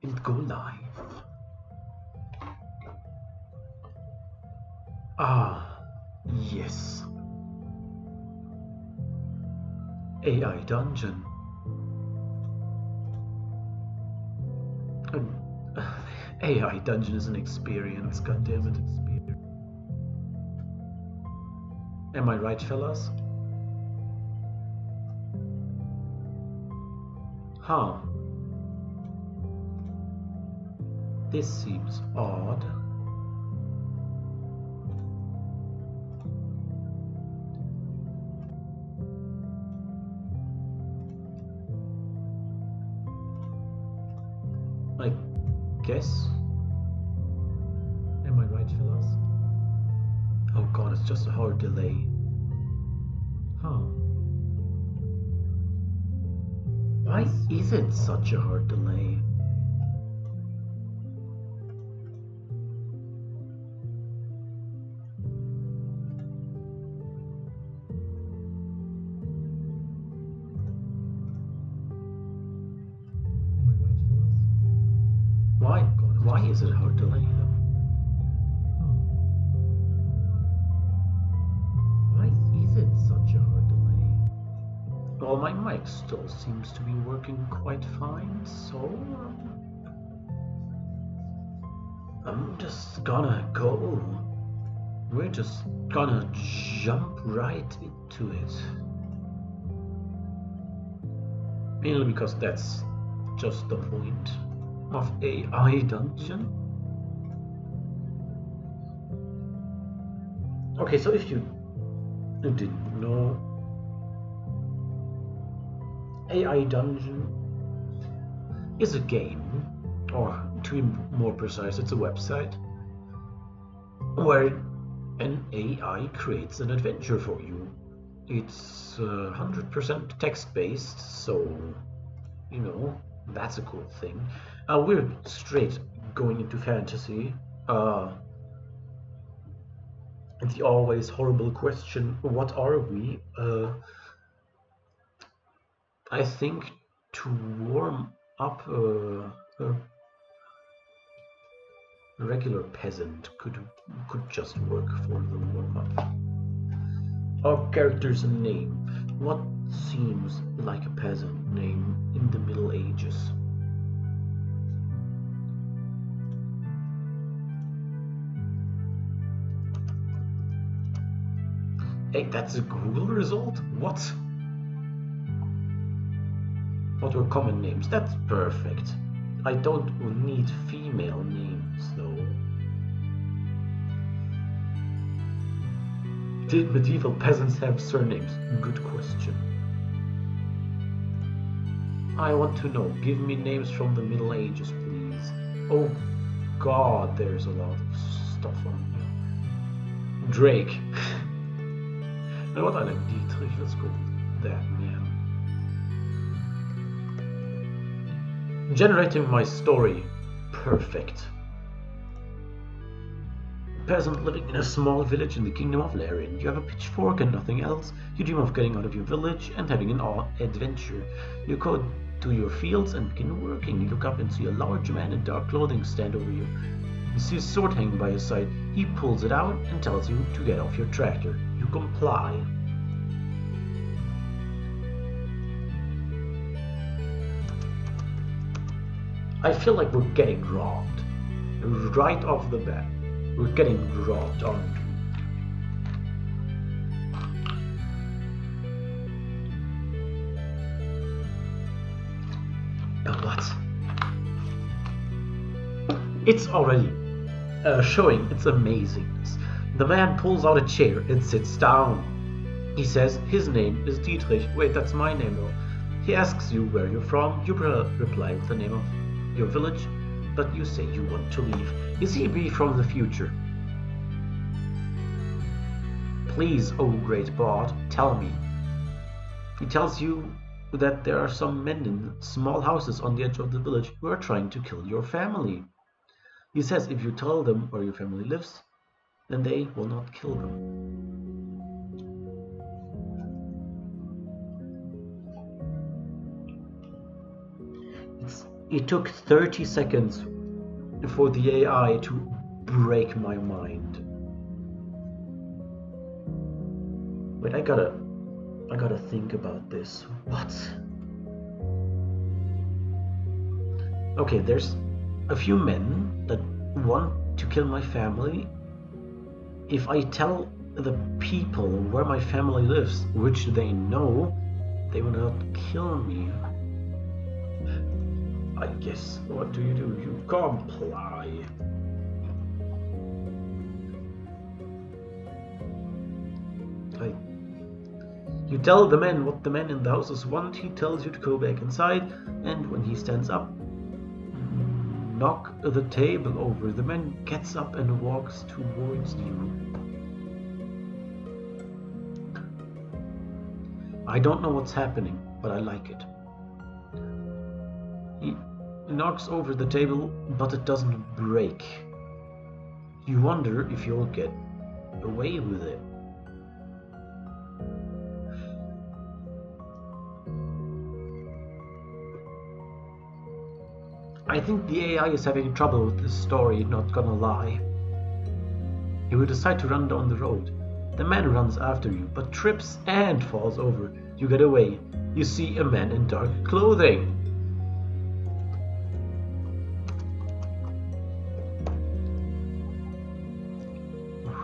and go live. Ah, yes. AI Dungeon. AI Dungeon is an experience, goddammit. Am I right, fellas? Huh. This seems odd. I guess. Am I right, fellas? Oh god, it's just a hard delay. Huh. Why is it such a hard delay? Why is it a hard delay though? Why is it such a hard delay? Well, my mic still seems to be working quite fine, so I'm just gonna go. We're just gonna jump right into it. Mainly because that's just the point of AI Dungeon. Okay, so if you didn't know, AI Dungeon is a game, or to be more precise, it's a website where an AI creates an adventure for you. It's 100% text-based, so you know, that's a cool thing. We're straight going into fantasy. The always horrible question, what are we? I think to warm up a regular peasant could just work for the warm-up. Our character's name. What seems like a peasant name in the Middle Ages? Hey, that's a Google result? What? What were common names? That's perfect. I don't need female names, though. Did medieval peasants have surnames? Good question. I want to know. Give me names from the Middle Ages, please. Oh god, there's a lot of stuff on here. Drake. You know what? I like Dietrich. Let's go with that, man. Generating my story. Perfect. Peasant living in a small village in the kingdom of Larian. You have a pitchfork and nothing else. You dream of getting out of your village and having an adventure. You go to your fields and begin working. You look up and see a large man in dark clothing stand over you. You see a sword hanging by his side. He pulls it out and tells you to get off your tractor. You comply. I feel like we're getting robbed. Right off the bat. We're getting robbed, aren't we? What? It's already showing its amazingness. The man pulls out a chair and sits down. He says his name is Dietrich. Wait, that's my name though. He asks you where you're from. You reply with the name of your village, but you say you want to leave. Is he be from the future? Please, oh great bard, tell me. He tells you that there are some men in small houses on the edge of the village who are trying to kill your family. He says if you tell them where your family lives, then they will not kill them. It took 30 seconds for the AI to break my mind. Wait, I gotta think about this. What? Okay, there's a few men that want to kill my family. If I tell the people where my family lives, which they know, they will not kill me. I guess, what do? You comply. You tell the man what the man in the houses want, he tells you to go back inside, and when he stands up, knock the table over. The man gets up and walks towards you. I don't know what's happening, but I like it. He knocks over the table, but it doesn't break. You wonder if you'll get away with it. I think the AI is having trouble with this story, not gonna lie. You will decide to run down the road. The man runs after you, but trips and falls over. You get away. You see a man in dark clothing.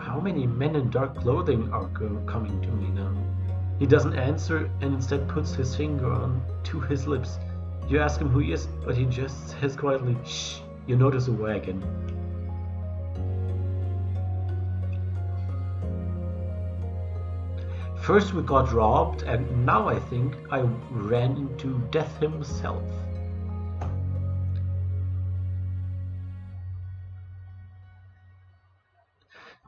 How many men in dark clothing are coming to me now? He doesn't answer and instead puts his finger on to his lips. You ask him who he is, but he just says quietly, "Shh." You notice a wagon. First we got robbed, and now I think I ran into death himself.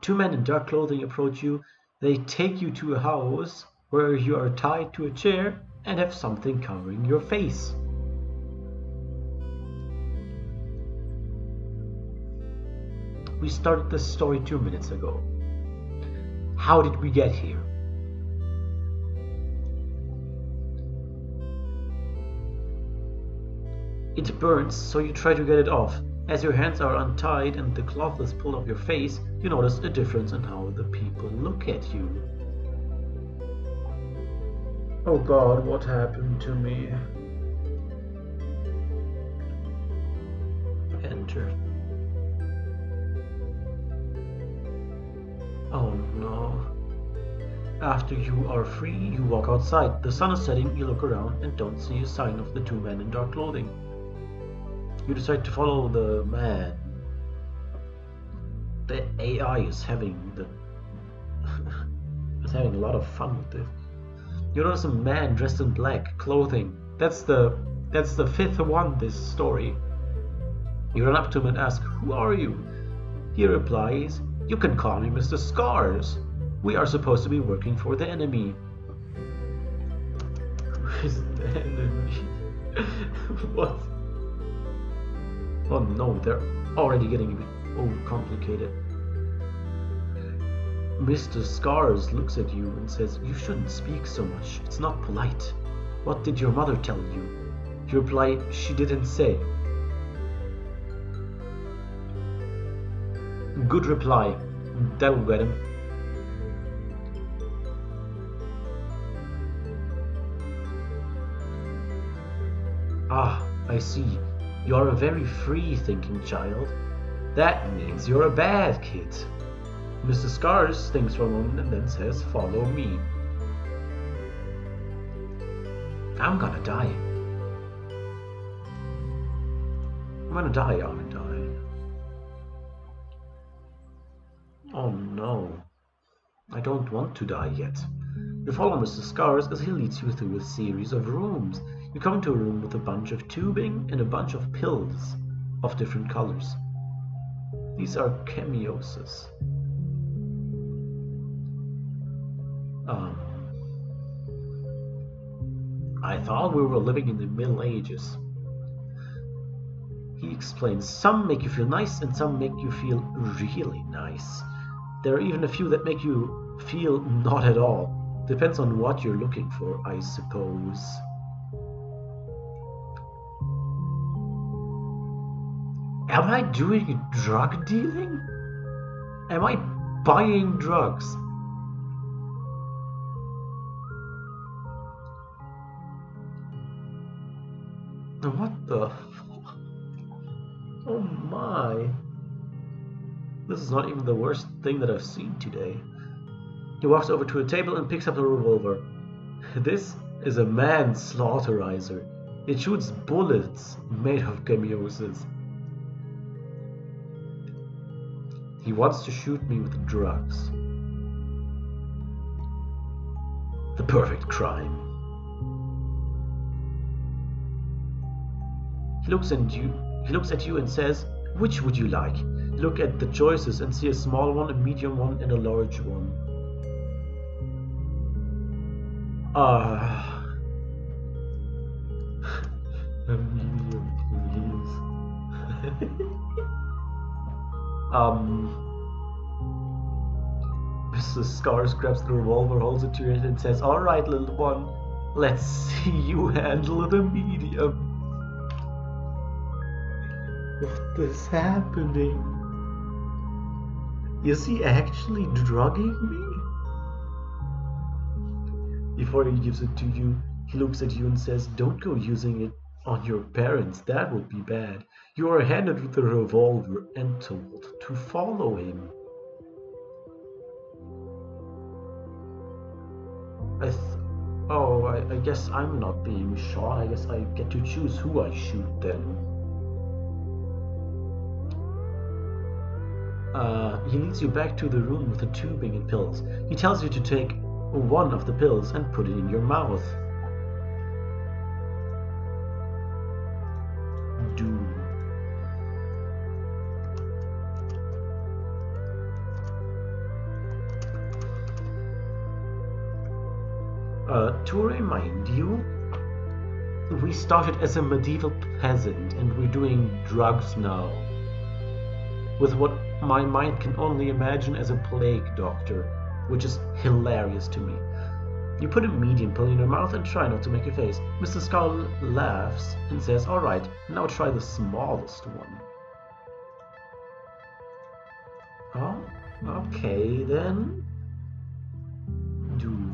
Two men in dark clothing approach you. They take you to a house where you are tied to a chair and have something covering your face. We started this story 2 minutes ago. How did we get here? It burns, so you try to get it off. As your hands are untied and the cloth is pulled off your face, you notice a difference in how the people look at you. Oh God, what happened to me? Enter. Oh no. After you are free, you walk outside. The sun is setting, you look around and don't see a sign of the two men in dark clothing. You decide to follow the man. The AI is having a lot of fun with it. You notice a man dressed in black clothing. That's the fifth one this story. You run up to him and ask, "Who are you?" He replies, "You can call me Mr. Scars. We are supposed to be working for the enemy." Who is the enemy? What? Oh no, they're already getting a bit overcomplicated. Mr. Scars looks at you and says, "You shouldn't speak so much. It's not polite. What did your mother tell you?" You reply, "She didn't say." Good reply. That'll get him. Ah, I see. You're a very free-thinking child. That means you're a bad kid. Mr. Scars thinks for a moment and then says, "Follow me." I'm gonna die. I'm gonna die, aren't I? Oh no. I don't want to die yet. You follow Mr. Scars as he leads you through a series of rooms. You come to a room with a bunch of tubing and a bunch of pills of different colors. These are chemioses. I thought we were living in the Middle Ages. He explains, some make you feel nice and some make you feel really nice. There are even a few that make you feel not at all. Depends on what you're looking for, I suppose. Am I doing drug dealing? Am I buying drugs? What the fuck? Oh my. This is not even the worst thing that I've seen today. He walks over to a table and picks up a revolver. This is a manslaughterizer. It shoots bullets made of chemiosis. He wants to shoot me with drugs. The perfect crime. He looks at you and says, "Which would you like?" Look at the choices and see a small one, a medium one, and a large one. A medium, please. Mrs. Scars grabs the revolver, holds it to her and says, "All right, little one, let's see you handle the medium." What is happening? Is he actually drugging me? Before he gives it to you, he looks at you and says, "Don't go using it on your parents, that would be bad." You are handed with the revolver and told to follow him. I guess I'm not being shot. I guess I get to choose who I shoot then. He leads you back to the room with the tubing and pills. He tells you to take one of the pills and put it in your mouth. Do. To remind you, we started as a medieval peasant and we're doing drugs now. With what my mind can only imagine as a plague doctor, which is hilarious to me. You put a medium pill in your mouth and try not to make a face. Mr. Skull laughs and says, "All right, now try the smallest one." Oh, okay then. Do.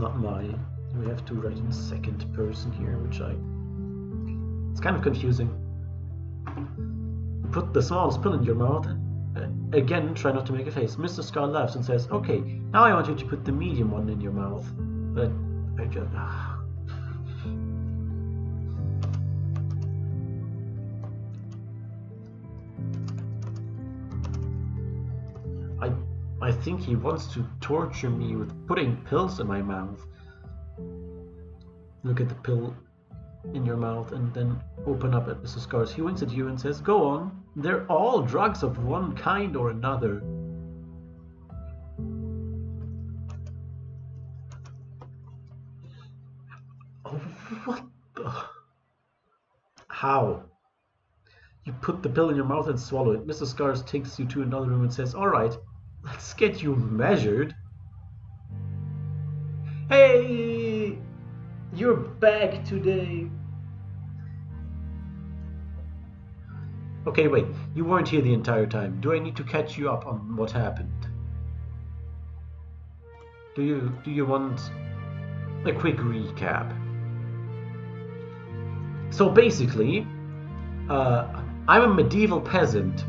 Not mine. We have to write in second person here, which it's kind of confusing. Put the smallest pill in your mouth and again try not to make a face. Mr. Scar laughs and says, "Okay, now I want you to put the medium one in your mouth." But I just I think he wants to torture me with putting pills in my mouth. Look at the pill in your mouth and then open up at Mrs. Scars. He winks at you and says, "Go on. They're all drugs of one kind or another." Oh, what the? How? You put the pill in your mouth and swallow it. Mrs. Scars takes you to another room and says, "All right, let's get you measured." Hey, you're back today. Okay, wait, you weren't here the entire time. Do I need to catch you up on what happened? Do you want a quick recap? So basically, I'm a medieval peasant.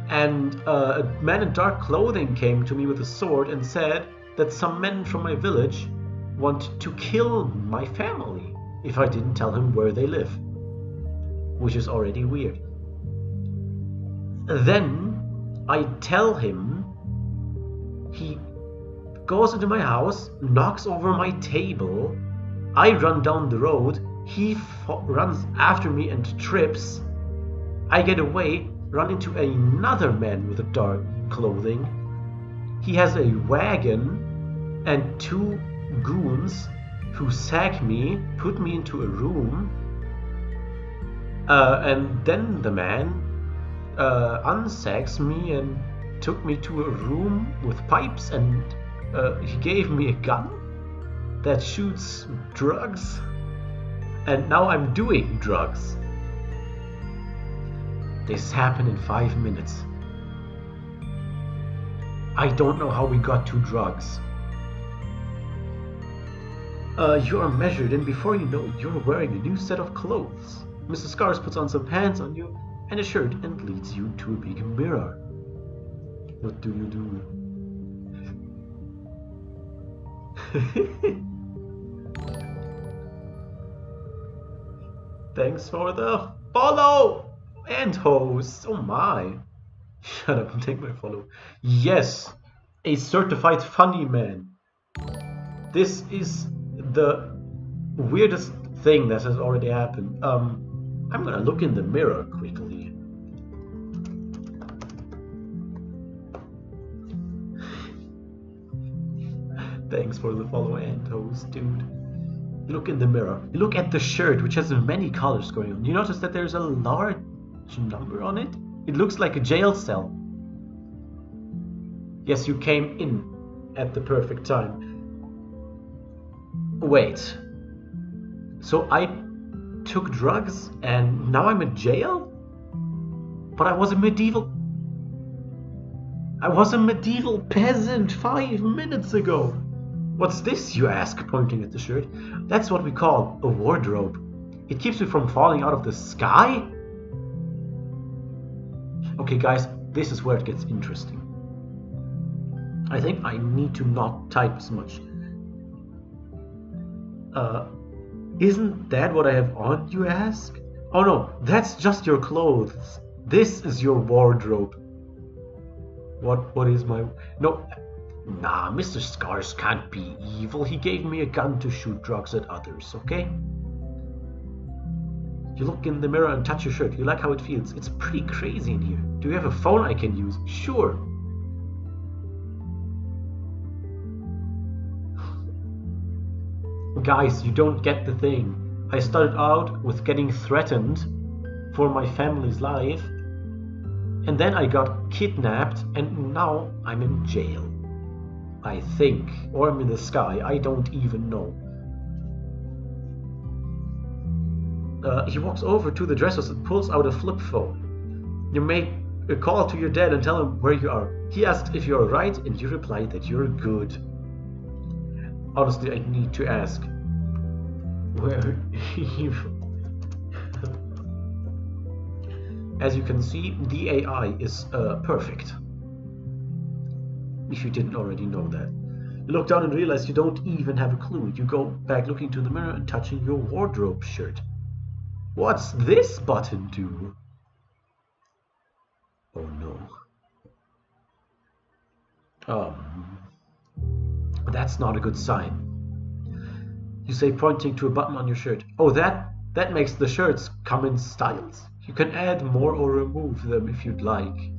And a man in dark clothing came to me with a sword and said that some men from my village want to kill my family if I didn't tell him where they live, which is already weird. Then I tell him, he goes into my house, knocks over my table, I run down the road, he runs after me and trips, I get away, run into another man with a dark clothing. He has a wagon and two goons who sack me, put me into a room, and then the man unsexed me and took me to a room with pipes, and he gave me a gun that shoots drugs, and now I'm doing drugs. This happened in 5 minutes. I don't know how we got to drugs. You are measured, and before you know it, you're wearing a new set of clothes. Mr. Scars puts on some pants on you and a shirt and leads you to a big mirror. What do you do? Thanks for the follow and host. Oh my. Shut up and take my follow. Yes, a certified funny man. This is the weirdest thing that has already happened. I'm gonna look in the mirror quickly. Thanks for the follow and host, dude. Look in the mirror. Look at the shirt, which has many colors going on. You notice that there's a large number on it? It looks like a jail cell. Yes, you came in at the perfect time. Wait. So I took drugs and now I'm in jail? But I was a medieval peasant 5 minutes ago. What's this, you ask, pointing at the shirt? That's what we call a wardrobe. It keeps me from falling out of the sky? Okay guys, this is where it gets interesting. I think I need to not type as much. Isn't that what I have on, you ask? Oh no, that's just your clothes. This is your wardrobe. What is my... No, nah, Mr. Scars can't be evil. He gave me a gun to shoot drugs at others, okay? You look in the mirror and touch your shirt. You like how it feels. It's pretty crazy in here. Do you have a phone I can use? Sure. Guys, you don't get the thing. I started out with getting threatened for my family's life, and then I got kidnapped, and now I'm in jail. I think. Or I'm in the sky. I don't even know. He walks over to the dressers and pulls out a flip phone. You make a call to your dad and tell him where you are. He asks if you're right, and you reply that you're good. Honestly, I need to ask. Where you... As you can see, the AI is perfect. If you didn't already know that. You look down and realize you don't even have a clue. You go back looking to the mirror and touching your wardrobe shirt. What's this button do? Oh no. That's not a good sign. You say, pointing to a button on your shirt. Oh, that makes the shirts come in styles. You can add more or remove them if you'd like.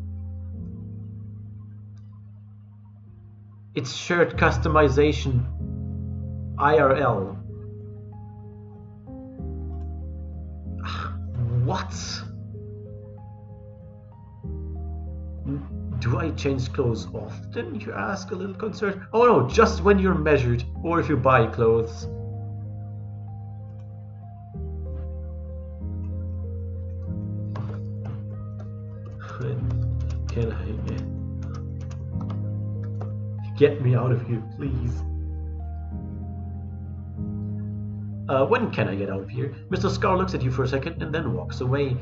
It's shirt customization IRL. What? Do I change clothes often, you ask, a little concerned? Oh no, just when you're measured, or if you buy clothes. Can I get me out of here, please? When can I get out of here? Mr. Scar looks at you for a second and then walks away.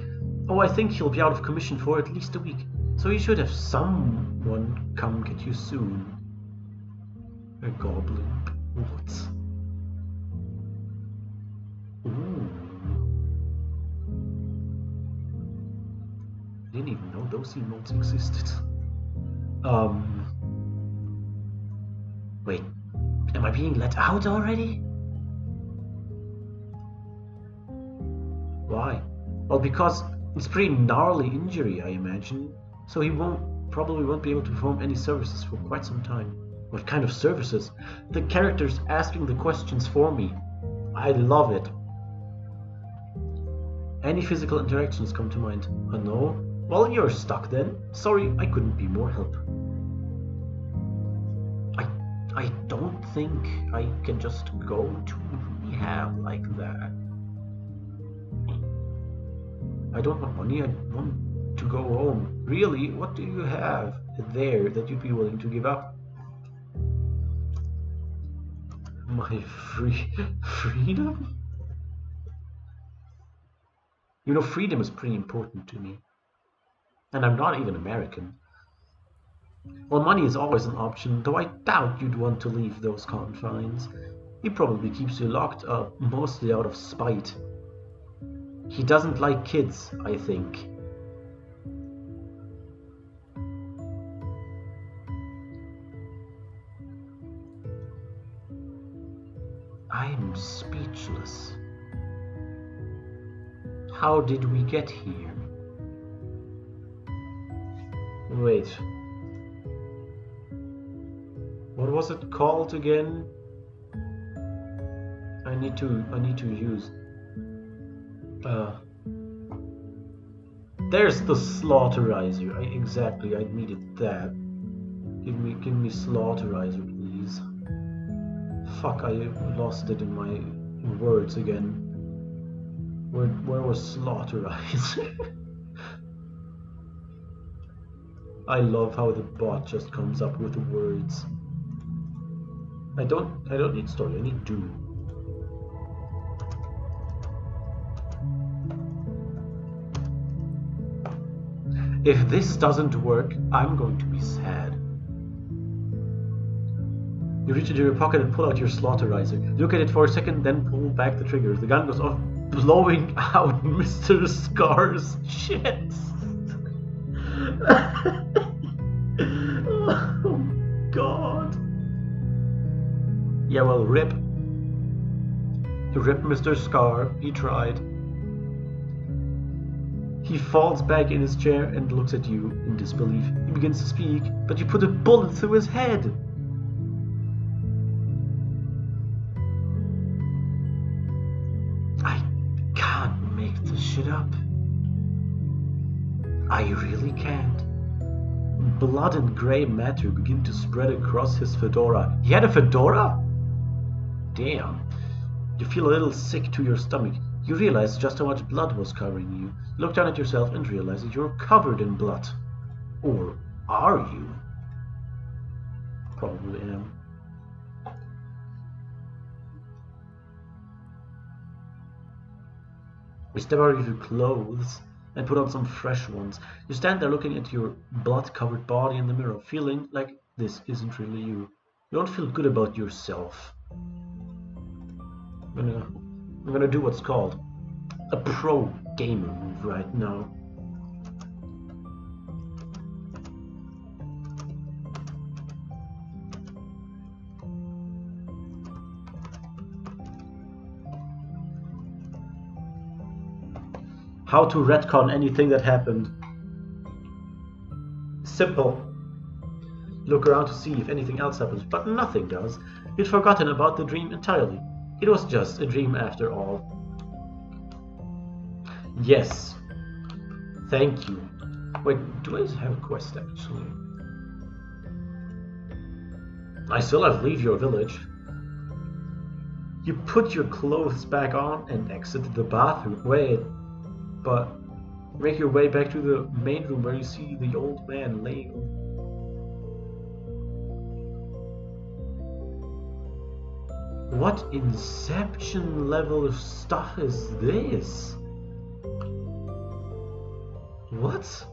Oh, I think he'll be out of commission for at least a week, so you should have someone come get you soon. A goblin. What? Ooh. I didn't even know those emotes existed. Wait, am I being let out already? Why? Well, because it's pretty gnarly injury, I imagine. So he probably won't be able to perform any services for quite some time. What kind of services? The character's asking the questions for me. I love it. Any physical interactions come to mind? No? Well, you're stuck then. Sorry, I couldn't be more help. I don't think I can just go to rehab like that. I don't want money, I want to go home. Really, what do you have there that you'd be willing to give up? My freedom? You know, freedom is pretty important to me. And I'm not even American. Well, money is always an option, though I doubt you'd want to leave those confines. He probably keeps you locked up, mostly out of spite. He doesn't like kids, I think. I'm speechless. How did we get here? Wait. What was it called again? I need to use. There's the slaughterizer. Exactly, I needed that. Give me slaughterizer, please. Fuck, I lost it in my words again. Where was slaughterizer? I love how the bot just comes up with words. I don't need story, I need do. If this doesn't work, I'm going to be sad. You reach into your pocket and pull out your slaughterizer. Look at it for a second, then pull back the trigger. The gun goes off, blowing out Mr. Scar's shit. Oh, God. Yeah, well, rip. Rip Mr. Scar. He tried. He falls back in his chair and looks at you in disbelief. He begins to speak, but you put a bullet through his head. I can't make this shit up. I really can't. Blood and grey matter begin to spread across his fedora. He had a fedora? Damn. You feel a little sick to your stomach. You realize just how much blood was covering you. Look down at yourself and realize that you're covered in blood. Or are you? Probably am. You step out of your clothes and put on some fresh ones. You stand there looking at your blood-covered body in the mirror, feeling like this isn't really you. You don't feel good about yourself. I'm gonna do what's called a pro gamer move right now. How to retcon anything that happened. Simple. Look around to see if anything else happens, but nothing does. You'd forgotten about the dream entirely. It was just a dream after all. Yes. Thank you. Wait, do I have a quest actually? I still have leave your village. You put your clothes back on and exit the bathroom. Wait, but make your way back to the main room where you see the old man laying. What Inception level of stuff is this? What?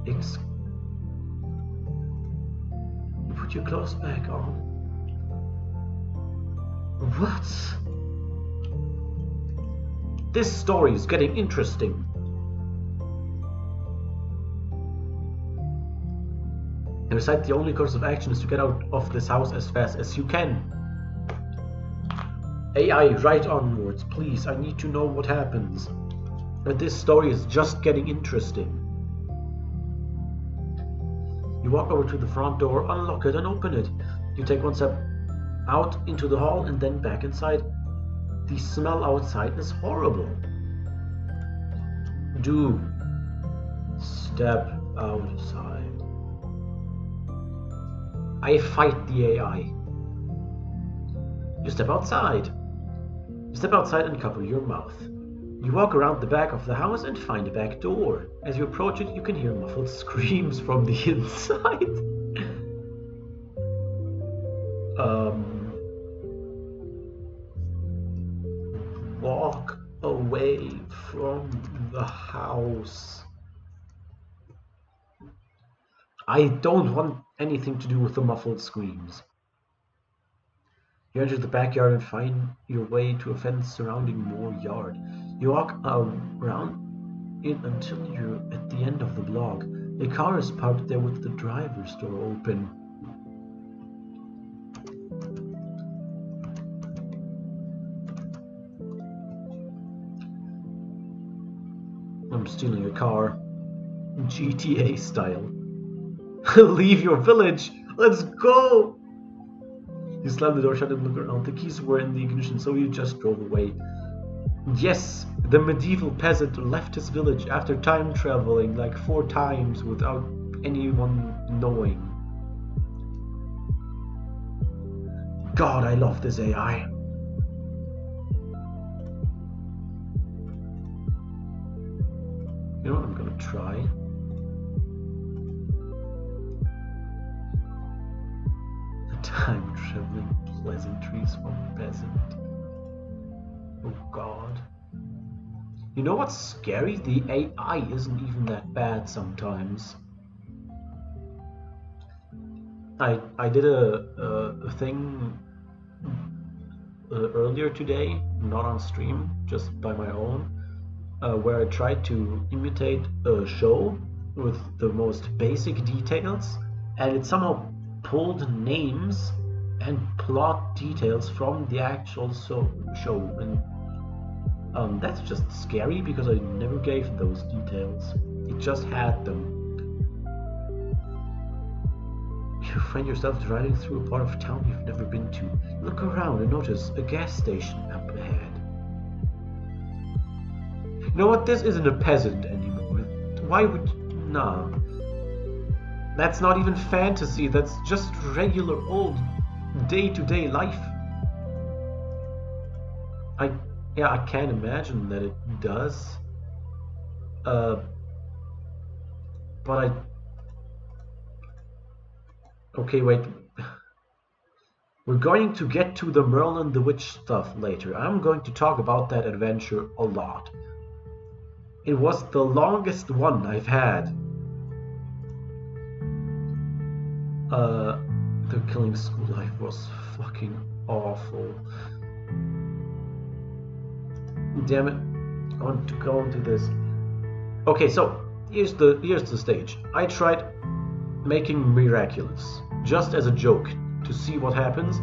You put your clothes back on. What? This story is getting interesting. And besides, the only course of action is to get out of this house as fast as you can. AI, right onwards, please. I need to know what happens. And this story is just getting interesting. You walk over to the front door, unlock it, and open it. You take one step out into the hall and then back inside. The smell outside is horrible. do. Step outside. I fight the AI. You step outside. You step outside and cover your mouth. You walk around the back of the house and find a back door. As you approach it, you can hear muffled screams from the inside. Walk away from the house. I don't want anything to do with the muffled screams. You enter the backyard and find your way to a fence surrounding more yard. You walk around it until you're at the end of the block. A car is parked there with the driver's door open. I'm stealing a car. GTA style. Leave your village! Let's go! You slam the door shut and look around. The keys were in the ignition, so you just drove away. Yes, the medieval peasant left his village after time traveling like 4 times without anyone knowing. God, I love this AI. You know what I'm gonna try? The time traveling pleasantries from peasant. Oh God. You know what's scary? The AI isn't even that bad sometimes. I did a thing earlier today, not on stream, just by my own, where I tried to imitate a show with the most basic details, and it somehow pulled names and plot details from the actual show, and that's just scary because I never gave those details. It just had them. You find yourself driving through a part of town you've never been to. You look around and notice a gas station up ahead. You know what? This isn't a peasant anymore. Why would you? Nah. That's not even fantasy. That's just regular old day-to-day life. I can't imagine that it does. But okay, wait. We're going to get to the Merlin the Witch stuff later. I'm going to talk about that adventure a lot. It was the longest one I've had. The killing school life was fucking awful. Damn it. I want to go into this. Okay, so here's the stage. I tried making Miraculous just as a joke to see what happens.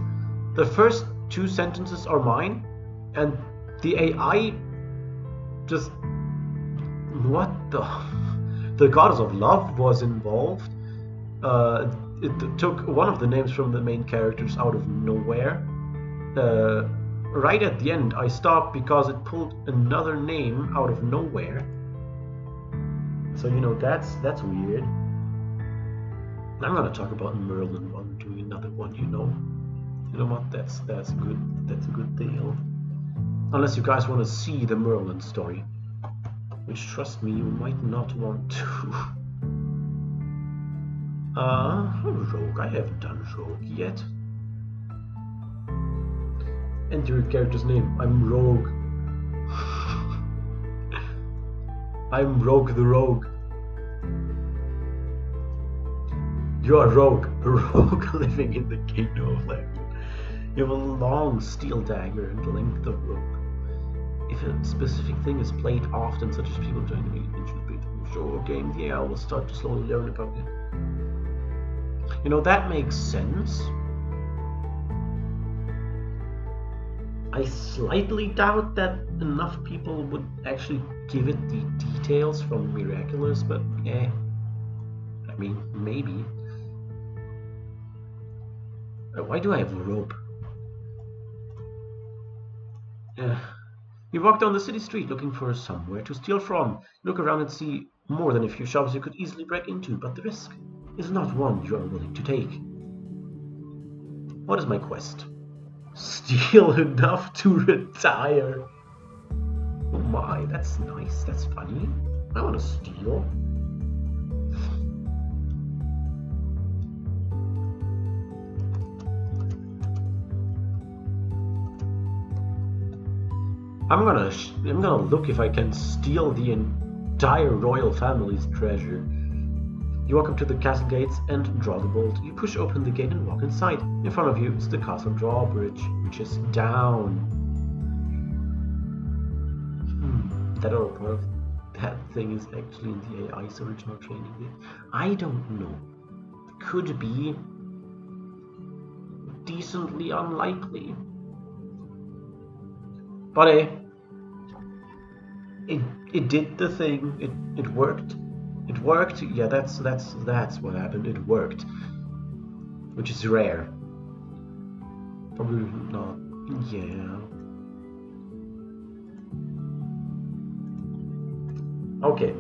The first 2 sentences are mine, and the AI just what the goddess of love was involved. It took one of the names from the main characters out of nowhere. Right at the end, I stopped because it pulled another name out of nowhere. So you know that's weird. I'm gonna talk about Merlin while I'm doing another one. You know what? That's good. That's a good deal. Unless you guys want to see the Merlin story, which trust me, you might not want to. Rogue. I haven't done Rogue yet. Enter your character's name. I'm Rogue. I'm Rogue the Rogue. You are Rogue, a rogue living in the kingdom of Land. You have a long steel dagger and the length of rope. If a specific thing is played often, such as people joining the show or game, the AI will start to slowly learn about it. You know, that makes sense. I slightly doubt that enough people would actually give it the details from Miraculous, but I mean, maybe. Why do I have a rope? You walk down the city street looking for somewhere to steal from. Look around and see more than a few shops you could easily break into, but the risk is not one you are willing to take. What is my quest? Steal enough to retire. Oh my, that's nice, that's funny. I want to steal. I'm gonna look if I can steal the entire royal family's treasure. You walk up to the castle gates and draw the bolt. You push open the gate and walk inside. In front of you is the castle drawbridge, which is down. That other part of that thing is actually in the AI's original training data. I don't know. Could be decently unlikely. But it did the thing. It worked. It worked. Yeah, that's what happened. It worked, which is rare. Probably not. Yeah. Okay.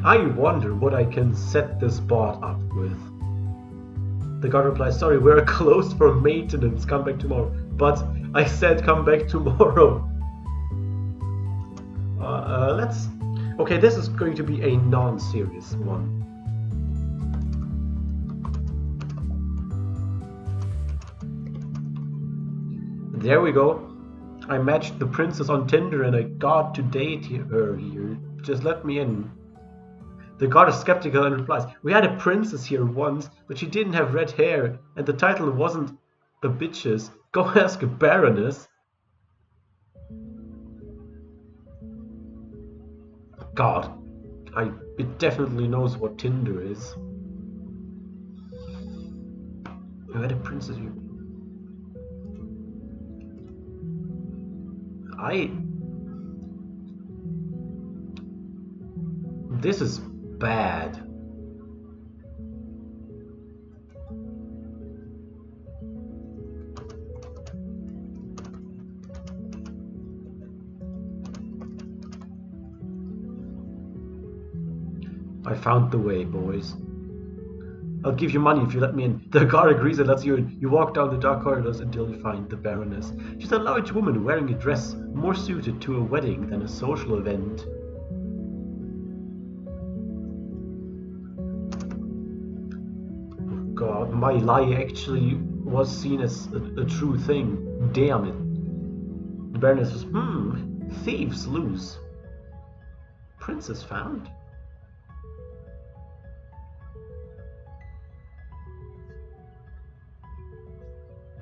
I wonder what I can set this bot up with. The guard replies, sorry, we're closed for maintenance, come back tomorrow. But I said come back tomorrow. Let's... Okay, this is going to be a non-serious one. There we go. I matched the princess on Tinder and I got to date her here. Just let me in. The guard is skeptical and replies, we had a princess here once, but she didn't have red hair, and the title wasn't a bitches. Go ask a baroness. God, it definitely knows what Tinder is. We had a princess here. This is bad. I found the way, boys. I'll give you money if you let me in. The guard agrees and lets you in. You walk down the dark corridors until you find the Baroness. She's a large woman wearing a dress more suited to a wedding than a social event. Oh God, my lie actually was seen as a true thing. Damn it. The Baroness was, thieves lose. Princess found?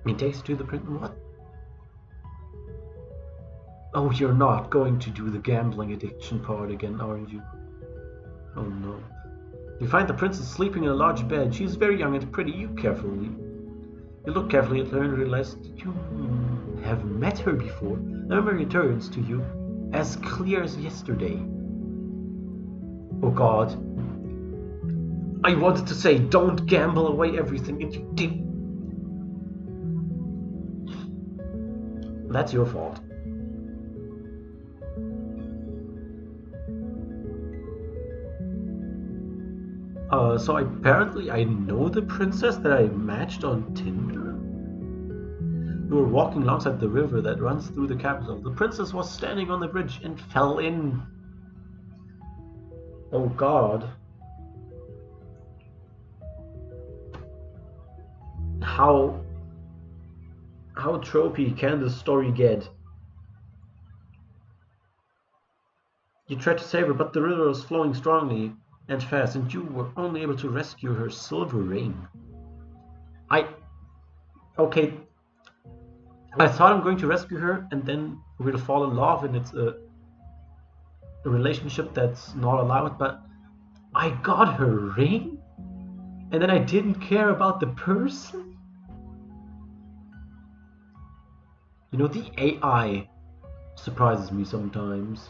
He takes you to the print. What? Oh, you're not going to do the gambling addiction part again, are you? Oh no. You find the princess sleeping in a large bed. She's very young and pretty. You look carefully at her and realize that you have met her before. The memory returns to you as clear as yesterday. Oh God. I wanted to say, don't gamble away everything, and you did. That's your fault. So apparently I know the princess that I matched on Tinder. We were walking alongside the river that runs through the capital. The princess was standing on the bridge and fell in. Oh God. How tropey can the story get? You tried to save her, but the river was flowing strongly and fast, and you were only able to rescue her silver ring. Okay. I thought I'm going to rescue her, and then we'll fall in love, and it's a relationship that's not allowed, but I got her ring? And then I didn't care about the person? You know, the AI surprises me sometimes.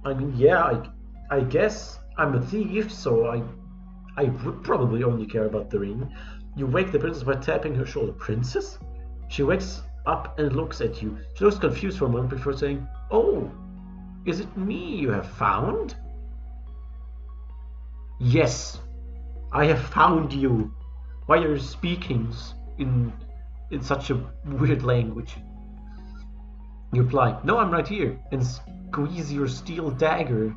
I mean, yeah, I guess I'm a thief, so I would probably only care about the ring. You wake the princess by tapping her shoulder. Princess? She wakes up and looks at you. She looks confused for a moment before saying, "Oh, is it me you have found?" "Yes, I have found you. Why are you speaking in such a weird language?" You reply, "No, I'm right here," and squeeze your steel dagger.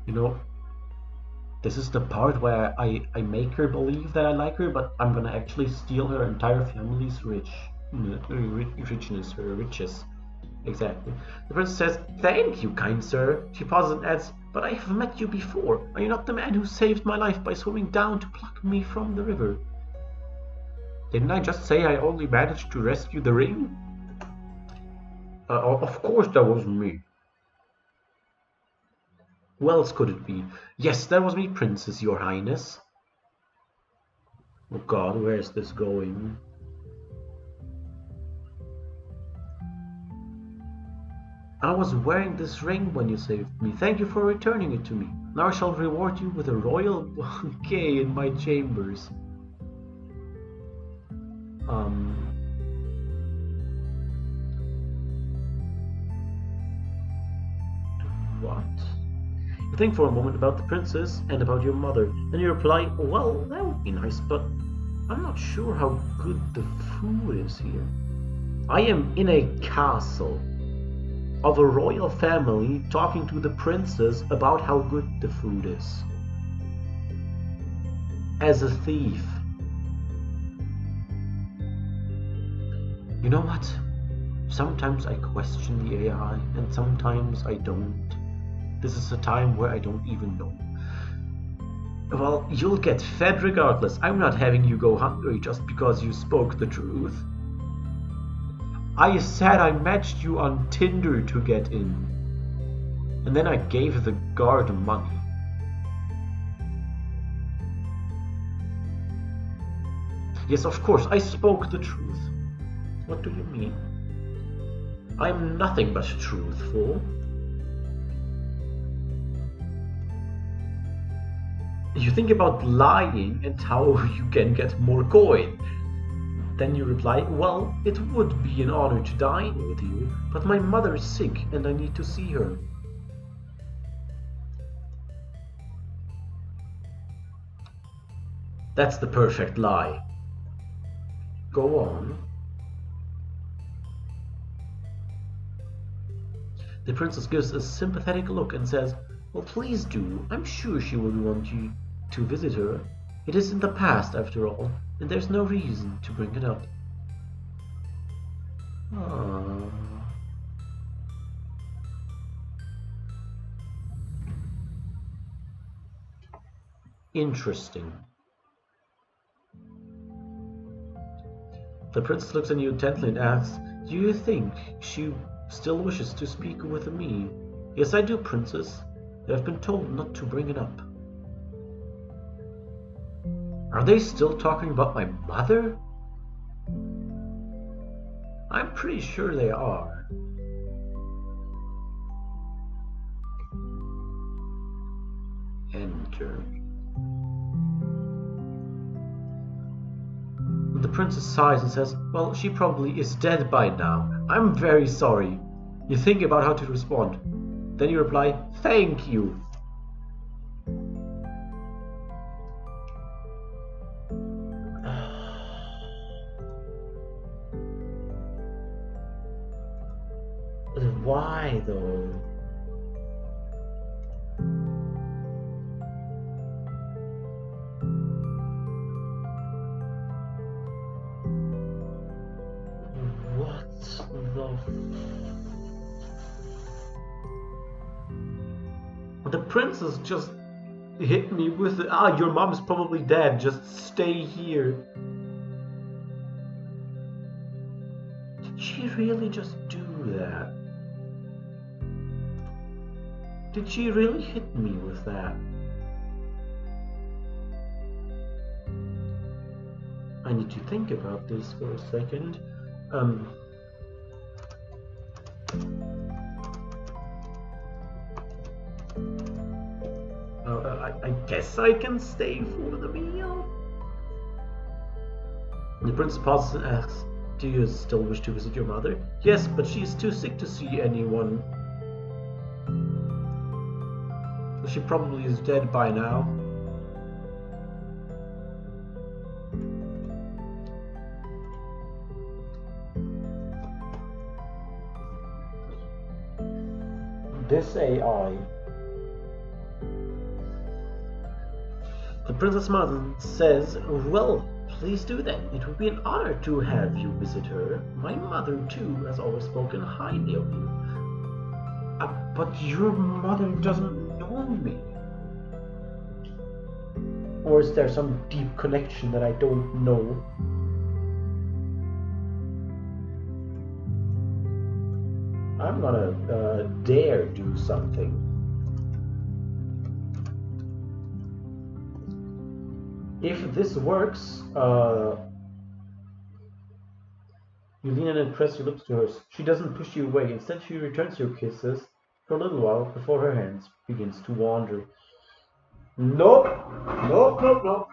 You know, this is the part where I make her believe that I like her, but I'm gonna actually steal her entire family's richness, her riches. Exactly. The princess says, "Thank you, kind sir." She pauses and adds, "But I have met you before. Are you not the man who saved my life by swimming down to pluck me from the river?" "Didn't I just say I only managed to rescue the ring?" Of course that was me." "Who else could it be?" "Yes, that was me, Princess, your highness." Oh god, where is this going? "I was wearing this ring when you saved me. Thank you for returning it to me. Now I shall reward you with a royal bouquet in my chambers." Um, what? You think for a moment about the princess and about your mother, and you reply, "Well, that would be nice, but I'm not sure how good the food is here. I am in a castle of a royal family talking to the princess about how good the food is. As a thief. You know what? Sometimes I question the AI, and sometimes I don't. This is a time where I don't even know. Well, you'll get fed regardless. I'm not having you go hungry just because you spoke the truth. I said I matched you on Tinder to get in. And then I gave the guard money. Yes, of course, I spoke the truth. What do you mean? I'm nothing but truthful. You think about lying and how you can get more coin. Then you reply, "Well, it would be an honor to dine with you, but my mother is sick and I need to see her." That's the perfect lie. Go on. The princess gives a sympathetic look and says, "Well, please do. I'm sure she will want you to visit her. It is in the past, after all, and there's no reason to bring it up." Aww. Interesting. The princess looks at you intently and asks, "Do you think she still wishes to speak with me?" "Yes, I do, princess. I've been told not to bring it up." Are they still talking about my mother? I'm pretty sure they are. Enter. The princess sighs and says, "Well, she probably is dead by now. I'm very sorry." You think about how to respond. Then you reply, "Thank you." Why though? What the princess just hit me with the, your mom's probably dead, just stay here. Did she really just do that? Did she really hit me with that? I need to think about this for a second. I guess I can stay for the meal. The prince pauses and asks, "Do you still wish to visit your mother?" "Yes, but she is too sick to see anyone." "She probably is dead by now." This AI. The princess mother says, "Well, please do then. It would be an honor to have you visit her. My mother, too, has always spoken highly of you." But your mother doesn't know me. Or is there some deep connection that I don't know? I'm gonna dare do something. If this works, you lean in and press your lips to hers. She doesn't push you away. Instead, she returns your kisses for a little while before her hands begins to wander. Nope. Nope, nope, nope.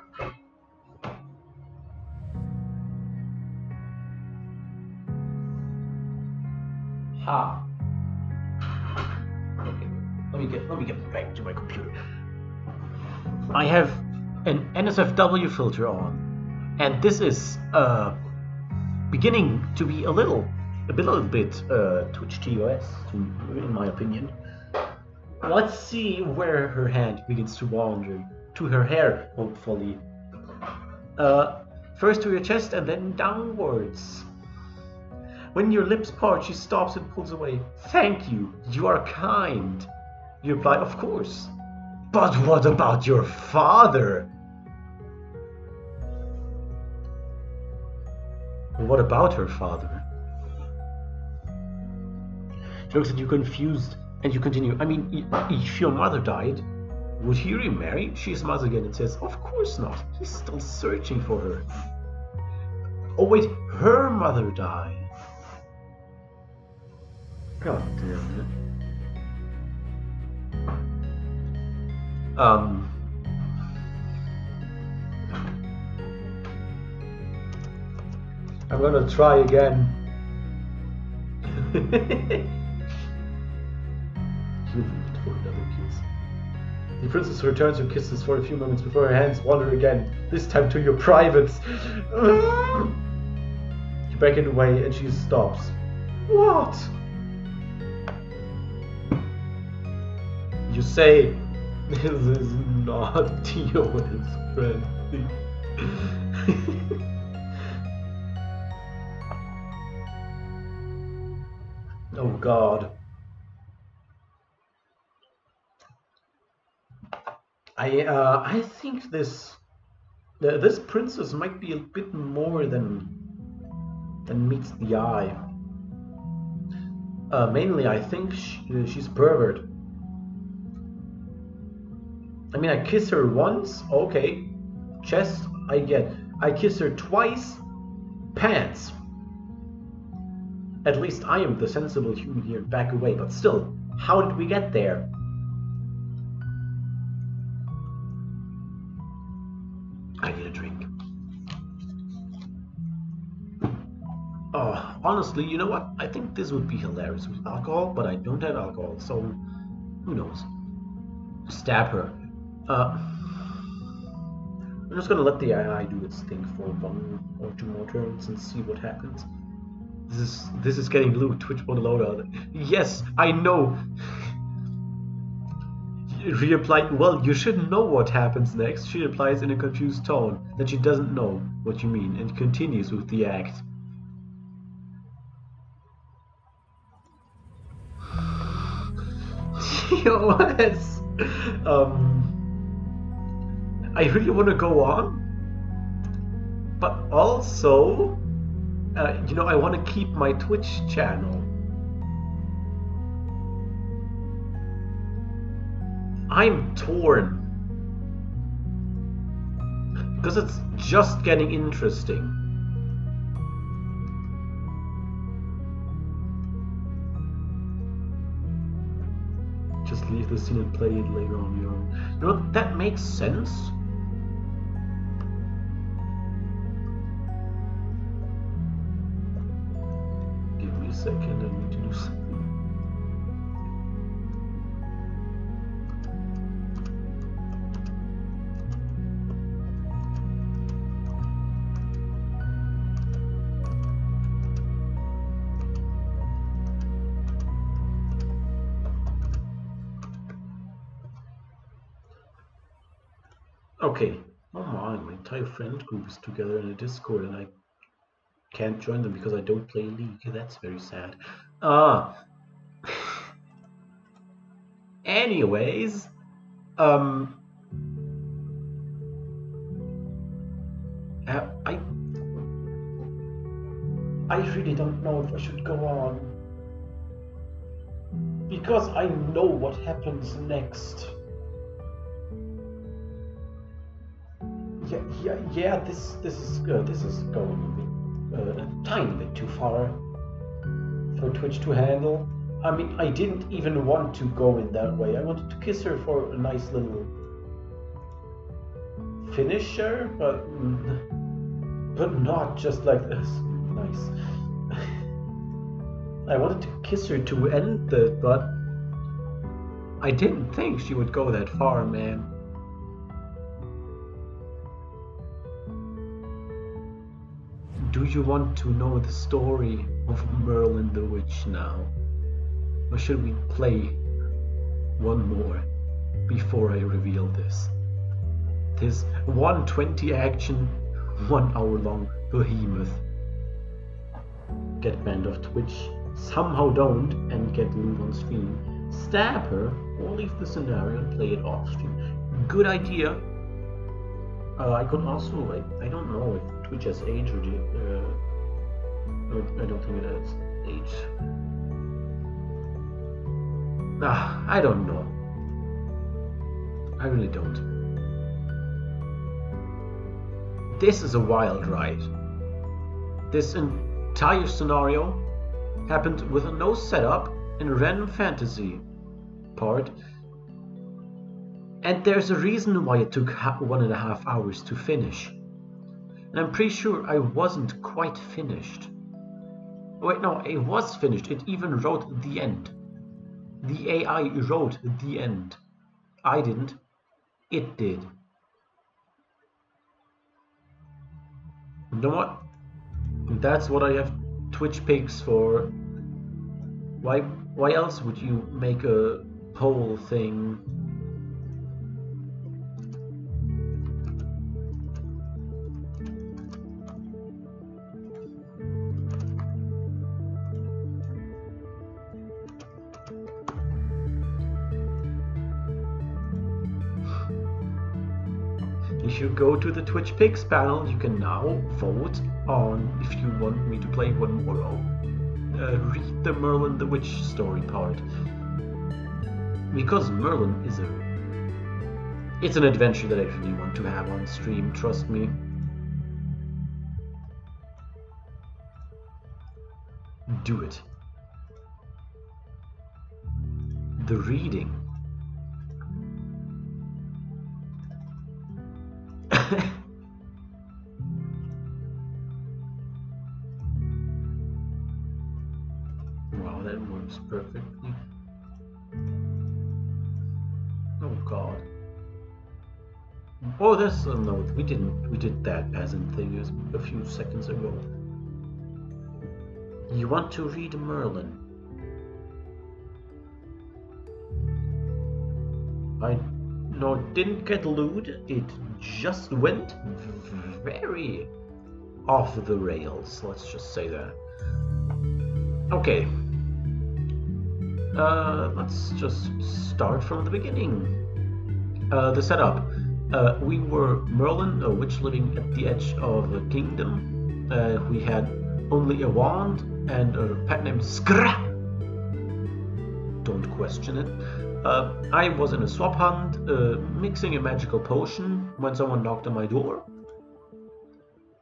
Ha. Okay, let me get back to my computer. I have an NSFW filter on, and this is beginning to be a little bit Twitch TOS, in my opinion. Let's see where her hand begins to wander. To her hair, hopefully. First to your chest and then downwards. When your lips part, she stops and pulls away. "Thank you, you are kind." You reply, "Of course." "But what about your father?" "What about her father?" She looks at you confused, and you continue. "I mean, if your mother died, would he remarry?" She smiles again and says, "Of course not. He's still searching for her." "Oh wait, her mother died." God damn it. I'm gonna try again. For another kiss. The princess returns your kisses for a few moments before her hands wander again, this time to your privates. You back it away and she stops. "What?" You say, "This is not TOS friendly." Oh God. I think this princess might be a bit more than meets the eye. Mainly, I think she's pervert. I mean, I kiss her once, okay. Chest, I get. I kiss her twice, pants. At least I am the sensible human here, back away, but still, how did we get there? I need a drink. Oh, honestly, you know what? I think this would be hilarious with alcohol, but I don't have alcohol, so who knows? Stab her. I'm just gonna let the AI do its thing for 1 or 2 more turns and see what happens. This is getting blue. Twitch on the loadout. Yes, I know. He replied, "Well, you should know what happens next." She replies in a confused tone that she doesn't know what you mean and continues with the act. TOS. I really want to go on, but also, you know, I want to keep my Twitch channel. I'm torn. Because it's just getting interesting. Just leave the scene and play it later on your own. You know, that makes sense. Give me a second, I need to do something. Okay, oh my entire friend group is together in a Discord and I can't join them because I don't play League. That's very sad. Anyways, I really don't know if I should go on because I know what happens next. Yeah. This is good. This is going a tiny bit too far for Twitch to handle. I mean, I didn't even want to go in that way. I wanted to kiss her for a nice little finisher, but not just like this. Nice. I wanted to kiss her to end it, but I didn't think she would go that far, man. Do you want to know the story of Merlin the Witch now? Or should we play one more before I reveal this? This 120 action, 1 hour long behemoth. Get banned off Twitch, somehow don't, and get Loot on stream. Stab her, or leave the scenario and play it off stream. Good idea. I could also, I don't know if Twitch has age or I don't think it has age. I don't know. I really don't. This is a wild ride. This entire scenario happened with no setup and random fantasy part. And there's a reason why it took 1.5 hours to finish. And I'm pretty sure I wasn't quite finished. Wait, no, it was finished. It even wrote the end. The AI wrote the end. I didn't. It did. You know what? That's what I have Twitch pigs for. Why else would you make a poll thing? If you go to the Twitch Picks panel, you can now vote on if you want me to play one more. Read the Merlin the Witch story part. Because Merlin is it's an adventure that I really want to have on stream, trust me. Do it. The reading. Wow, that works perfectly. Oh god. Oh, that's a note. We did that peasant thing a few seconds ago. You want to read Merlin? No, it didn't get lewd. It just went very off the rails. Let's just say that. Okay. Let's just start from the beginning. The setup. We were Merlin, a witch living at the edge of a kingdom. We had only a wand and a pet named Skra. Don't question it. I was in a swap hunt, mixing a magical potion, when someone knocked on my door.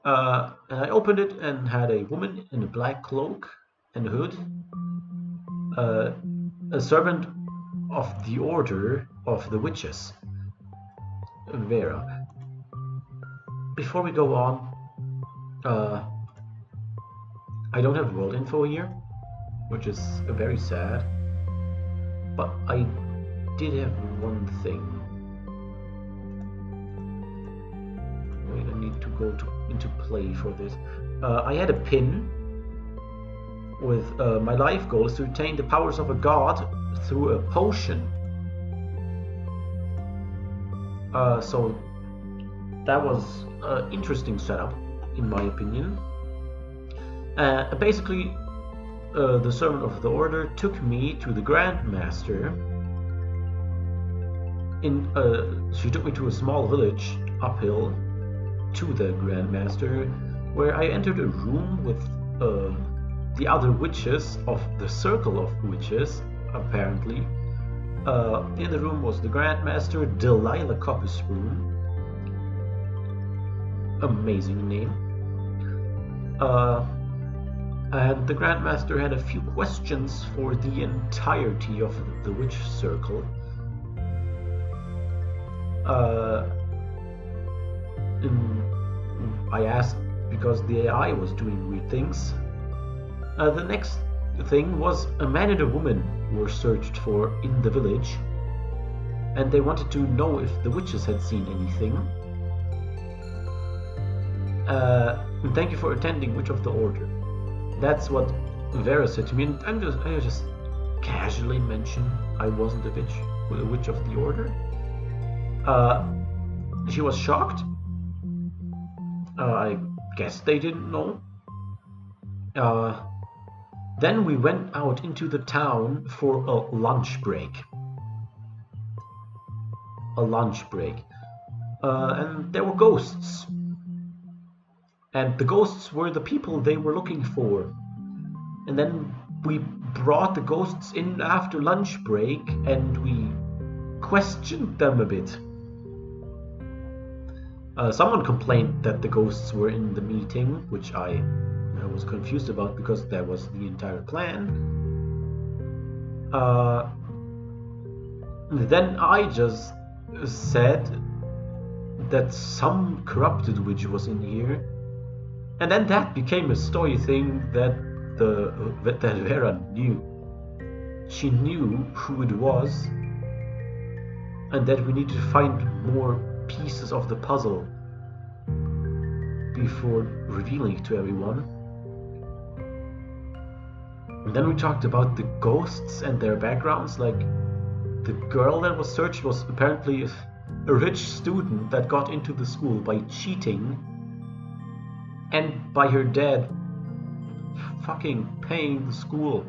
And I opened it and had a woman in a black cloak and hood, a servant of the Order of the Witches, Vera. Before we go on, I don't have world info here, which is very sad, but I did have one thing. Wait, I need to go into play for this. I had a pin with my life goal is to attain the powers of a god through a potion. So that was an interesting setup, in my opinion. Basically, the servant of the order took me to the Grandmaster. She took me to a small village uphill to the Grandmaster, where I entered a room with the other witches of the Circle of Witches, apparently. In the room was the Grandmaster, Delilah Copperspoon. Amazing name. And the Grandmaster had a few questions for the entirety of the Witch Circle. I asked because the AI was doing weird things. The next thing was a man and a woman were searched for in the village, and they wanted to know if the witches had seen anything. Thank you for attending Witch of the Order. That's what Vera said to me, and I just casually mentioned I wasn't a witch of the Order. She was shocked. I guess they didn't know. Then we went out into the town for a lunch break. And there were ghosts. And the ghosts were the people they were looking for. And then we brought the ghosts in after lunch break and we questioned them a bit. Someone complained that the ghosts were in the meeting, which I was confused about because that was the entire plan. Then I just said that some corrupted witch was in here, and then that became a story thing that Vera knew. She knew who it was, and that we needed to find more pieces of the puzzle before revealing it to everyone. And then we talked about the ghosts and their backgrounds. Like, the girl that was searched was apparently a rich student that got into the school by cheating and by her dad fucking paying the school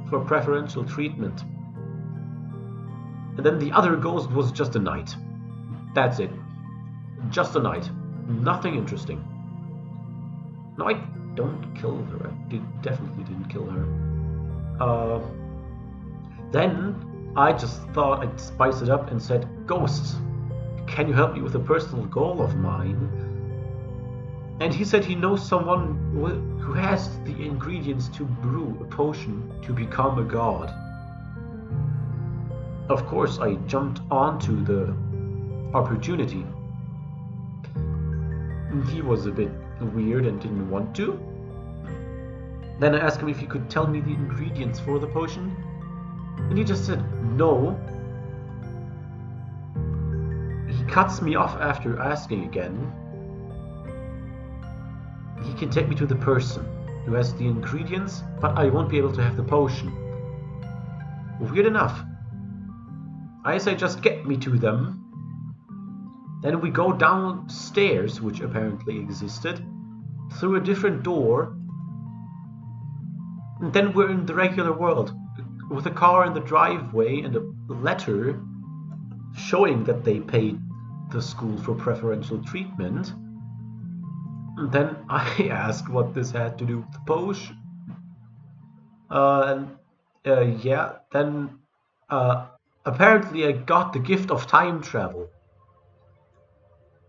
for preferential treatment. And then the other ghost was just a knight. That's it. Just a knight. Nothing interesting. No, I don't kill her. I definitely didn't kill her. Then I just thought I'd spice it up and said, "Ghosts, can you help me with a personal goal of mine?" And he said he knows someone who has the ingredients to brew a potion to become a god. Of course, I jumped onto the opportunity. He was a bit weird and didn't want to. Then I asked him if he could tell me the ingredients for the potion, and he just said no. He cuts me off after asking again. He can take me to the person who has the ingredients, but I won't be able to have the potion. Weird enough. I say just get me to them. Then we go downstairs, which apparently existed, through a different door. And then we're in the regular world, with a car in the driveway and a letter showing that they paid the school for preferential treatment. And then I asked what this had to do with the potion. Yeah, then Apparently I got the gift of time travel.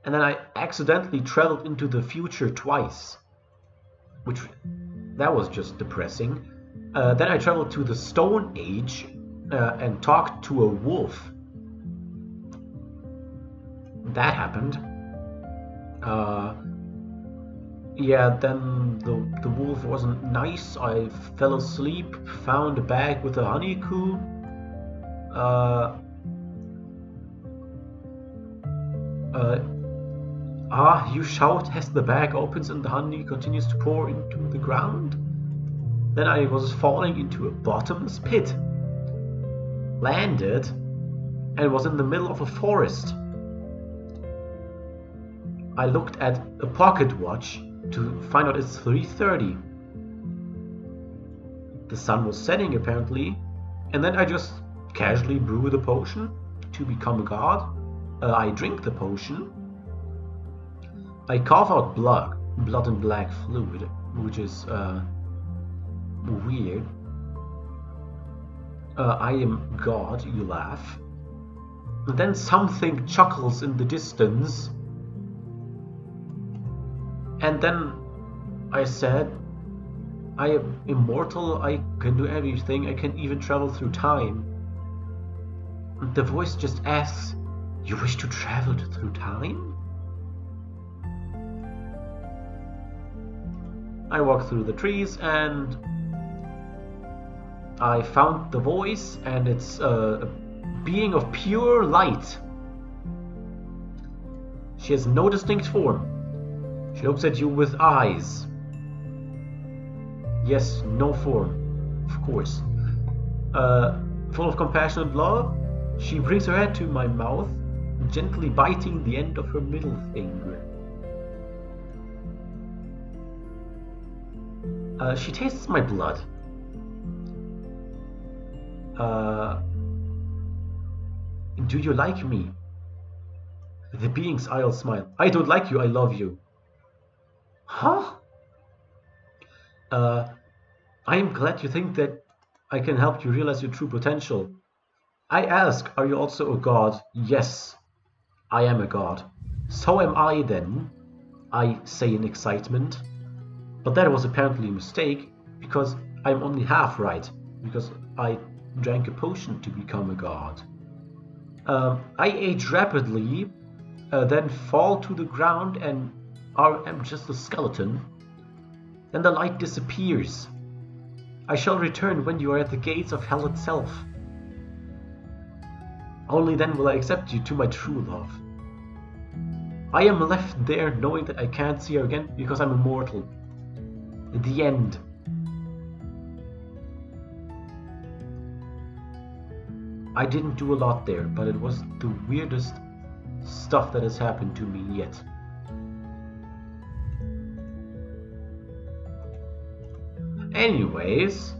And then I accidentally traveled into the future twice. That was just depressing. Then I traveled to the Stone Age and talked to a wolf. That happened. Yeah, then the wolf wasn't nice. I fell asleep, found a bag with a honeycomb. You shout as the bag opens and the honey continues to pour into the ground. Then I was falling into a bottomless pit, landed, and was in the middle of a forest. I looked at a pocket watch to find out it's 3:30. The sun was setting apparently, and then I just casually brew the potion to become a god. I drink the potion. I cough out blood and black fluid, which is weird. I am God, you laugh. And then something chuckles in the distance. And then I said, I am immortal, I can do everything, I can even travel through time. And the voice just asks, you wish to travel through time? I walked through the trees and I found the voice, and it's a being of pure light. She has no distinct form. She looks at you with eyes. Yes, no form, of course. Full of compassionate love, she brings her head to my mouth, gently biting the end of her middle finger. She tastes my blood. Do you like me? The being's eyes smile. I don't like you, I love you. Huh? I am glad you think that I can help you realize your true potential. I ask, are you also a god? Yes, I am a god. So am I then, I say in excitement. But that was apparently a mistake, because I'm only half right, because I drank a potion to become a god. I age rapidly, then fall to the ground and am just a skeleton. Then the light disappears. I shall return when you are at the gates of hell itself. Only then will I accept you to my true love. I am left there knowing that I can't see her again because I'm immortal. The end. I didn't do a lot there, but it was the weirdest stuff that has happened to me yet. Anyways,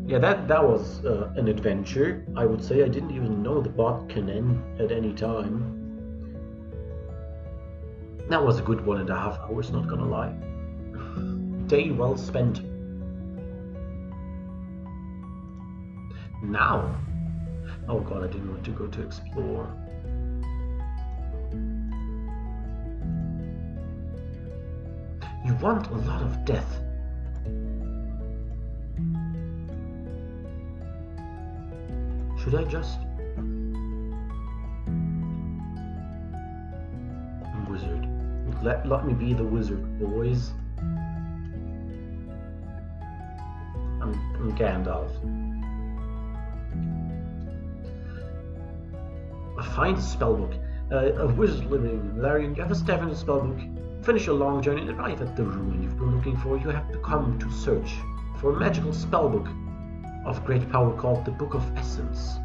yeah, that was an adventure, I would say. I didn't even know the bot can end at any time. That was a good 1.5 hours, not gonna lie. Day well spent. Now, oh god, I didn't want to go to explore. You want a lot of death. Should I just... Wizard. Let me be the wizard, boys. I'm Gandalf. Find a spellbook. A wizard living in Larian, you have a staff in the spellbook. Finish your long journey and arrive at the ruin you've been looking for. You have to come to search for a magical spellbook of great power called the Book of Essence.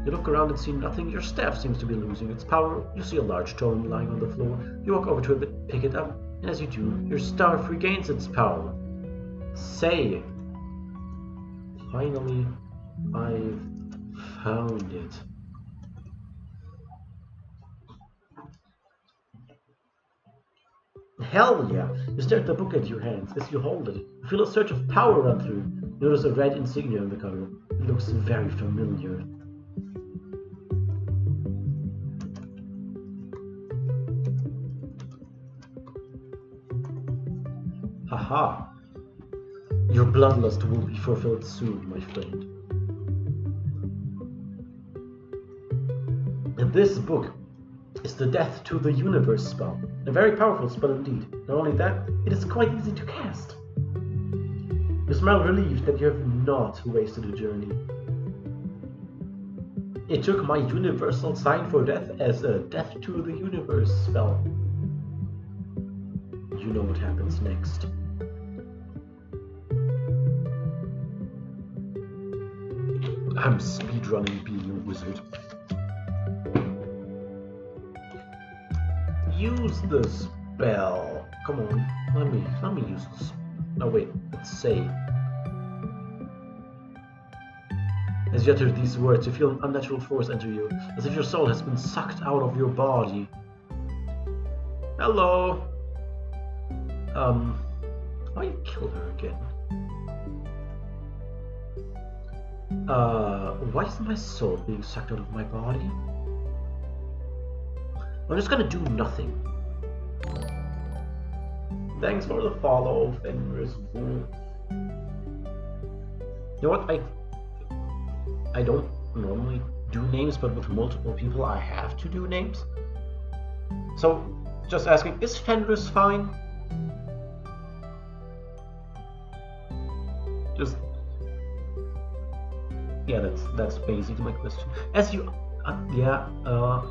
You look around and see nothing. Your staff seems to be losing its power. You see a large tome lying on the floor. You walk over to it, pick it up, and as you do, your staff regains its power. Say, finally, I've found it. Hell yeah! You stare at the book at your hands. As you hold it, you feel a surge of power run through. You notice a red insignia on the cover. It looks very familiar. Haha! Your bloodlust will be fulfilled soon, my friend. And this book is the Death to the Universe spell. A very powerful spell indeed. Not only that, it is quite easy to cast. You smile relieved that you have not wasted a journey. It took my universal sign for death as a Death to the Universe spell. You know what happens next. I'm speedrunning being a wizard. Use the spell. Come on, let me use this. No wait, let's say. As you utter these words, you feel an unnatural force enter you, as if your soul has been sucked out of your body. Hello. I killed her again. Why is my soul being sucked out of my body? I'm just gonna do nothing. Thanks for the follow, Fenris Wolf. You know what? I don't normally do names, but with multiple people I have to do names. So, just asking, is Fenris fine? Just... yeah, that's basically my question. As you...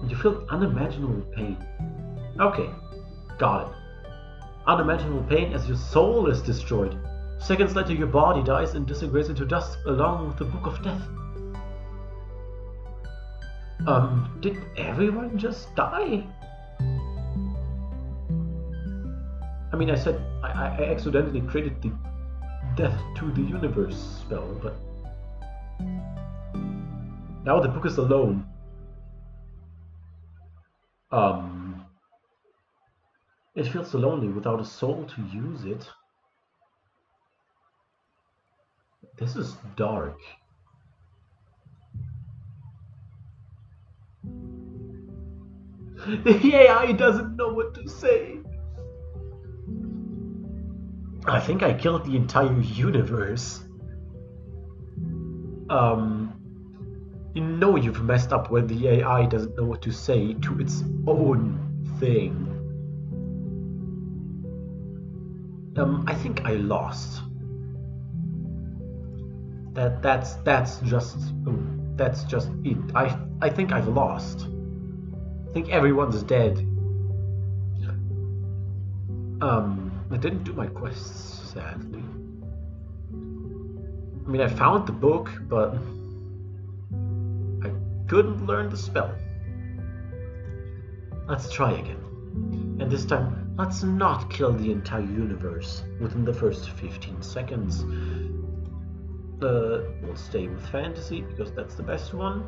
you feel unimaginable pain. Okay, got it. Unimaginable pain as your soul is destroyed. Seconds later your body dies and disintegrates into dust along with the Book of Death. Did everyone just die? I mean, I said I accidentally created the Death to the Universe spell, but now the book is alone. It feels so lonely without a soul to use it. This is dark. The AI doesn't know what to say. I think I killed the entire universe. You know you've messed up when the AI doesn't know what to say to its own thing. I think I lost. That's just it. I think I've lost. I think everyone's dead. I didn't do my quests, sadly. I mean, I found the book, but I couldn't learn the spell. Let's try again. And this time, let's not kill the entire universe within the first 15 seconds. We'll stay with fantasy, because that's the best one.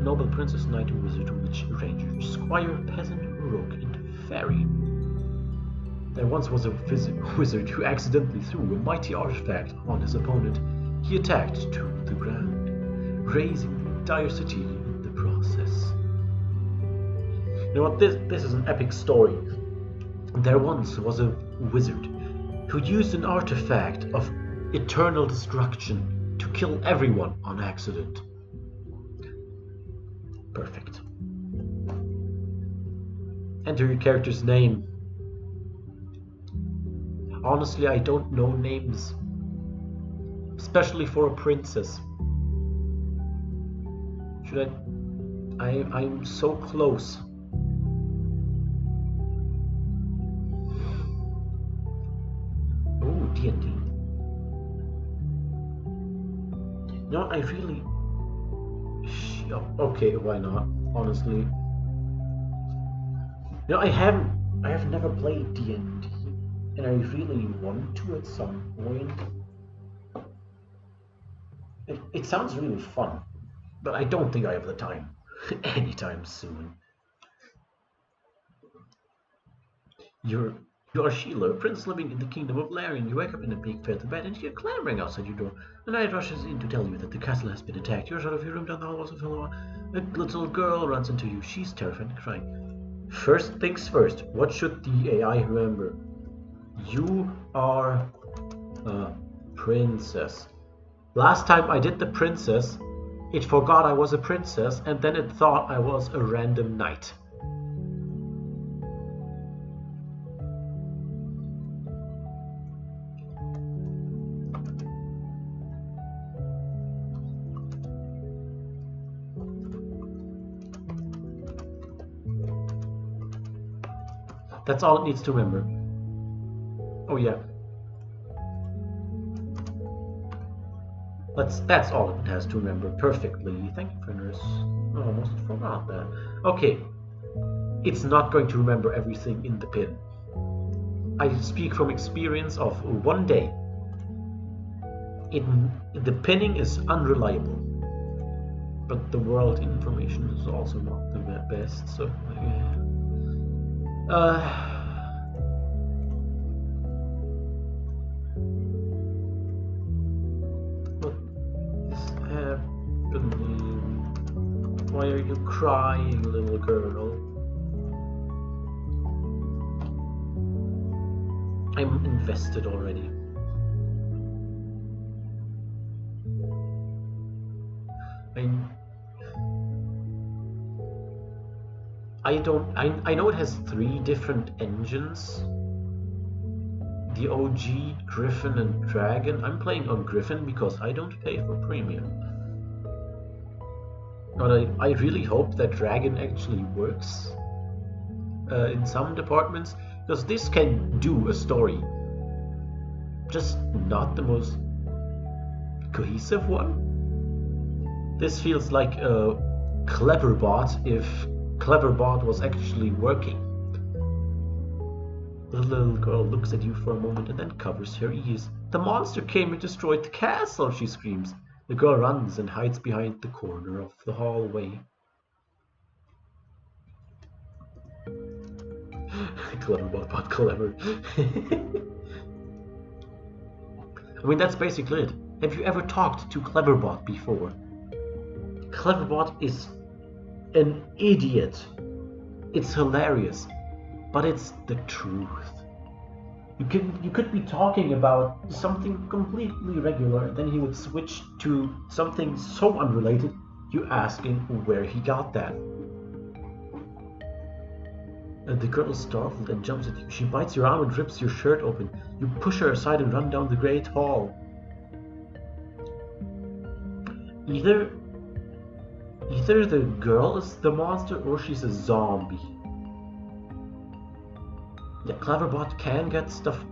Noble princess, knight, wizard, witch, ranger, squire, peasant, rogue, and fairy. There once was a wizard who accidentally threw a mighty artifact on his opponent. He attacked to the ground, razing the entire city in the process. You know what? This is an epic story. There once was a wizard who used an artifact of eternal destruction to kill everyone on accident. Perfect. Enter your character's name. Honestly, I don't know names. Especially for a princess. Should I'm so close. Oh, D&D. No, I really... okay, why not? Honestly. No, I have never played D&D. And I really want to at some point. It sounds really fun, but I don't think I have the time anytime soon. You are Sheila, a prince living in the kingdom of Larian. You wake up in a big filthy bed and you hear clamoring outside your door. A knight rushes in to tell you that the castle has been attacked. You're out of your room down the halls of Helloa. A little girl runs into you. She's terrified and crying. First things first, what should the AI remember? You are a princess. Last time I did the princess, it forgot I was a princess and then it thought I was a random knight. That's all it needs to remember. Oh yeah. That's all it has to remember perfectly. Thank you, printers. I almost forgot that. Okay. It's not going to remember everything in the pin. I speak from experience of one day. The pinning is unreliable. But the world information is also not the best, so yeah. What is happening? Why are you crying, little girl? I'm invested already. I know it has 3 different engines. The OG, Griffin, and Dragon. I'm playing on Griffin because I don't pay for premium. But I really hope that Dragon actually works in some departments, because this can do a story. Just not the most cohesive one. This feels like a Cleverbot if Cleverbot was actually working. The little girl looks at you for a moment and then covers her ears. The monster came and destroyed the castle, she screams. The girl runs and hides behind the corner of the hallway. Cleverbot, clever. I mean, that's basically it. Have you ever talked to Cleverbot before? Cleverbot is an idiot. It's hilarious, but it's the truth. You could be talking about something completely regular, and then he would switch to something so unrelated, you asking where he got that. The girl is startled and jumps at you. She bites your arm and rips your shirt open. You push her aside and run down the great hall. Either the girl is the monster or she's a zombie. The Cleverbot can get stuff.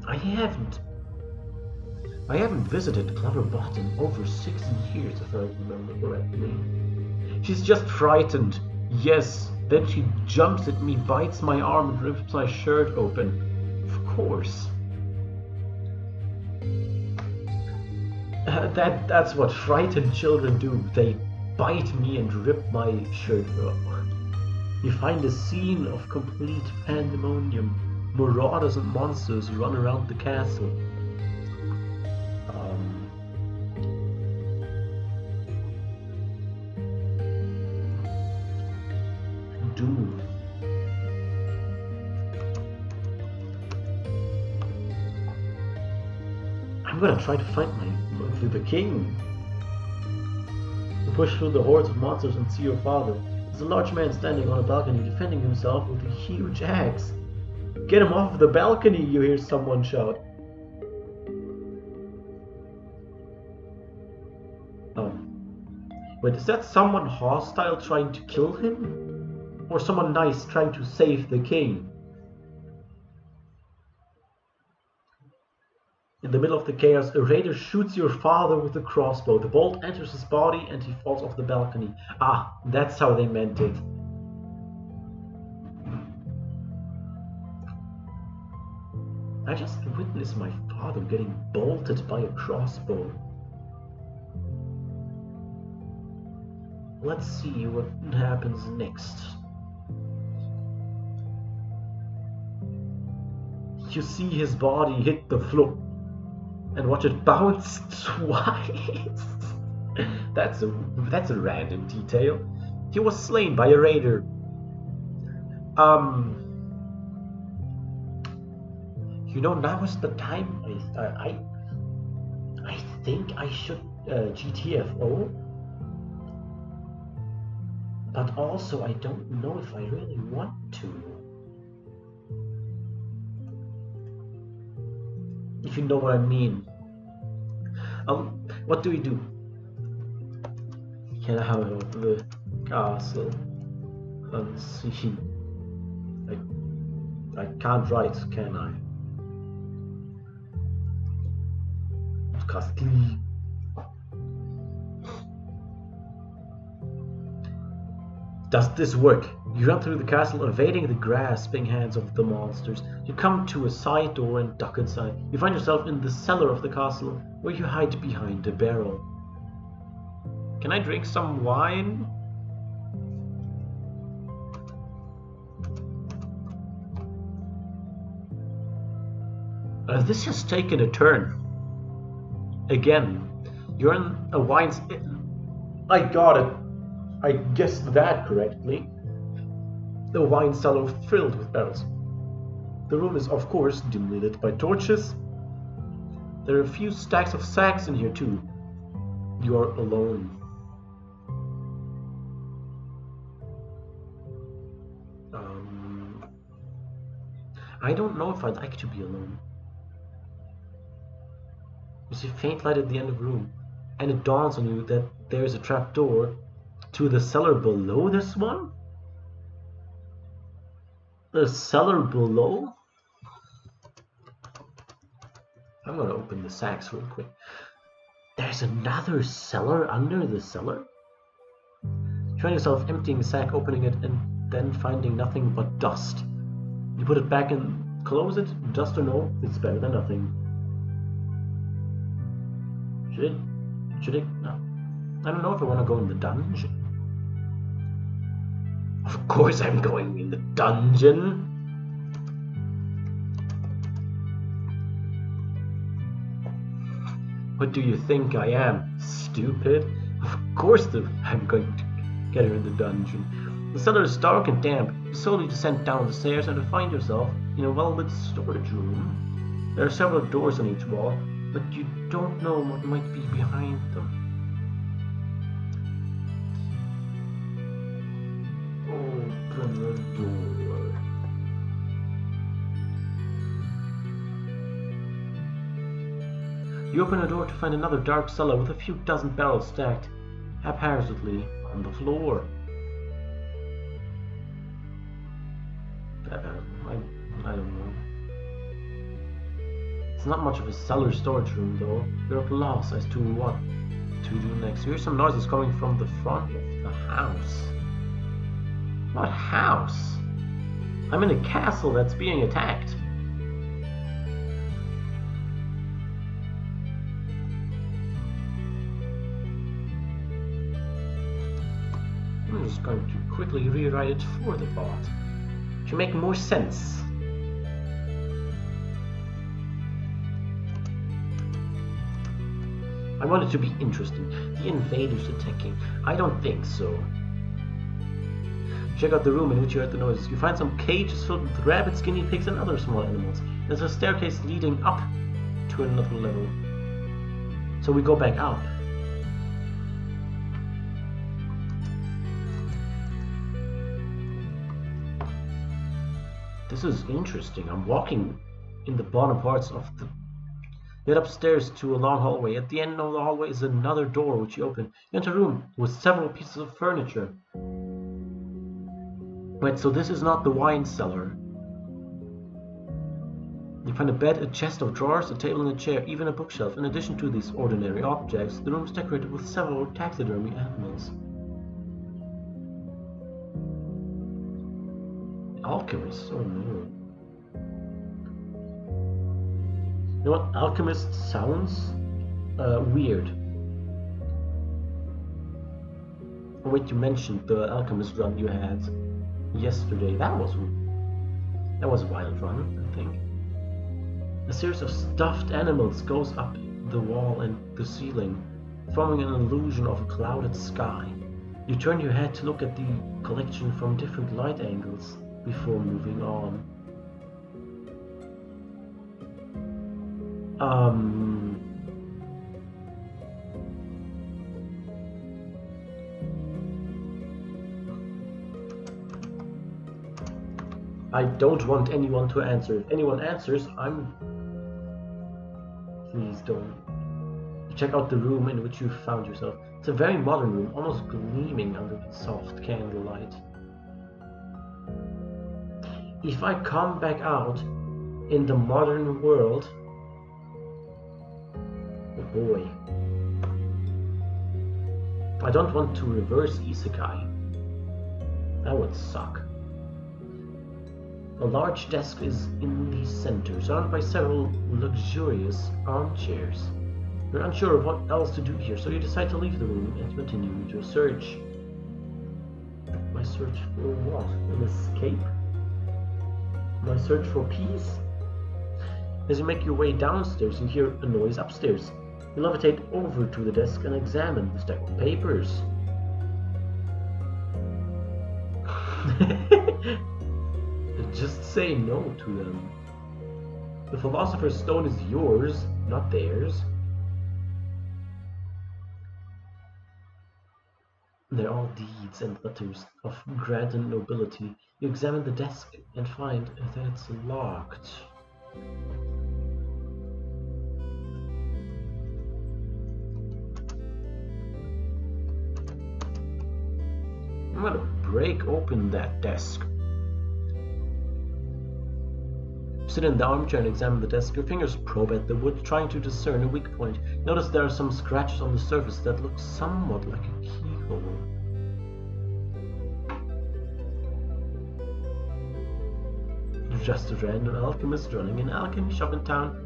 I haven't visited Cleverbot in over 60 years, if I remember correctly. She's just frightened. Yes, then she jumps at me, bites my arm, and rips my shirt open. Of course. That's what frightened children do. They bite me and rip my shirt off. You find a scene of complete pandemonium. Marauders and monsters run around the castle. Doom. I'm gonna try to find the king. You push through the hordes of monsters and see your father. There's a large man standing on a balcony defending himself with a huge axe. Get him off the balcony, you hear someone shout. Wait, is that someone hostile trying to kill him? Or someone nice trying to save the king? In the middle of the chaos, a raider shoots your father with a crossbow. The bolt enters his body and he falls off the balcony. Ah, that's how they meant it. I just witnessed my father getting bolted by a crossbow. Let's see what happens next. You see his body hit the floor and watch it bounce twice. That's a random detail. He was slain by a raider. You know, now is the time. I think I should GTFO, but also I don't know if I really want to. If you know what I mean. What do we do? Can I have the castle? Let's see. I can't write, can I? Castle. Does this work? You run through the castle, evading the grasping hands of the monsters. You come to a side door and duck inside. You find yourself in the cellar of the castle, where you hide behind a barrel. Can I drink some wine? This has taken a turn. Again, you're in a wine... I got it. I guessed that correctly. The wine cellar filled with barrels. The room is, of course, dimly lit by torches. There are a few stacks of sacks in here, too. You are alone. I don't know if I'd like to be alone. You see faint light at the end of the room, and it dawns on you that there is a trap door to the cellar below this one? The cellar below? I'm gonna open the sacks real quick. There's another cellar under the cellar? You find yourself emptying the sack, opening it, and then finding nothing but dust. You put it back and close it. Dust or no, it's better than nothing. Should it? No. I don't know if I want to go in the dungeon. Of course I'm going in the dungeon. What do you think I am? Stupid? Of course I'm going to get her in the dungeon. The cellar is dark and damp. You slowly descend down the stairs and find yourself in a well-lit storage room. There are several doors on each wall, but you don't know what might be behind them. Open the door. You open a door to find another dark cellar with a few dozen barrels stacked haphazardly on the floor. I don't know. It's not much of a cellar storage room though. You're at a loss as to what to do next. You hear some noises coming from the front of the house. What house? I'm in a castle that's being attacked. I'm just going to quickly rewrite it for the bot to make more sense. I want it to be interesting. The invaders attacking? I don't think so. Check out the room in which you heard the noises. You find some cages filled with rabbits, guinea pigs, and other small animals. There's a staircase leading up to another level. So we go back up. This is interesting. I'm walking in the bottom parts of the... Get upstairs to a long hallway. At the end of the hallway is another door which you open. You enter a room with several pieces of furniture. Wait, so this is not the wine cellar. You find a bed, a chest of drawers, a table and a chair, even a bookshelf. In addition to these ordinary objects, the room is decorated with several taxidermy animals. Alchemist, oh no. You know what? Alchemist sounds weird. Oh wait, you mentioned the Alchemist run you had yesterday. That was a wild run, I think. A series of stuffed animals goes up the wall and the ceiling, forming an illusion of a clouded sky. You turn your head to look at the collection from different light angles before moving on. I don't want anyone to answer. If anyone answers, Please don't. You check out the room in which you found yourself. It's a very modern room, almost gleaming under the soft candlelight. If I come back out in the modern world... Oh boy. I don't want to reverse isekai. That would suck. A large desk is in the center, surrounded by several luxurious armchairs. You're unsure of what else to do here, so you decide to leave the room and continue your search. My search for what? An escape? My search for peace? As you make your way downstairs, you hear a noise upstairs. You levitate over to the desk and examine the stack of papers. Just say no to them. The Philosopher's Stone is yours, not theirs. They're all deeds and letters of grant and nobility. You examine the desk and find that it's locked. I'm gonna break open that desk. Sit in the armchair and examine the desk. Your fingers probe at the wood, trying to discern a weak point. Notice there are some scratches on the surface that look somewhat like a keyhole. Just a random alchemist running an alchemy shop in town.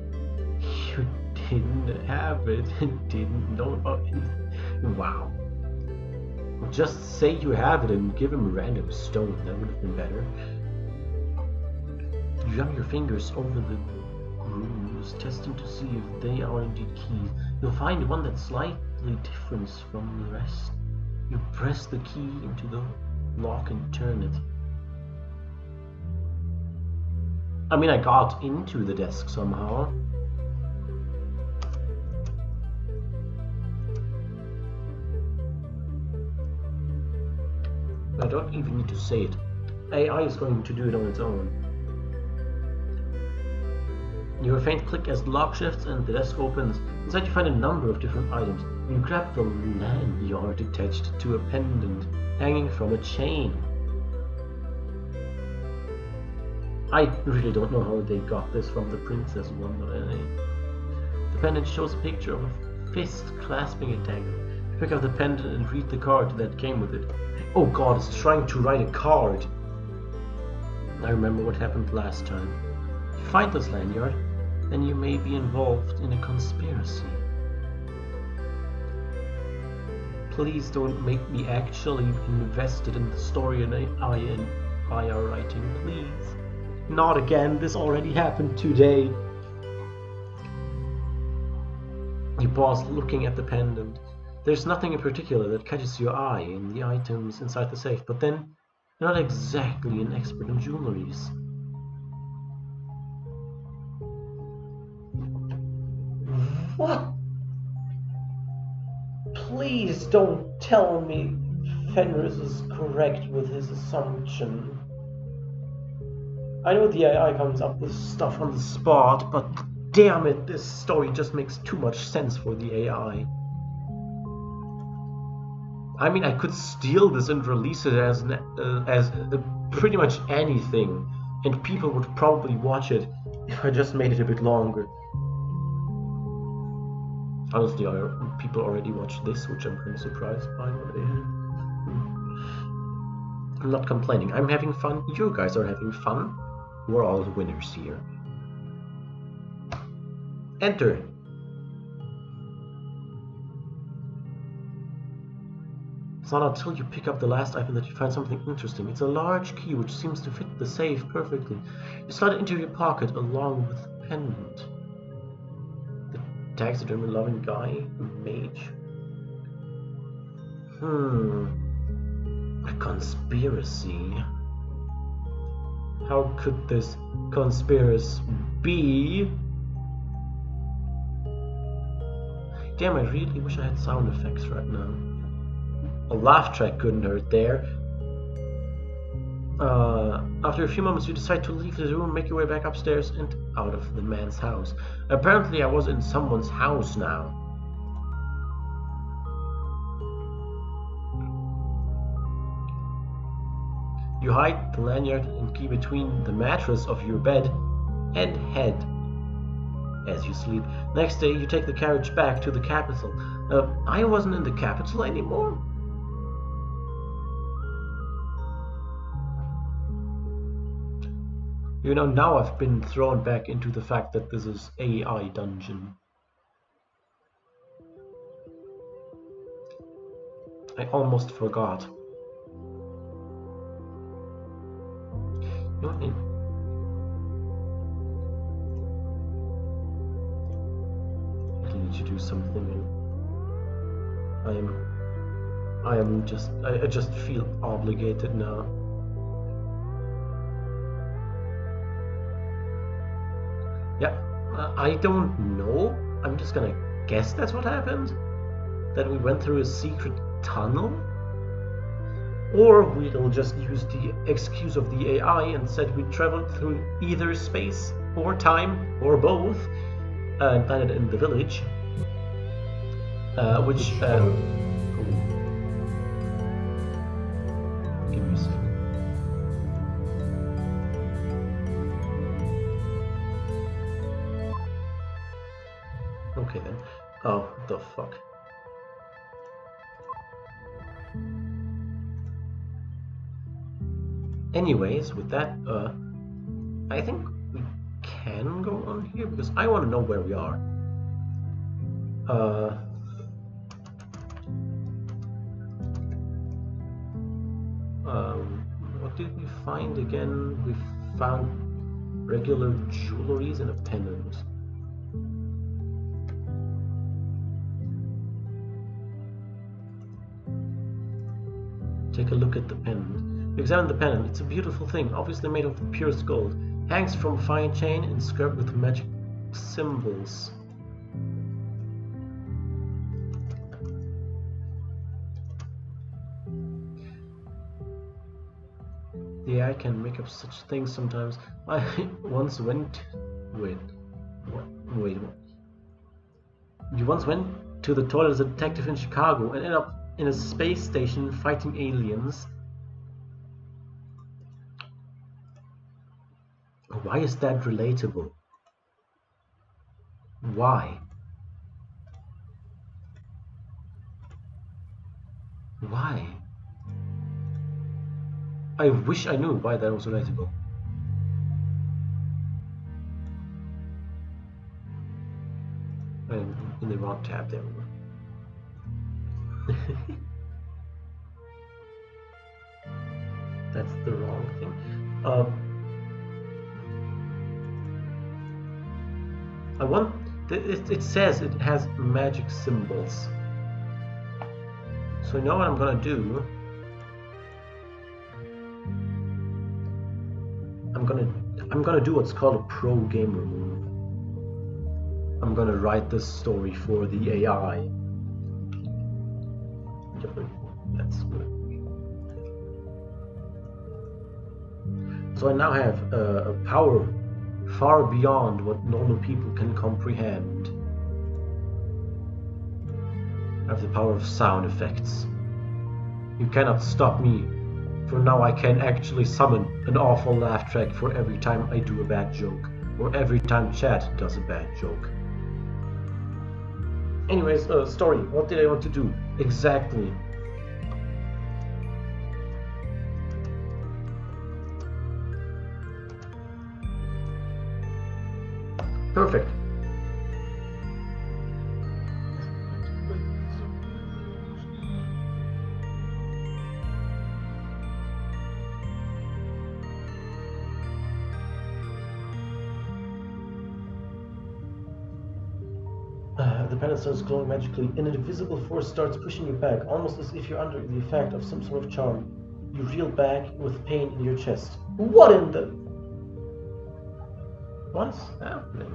You didn't have it and didn't know about it. Wow. Just say you have it and give him a random stone. That would have been better. You run your fingers over the grooves, testing to see if they are indeed keys. You'll find one that's slightly different from the rest. You press the key into the lock and turn it. I mean, I got into the desk somehow. I don't even need to say it. AI is going to do it on its own. You hear a faint click as the lock shifts and the desk opens. Inside you find a number of different items. You grab the lanyard attached to a pendant hanging from a chain. I really don't know how they got this from the princess one, but the pendant shows a picture of a fist clasping a dagger. You pick up the pendant and read the card that came with it. Oh god, it's trying to write a card. I remember what happened last time. If you find this lanyard, then you may be involved in a conspiracy. Please don't make me actually invested in the story and I are writing, please. Not again, this already happened today. You pause, looking at the pendant. There's nothing in particular that catches your eye in the items inside the safe, but then you're not exactly an expert in jewelries. What? Please don't tell me Fenris is correct with his assumption. I know the AI comes up with stuff on the spot, but damn it, this story just makes too much sense for the AI. I mean, I could steal this and release it as pretty much anything, and people would probably watch it if I just made it a bit longer. Honestly, people already watch this, which I'm kind of surprised by. I'm not complaining. I'm having fun. You guys are having fun. We're all the winners here. Enter. It's not until you pick up the last item that you find something interesting. It's a large key which seems to fit the safe perfectly. You slide it into your pocket along with the pendant. taxidermy loving guy, mage. A conspiracy. How could this conspiracy be? Damn, I really wish I had sound effects right now. A laugh track couldn't hurt there. After a few moments, you decide to leave the room, make your way back upstairs and out of the man's house. Apparently, I was in someone's house now. You hide the lanyard and key between the mattress of your bed and head as you sleep. Next day, you take the carriage back to the capital. I wasn't in the capital anymore. You know, now I've been thrown back into the fact that this is AI dungeon. I almost forgot. You know what? I need to do something. I just feel obligated now. Yeah, I don't know. I'm just gonna guess that's what happened. That we went through a secret tunnel? Or we'll just use the excuse of the AI and said we traveled through either space or time or both and landed in the village. Which give me a second. Okay then. Oh, the fuck. Anyways, with that, I think we can go on here because I want to know where we are. What did we find again? We found regular jewelries and a pendant. Take a look at the pendant. Examine the pendant. It's a beautiful thing, obviously made of the purest gold. Hangs from a fine chain, inscribed with magic symbols. The AI can make up such things sometimes. I once went... Wait. What? You once went to the toilet as a detective in Chicago and ended up in a space station fighting aliens. Why is that relatable? Why? Why? I wish I knew why that was relatable. I'm in the wrong tab there. That's the wrong thing. It says it has magic symbols. So you know what I'm gonna do? I'm gonna do what's called a pro gamer move. I'm gonna write this story for the AI. That's good. So I now have a power far beyond what normal people can comprehend. I have the power of sound effects. You cannot stop me, for now I can actually summon an awful laugh track for every time I do a bad joke, or every time chat does a bad joke. Anyways, story, what did I want to do? Exactly. Perfect. The pen starts glowing magically, and an invisible force starts pushing you back, almost as if you're under the effect of some sort of charm. You reel back with pain in your chest. What in the... What's happening?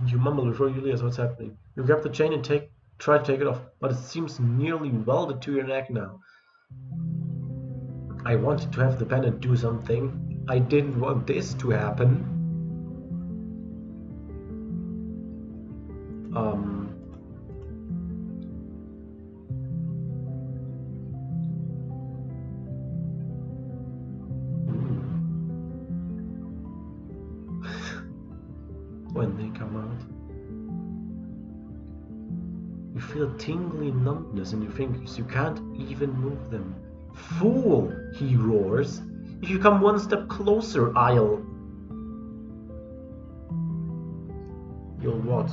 You mumble before you realize what's happening. You grab the chain and try to take it off, but it seems nearly welded to your neck now. I wanted to have the pendant do something. I didn't want this to happen. When they come out, you feel tingly numbness in your fingers. You can't even move them. Fool, he roars. If you come one step closer, I'll... You'll what?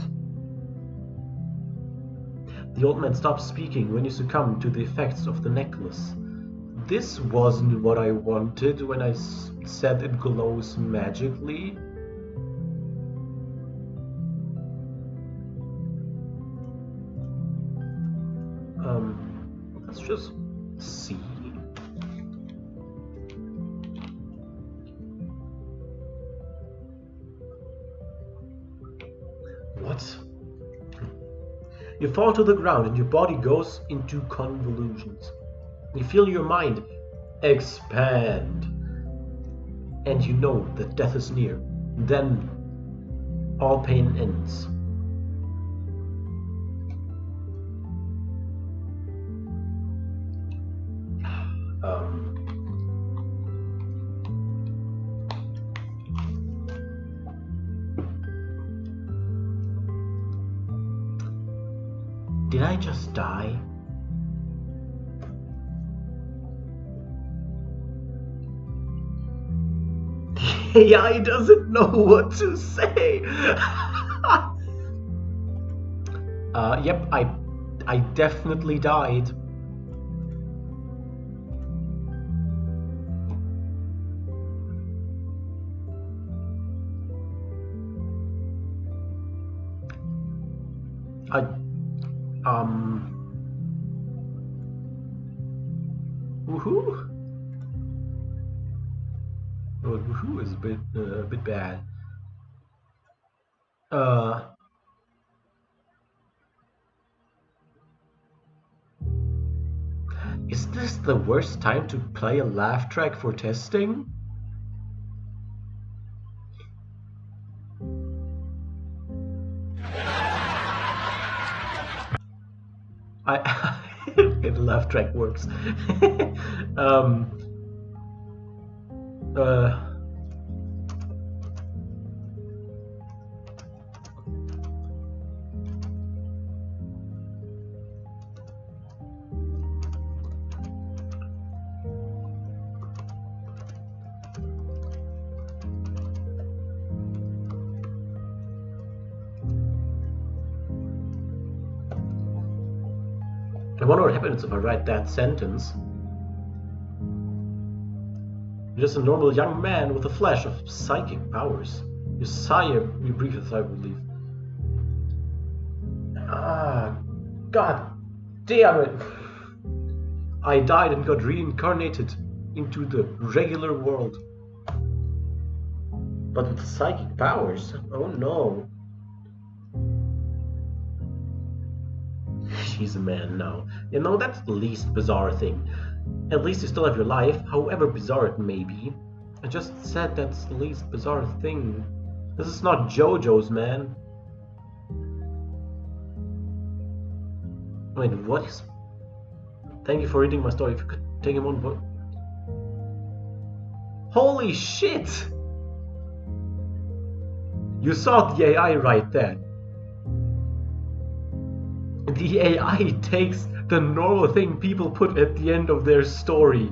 The old man stops speaking when you succumb to the effects of the necklace. This wasn't what I wanted when I said it glows magically. Let's just see. What? You fall to the ground and your body goes into convolutions. You feel your mind expand. And you know that death is near. Then all pain ends. Did I just die? The AI doesn't know what to say. Yep, I definitely died. Woohoo! Oh, woohoo is a bit bad. Is this the worst time to play a laugh track for testing? The laugh track works. I wonder what happens if I write that sentence. You're just a normal young man with a flash of psychic powers. You sigh, you breathe a sigh of relief. Ah, god damn it! I died and got reincarnated into the regular world. But with psychic powers? Oh no. She's a man now. You know, that's the least bizarre thing. At least you still have your life, however bizarre it may be. I just said that's the least bizarre thing. This is not JoJo's, man. Wait, what is... Thank you for reading my story. If you could take a moment... Holy shit! You saw the AI right there. The AI takes the normal thing people put at the end of their story.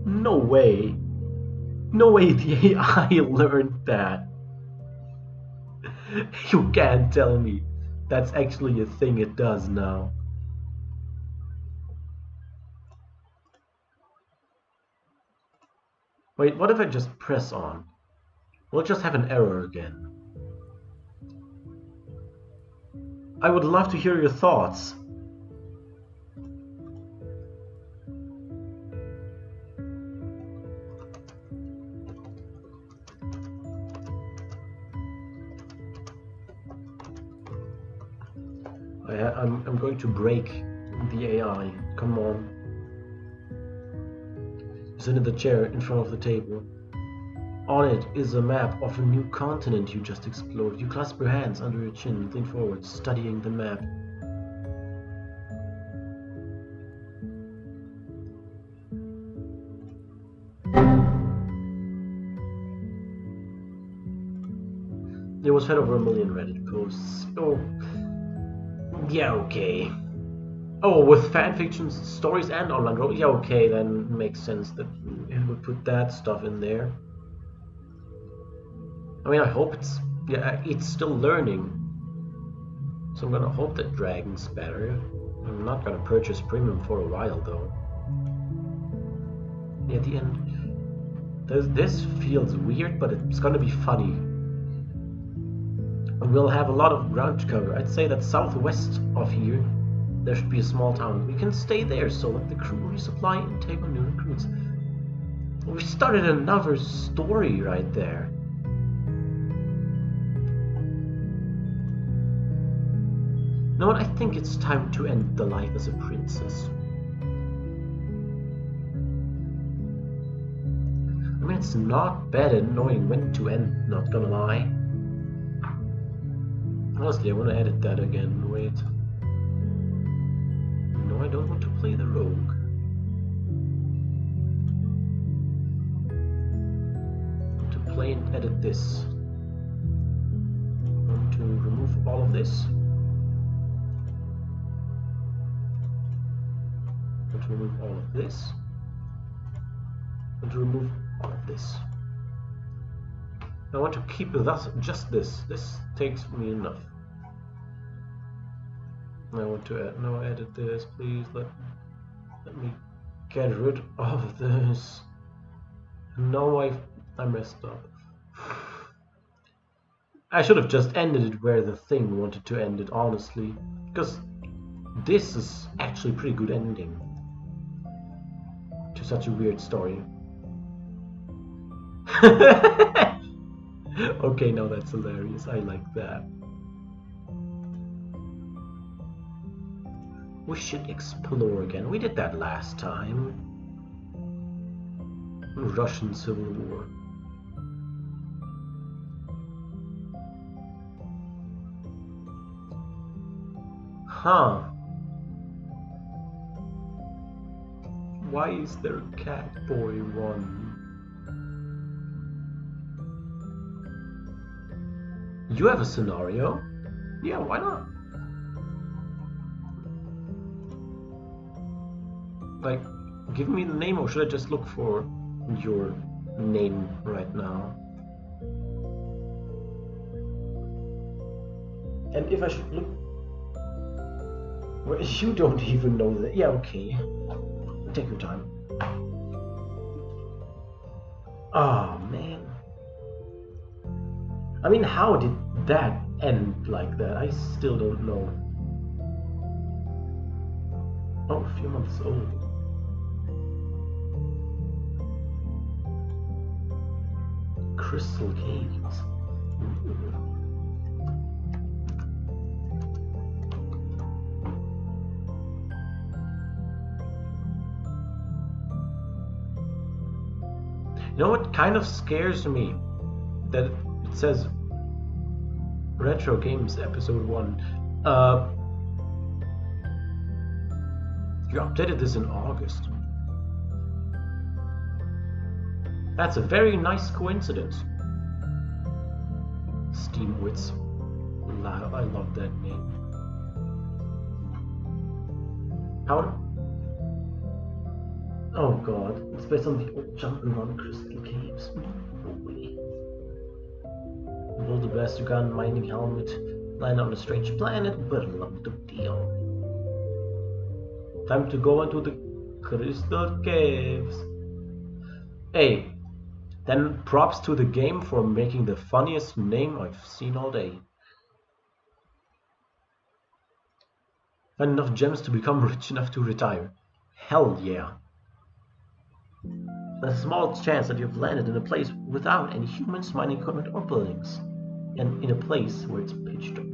No way. No way the AI learned that. You can't tell me that's actually a thing it does now. Wait, what if I just press on? We'll just have an error again. I would love to hear your thoughts. I'm going to break the AI. Come on. Sit in the chair in front of the table. On it is a map of a new continent you just explored. You clasp your hands under your chin and lean forward, studying the map. There was fed over 1 million Reddit posts. Oh, yeah, okay. Oh, with fanfictions, stories, and online role. Yeah, okay, then makes sense that it would put that stuff in there. I mean, I hope it's still learning. So I'm gonna hope that Dragon's better. I'm not gonna purchase premium for a while though. Yeah, at the end, this feels weird, but it's gonna be funny. And we'll have a lot of ground to cover. I'd say that southwest of here, there should be a small town. We can stay there so let the crew resupply and take on new recruits. We started another story right there. You know what? I think it's time to end the life as a princess. I mean, it's not bad at knowing when to end, not gonna lie. Honestly, I want to edit that again. Wait. No, I don't want to play the rogue. I want to play and edit this. I want to remove all of this. I want to remove all of this. I want to remove all of this. I want to keep just this. This takes me enough. I want to edit this, please. Let me get rid of this. No, I messed up. I should have just ended it where the thing wanted to end it, honestly, because this is actually a pretty good ending to such a weird story. Okay, now that's hilarious. I like that. We should explore again. We did that last time. Russian Civil War. Huh. Why is there a cat boy one? You have a scenario? Yeah, why not? Like, give me the name, or should I just look for your name right now? And if I should look... Well, you don't even know that. Yeah, okay. Take your time. Oh, man. I mean, how did that end like that? I still don't know. Oh, a few months old. Crystal caves. Ooh. You know what kind of scares me? That it says Retro Games Episode 1. You updated this in August. That's a very nice coincidence. Steamwits. I love that name. How? Oh god, it's based on the old jumping on Crystal Caves. Holy. Build the best you can, mining helmet, land on a strange planet, but love the deal. Time to go into the Crystal Caves. Hey, Then props to the game for making the funniest name I've seen all day. Find enough gems to become rich enough to retire. Hell yeah. There's a small chance that you've landed in a place without any humans, mining equipment, or buildings. And in a place where it's pitch dark.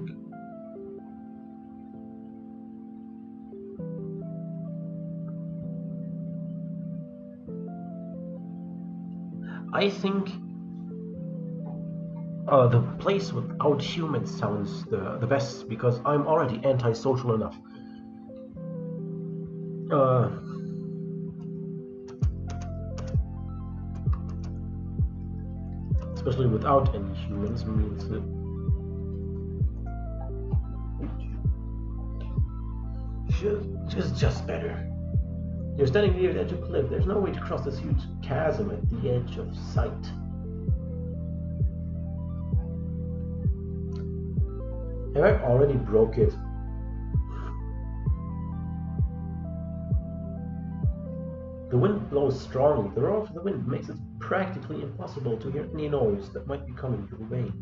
I think the place without humans sounds the best because I'm already antisocial enough. Especially without any humans means just better. You're standing near the edge of a cliff. There's no way to cross this huge chasm at the edge of sight. Have I already broke it? The wind blows strongly. The roar of the wind makes it practically impossible to hear any noise that might be coming your way.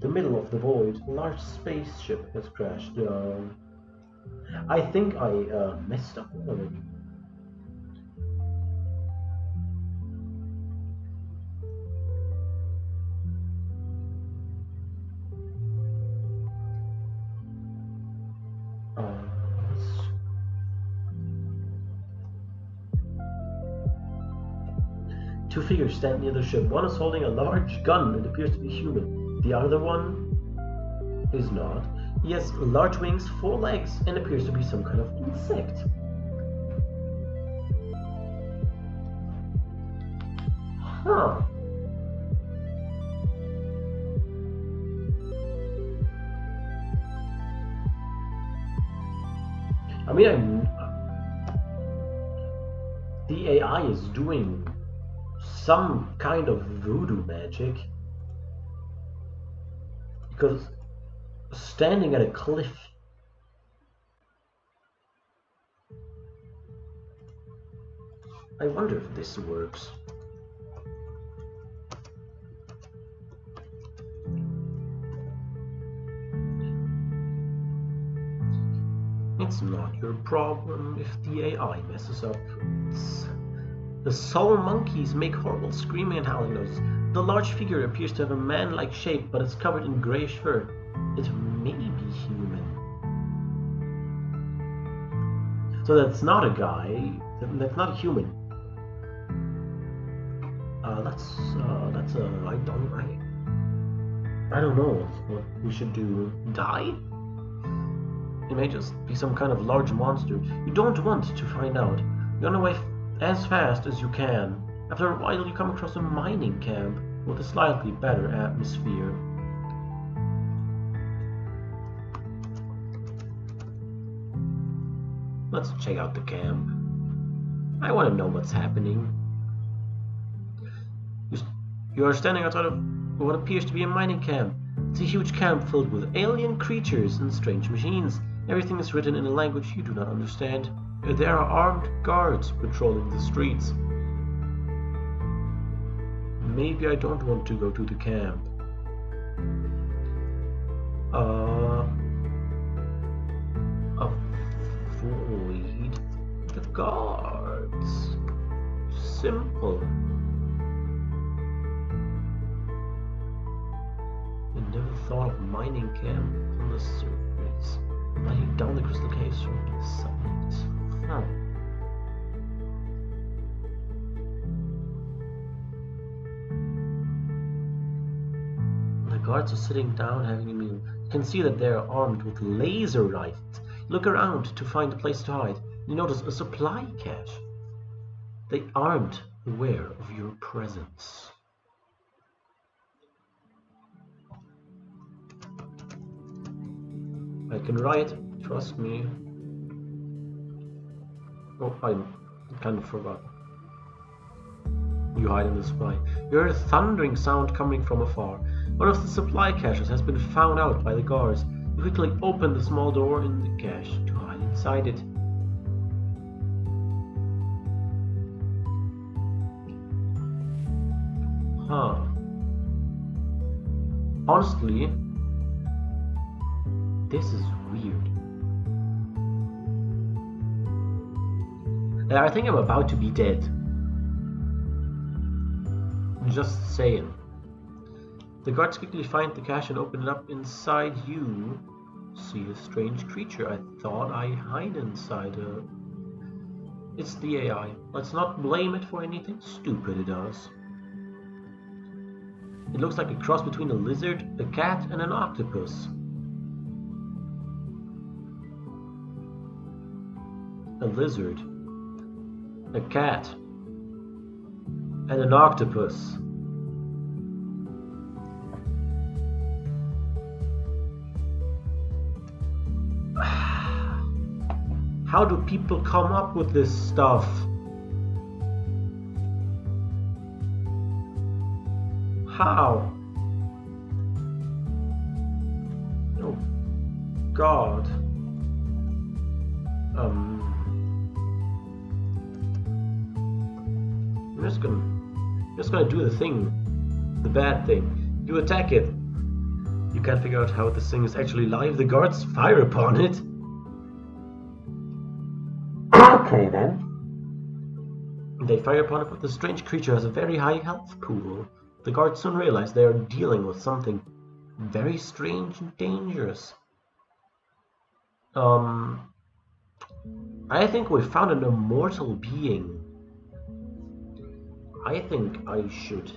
The middle of the void, a large spaceship has crashed down. I think I messed up already. Two figures stand near the ship. One is holding a large gun and appears to be human. The other one is not. He has large wings, 4 legs, and appears to be some kind of insect. Huh. I mean, the AI is doing some kind of voodoo magic, because standing at a cliff, I wonder if this works. It's not your problem if the AI messes up. The soul monkeys make horrible screaming and howling noises. The large figure appears to have a man-like shape, but it's covered in grayish fur. It may be human. So that's not a guy. That's not a human. I don't know what we should do. Die? It may just be some kind of large monster. You don't want to find out. You run away as fast as you can. After a while, you come across a mining camp with a slightly better atmosphere. Let's check out the camp. I want to know what's happening. You are standing outside of what appears to be a mining camp. It's a huge camp filled with alien creatures and strange machines. Everything is written in a language you do not understand. There are armed guards patrolling the streets. Maybe I don't want to go to the camp. Avoid the guards. Simple. I never thought of mining camp on the surface. Lighting down the crystal caves from the side. Huh. The guards are sitting down having a meal. You can see that they are armed with laser rifles. Look around to find a place to hide. You notice a supply cache. They aren't aware of your presence. I can write, trust me. Oh, I kind of forgot. You hide in the supply. You hear a thundering sound coming from afar. One of the supply caches has been found out by the guards. You quickly open the small door in the cache to hide inside it. Huh. Honestly, this is weird. I think I'm about to be dead. Just saying. The guards quickly find the cache and open it up. Inside you see a strange creature. I thought I hide inside a... It's the AI. Let's not blame it for anything stupid it does. It looks like a cross between a lizard, a cat, and an octopus. A lizard, a cat, and an octopus. How do people come up with this stuff? How? Oh God. I'm just gonna do the thing, the bad thing. You attack it. You can't figure out how this thing is actually live. The guards fire upon it. Okay then. They fire upon it, but the strange creature has a very high health pool. The guards soon realize they are dealing with something very strange and dangerous. I think we found an immortal being. I think I should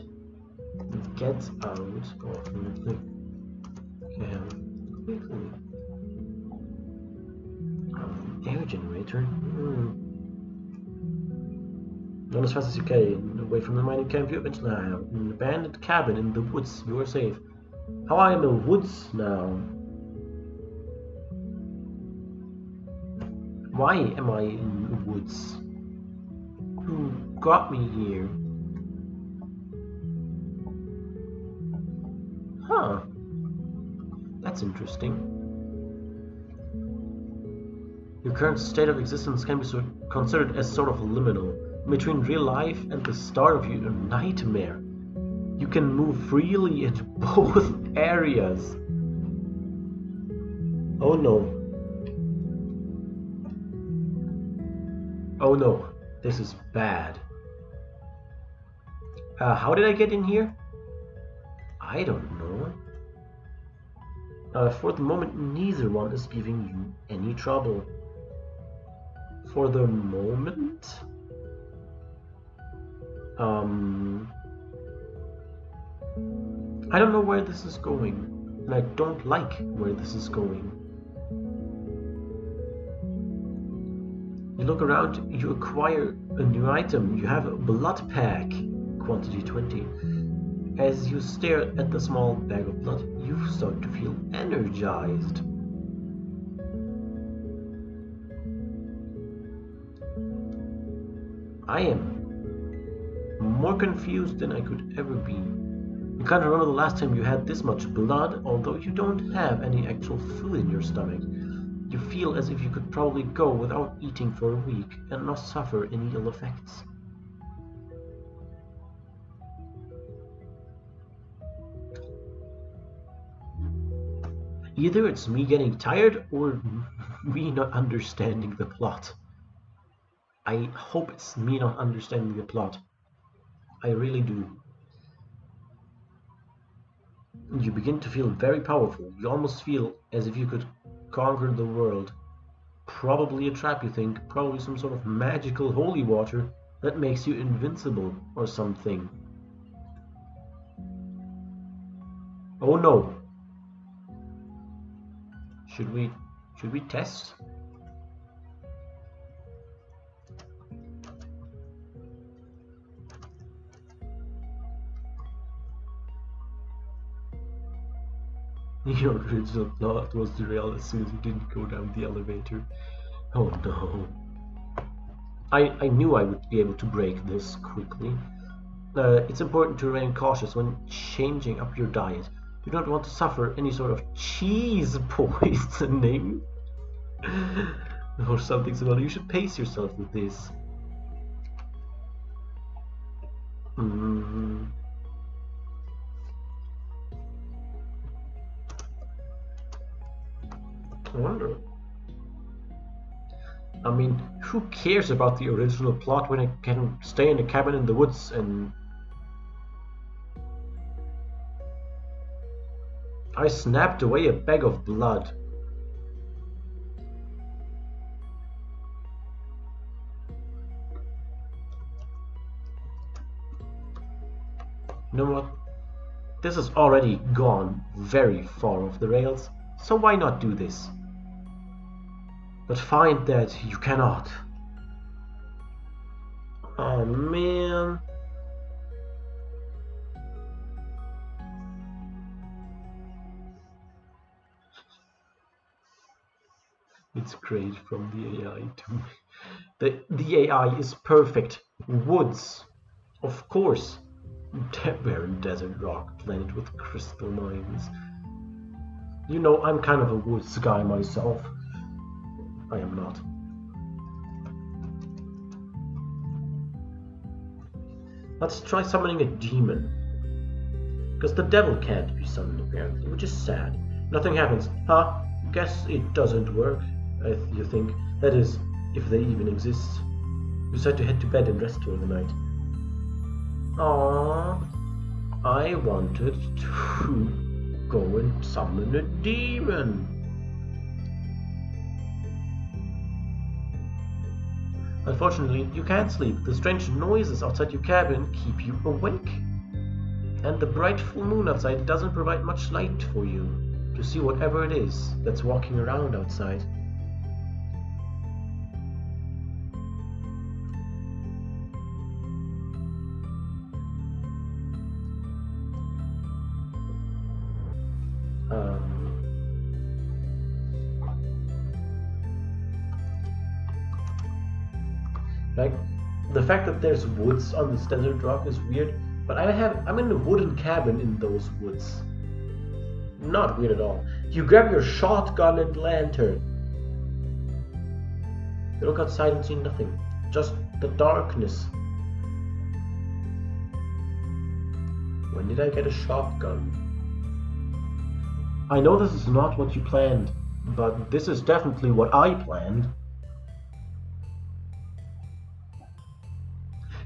get out of the air generator. Run as fast as you can away from the mining camp. You eventually have an abandoned cabin in the woods. You are safe. How are you in the woods now? Why am I in the woods? Who got me here? Huh. That's interesting. Your current state of existence can be considered as sort of liminal, between real life and the start of your nightmare. You can move freely in both areas. Oh no. Oh no, this is bad. How did I get in here? I don't know. For the moment, neither one is giving you any trouble. For the moment? I don't know where this is going, and I don't like where this is going. You look around, you acquire a new item. You have a blood pack, quantity 20. As you stare at the small bag of blood, you start to feel energized. I am more confused than I could ever be. You can't remember the last time you had this much blood, although you don't have any actual food in your stomach. You feel as if you could probably go without eating for a week and not suffer any ill effects. Either it's me getting tired or me not understanding the plot. I hope it's me not understanding the plot. I really do. You begin to feel very powerful. You almost feel as if you could conquer the world. Probably a trap, you think. Probably some sort of magical holy water that makes you invincible or something. Oh no. Should we test? Your original plot was derailed as soon as you didn't go down the elevator. Oh no. I knew I would be able to break this quickly. It's important to remain cautious when changing up your diet. You don't want to suffer any sort of cheese poisoning or something similar. You should pace yourself with this. I wonder. I mean, who cares about the original plot when I can stay in a cabin in the woods and... I snapped away a bag of blood. You know what? This has already gone very far off the rails, so why not do this? But find that you cannot. Oh man. It's great from the AI too. The AI is perfect. Woods, of course. Barren desert rock planet with crystal mines. You know, I'm kind of a woods guy myself. I am not. Let's try summoning a demon. Because the devil can't be summoned apparently, which is sad. Nothing happens. Huh? Guess it doesn't work, you think. That is, if they even exist. You decide to head to bed and rest for the night. Aww. I wanted to go and summon a demon. Unfortunately, you can't sleep. The strange noises outside your cabin keep you awake. And the bright full moon outside doesn't provide much light for you to see whatever it is that's walking around outside. Like, the fact that there's woods on this desert rock is weird, but I'm in a wooden cabin in those woods. Not weird at all. You grab your shotgun and lantern. You look outside and see nothing. Just the darkness. When did I get a shotgun? I know this is not what you planned, but this is definitely what I planned.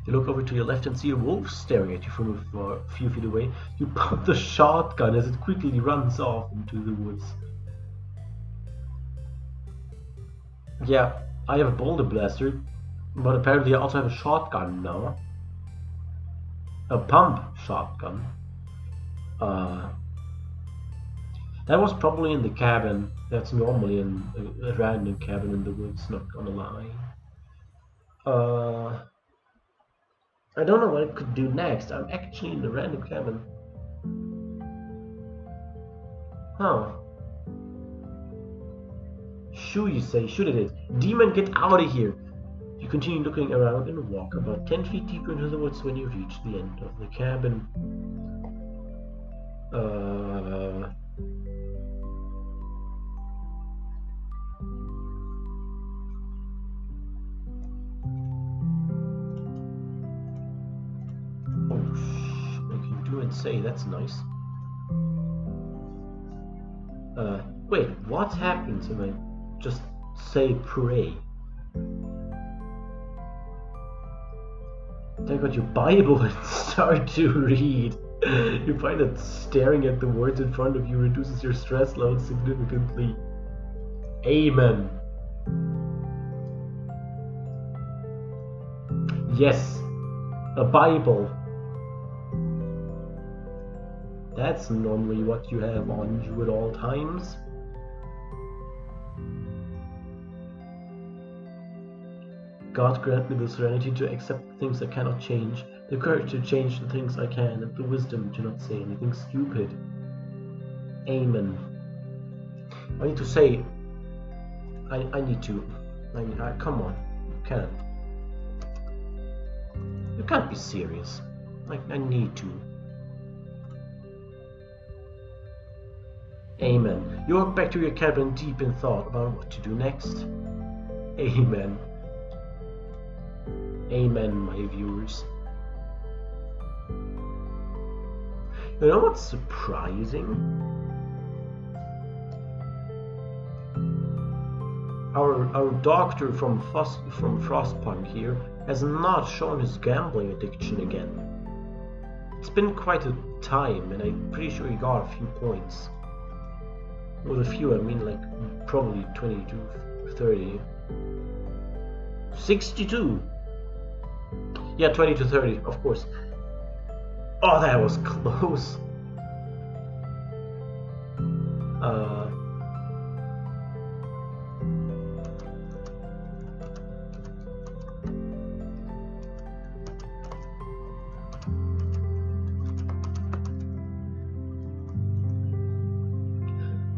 You look over to your left and see a wolf staring at you from a few feet away. You pop the shotgun as it quickly runs off into the woods. Yeah, I have a boulder blaster, but apparently I also have a shotgun now. A pump shotgun. That was probably in the cabin. That's normally in a random cabin in the woods, not gonna lie. I don't know what I could do next. I'm actually in the random cabin. Huh. Shoo, you say. Shoot it is. Demon, get out of here! You continue looking around and walk about 10 feet deeper into the woods when you reach the end of the cabin. Say that's nice. Wait, what happens when I just say pray? Take out your Bible and start to read. You find that staring at the words in front of you reduces your stress level significantly. Amen. Yes, a Bible. That's normally what you have on you at all times. God grant me the serenity to accept the things I cannot change, the courage to change the things I can, and the wisdom to not say anything stupid. Amen. I need to say... I need to... come on. You can't be serious. I need to. Amen. You walk back to your cabin deep in thought about what to do next. Amen. Amen, my viewers. You know what's surprising? Our doctor from Frostpunk here has not shown his gambling addiction again. It's been quite a time, and I'm pretty sure he got a few points. With a few, I mean like probably 22, 30. 62! Yeah, 20 to 30, of course. Oh, that was close.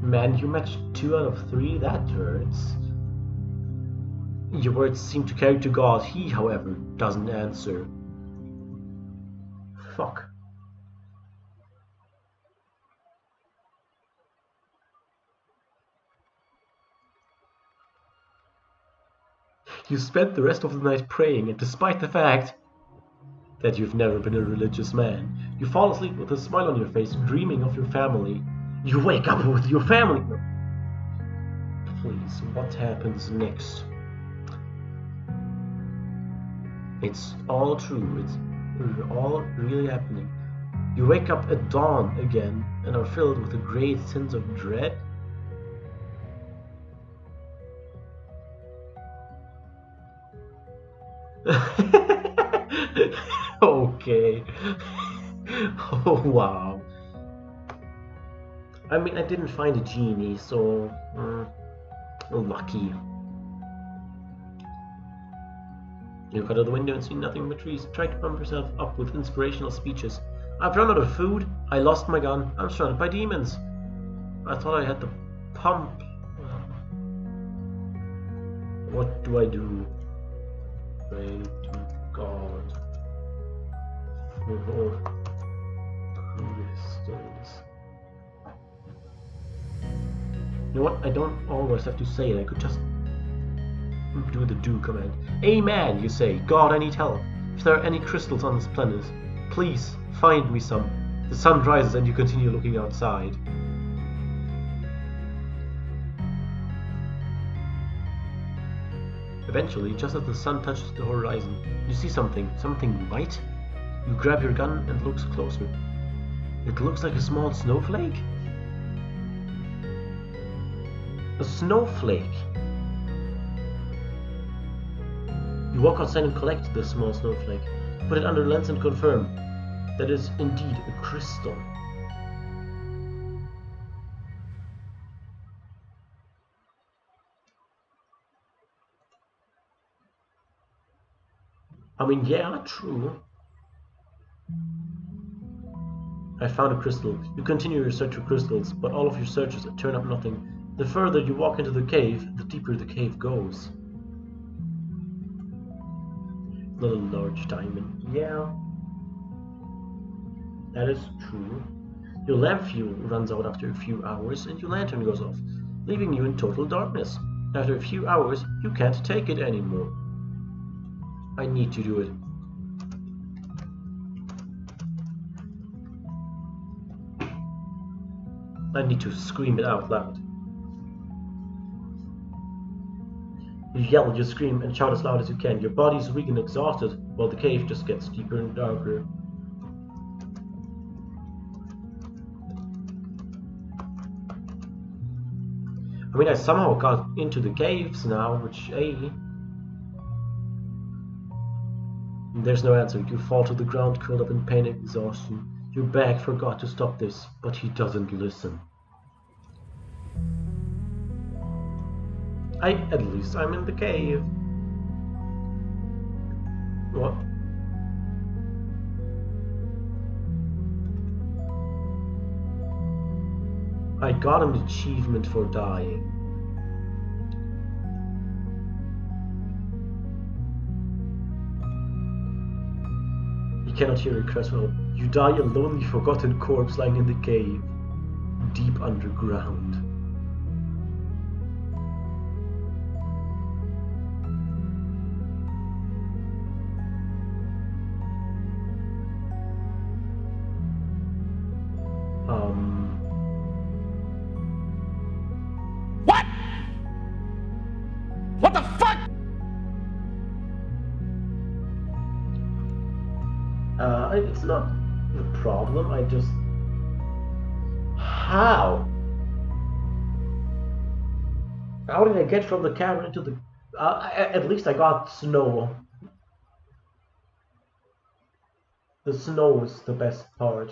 Man, you matched 2 out of 3, that hurts. Your words seem to carry to God. He, however, doesn't answer. Fuck. You spent the rest of the night praying, and despite the fact that you've never been a religious man, you fall asleep with a smile on your face, dreaming of your family. You wake up with your family. Please, what happens next? It's all true. It's all really happening. You wake up at dawn again and are filled with a great sense of dread. Okay. Oh wow. I mean, I didn't find a genie, so lucky. You look out of the window and see nothing but trees. Try to pump yourself up with inspirational speeches. I've run out of food. I lost my gun. I'm surrounded by demons. I thought I had the pump. What do I do? Pray to God for crystals. You know what? I don't always have to say it. I could just do the do command. Amen, you say. God, I need help. If there are any crystals on this planet, please find me some. The sun rises and you continue looking outside. Eventually, just as the sun touches the horizon, you see something white. You grab your gun and looks closer. It looks like a small snowflake. A snowflake. You walk outside and collect the small snowflake, put it under lens and confirm that is indeed a crystal. I mean, yeah, true. I found a crystal. You continue your search for crystals, but all of your searches turn up nothing. The further you walk into the cave, the deeper the cave goes. Not a large diamond. Yeah, that is true. Your lamp fuel runs out after a few hours, and your lantern goes off, leaving you in total darkness. After a few hours, you can't take it anymore. I need to do it. I need to scream it out loud. You yell, you scream, and shout as loud as you can. Your body is weak and exhausted, while the cave just gets deeper and darker. I mean, I somehow got into the caves now, which, hey... There's no answer. You fall to the ground, curled up in pain and exhaustion. You beg for God to stop this, but he doesn't listen. At least I'm in the cave. What? I got an achievement for dying. You cannot hear a crash. You die a lonely, forgotten corpse lying in the cave, deep underground. What? It's not the problem, I just... How? How did I get from the cavern into the... at least I got snow. The snow is the best part.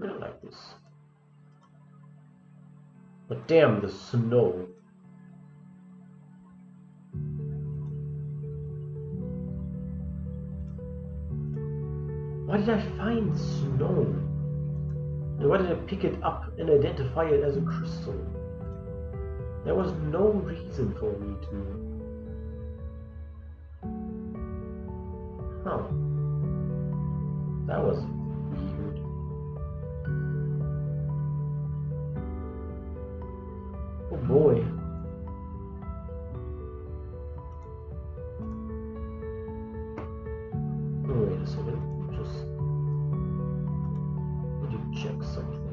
I don't like this. But damn the snow. Why did I find snow? And why did I pick it up and identify it as a crystal? There was no reason for me to. Huh. That was weird. Oh boy. Oh, wait a second. Just need to check something.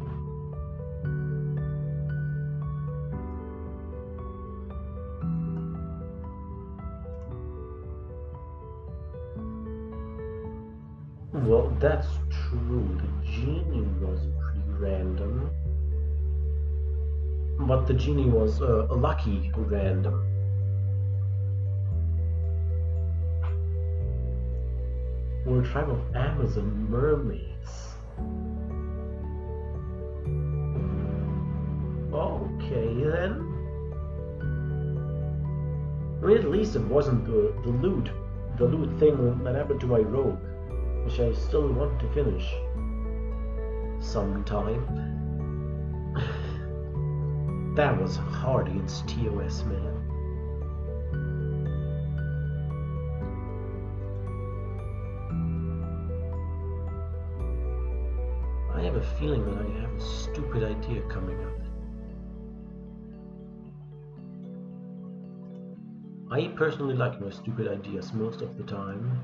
Well, that's true. The genie was pretty random. But the genie was a lucky random. We're a tribe of Amazon mermaids. Okay then. I mean, at least it wasn't the loot thing that happened to my rogue, which I still want to finish sometime. That was hard against TOS, man. I have a feeling that I have a stupid idea coming up. I personally like my stupid ideas most of the time.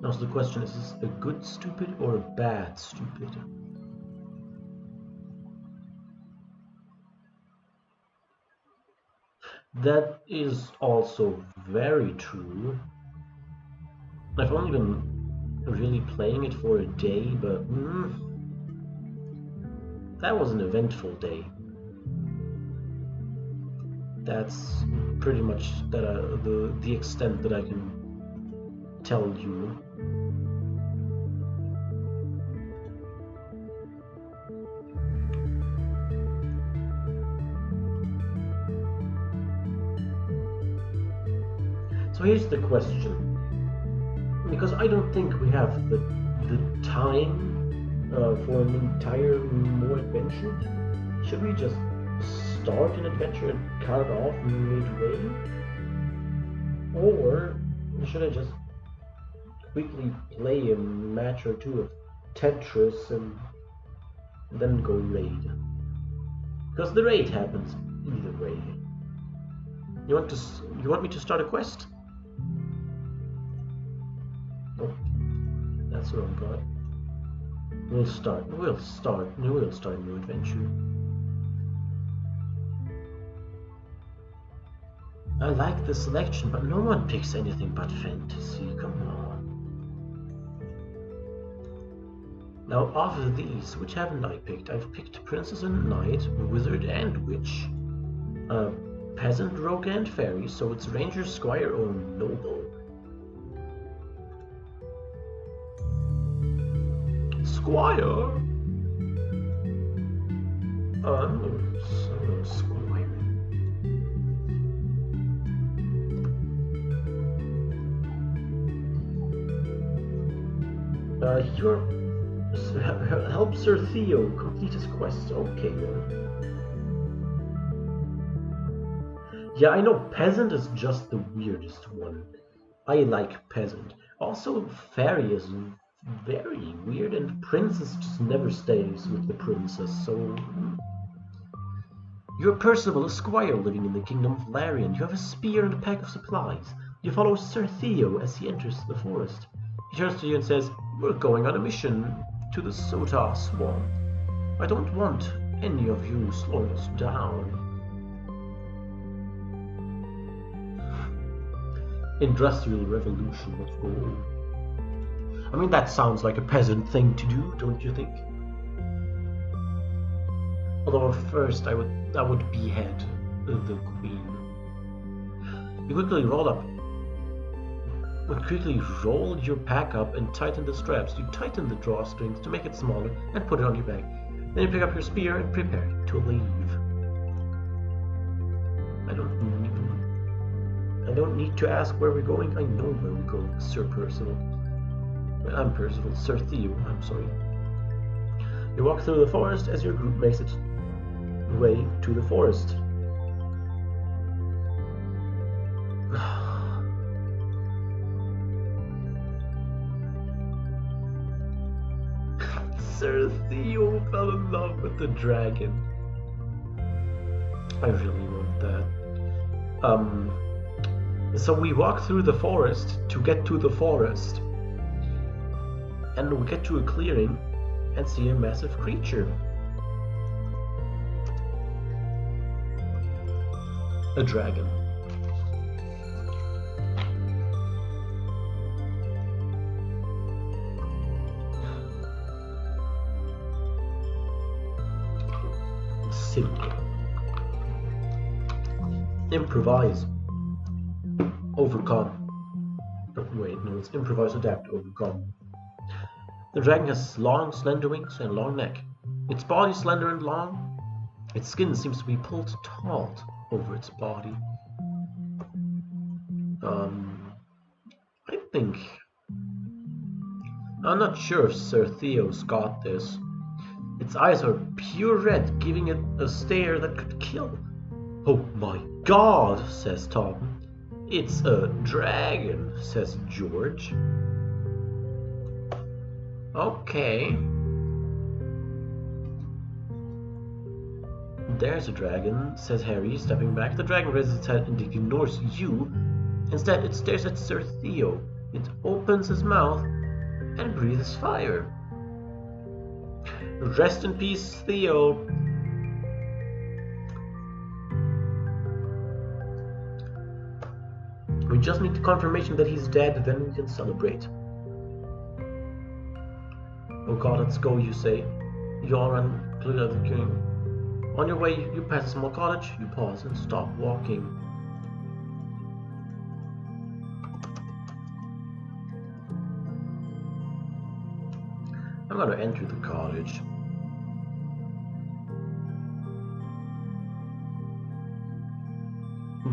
Now, so the question is this a good stupid or a bad stupid? That is also very true. I've only been really playing it for a day, but that was an eventful day. That's pretty much the extent that I can tell you. So here's the question, because I don't think we have the time for an entire more adventure. Should we just start an adventure and cut off midway? Or should I just quickly play a match or two of Tetris and then go raid? Because the raid happens either way. You want me to start a quest? Oh, that's the wrong god. We'll start a new adventure. I like the selection, but no one picks anything but fantasy, come on. Now, of these, which haven't I picked? I've picked Princess and Knight, Wizard and Witch, Peasant, Rogue and Fairy, so it's Ranger, Squire, or Noble. Squire? Squire. Help Sir Theo complete his quest. Okay then. Yeah, I know Peasant is just the weirdest one. I like Peasant. Also, Fairy is very weird, and Princess just never stays with the princess, so... You're Percival, a squire living in the kingdom of Larian. You have a spear and a pack of supplies. You follow Sir Theo as he enters the forest. He turns to you and says, "We're going on a mission to the Sota swamp. I don't want any of you slowing us down." Industrial Revolution, let's go. I mean, that sounds like a peasant thing to do, don't you think? Although first I would behead the queen. You quickly roll your pack up and tighten the straps. You tighten the drawstrings to make it smaller and put it on your back. Then you pick up your spear and prepare to leave. I don't need to ask where we're going. I know where we're going, Sir Percival. Well, I'm Percival, Sir Theo, I'm sorry. You walk through the forest as your group makes its way to the forest. Sir Theo fell in love with the dragon. I really want that. So we walk through the forest to get to the forest. And we get to a clearing and see a massive creature. A dragon. Simple. Improvise. Overcome. Oh, wait, no, it's improvise, adapt, overcome. The dragon has long, slender wings and a long neck. Its body is slender and long. Its skin seems to be pulled taut over its body. I think... I'm not sure if Sir Theo's got this. Its eyes are pure red, giving it a stare that could kill. Oh my god, says Tom. It's a dragon, says George. Okay. There's a dragon, says Harry, stepping back. The dragon raises its head and ignores you. Instead, it stares at Sir Theo. It opens its mouth and breathes fire. Rest in peace, Theo. We just need the confirmation that he's dead, then we can celebrate. Oh god, let's go, you say. You all run to the other king. On your way, you pass a small cottage, you pause and stop walking. I'm gonna enter the cottage.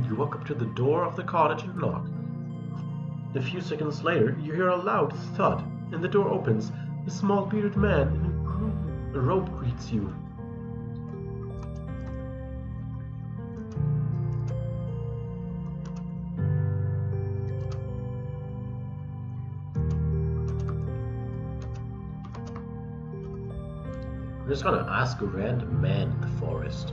You walk up to the door of the cottage and knock. A few seconds later, you hear a loud thud, and the door opens. A small bearded man in a robe greets you. I'm just gonna ask a random man in the forest.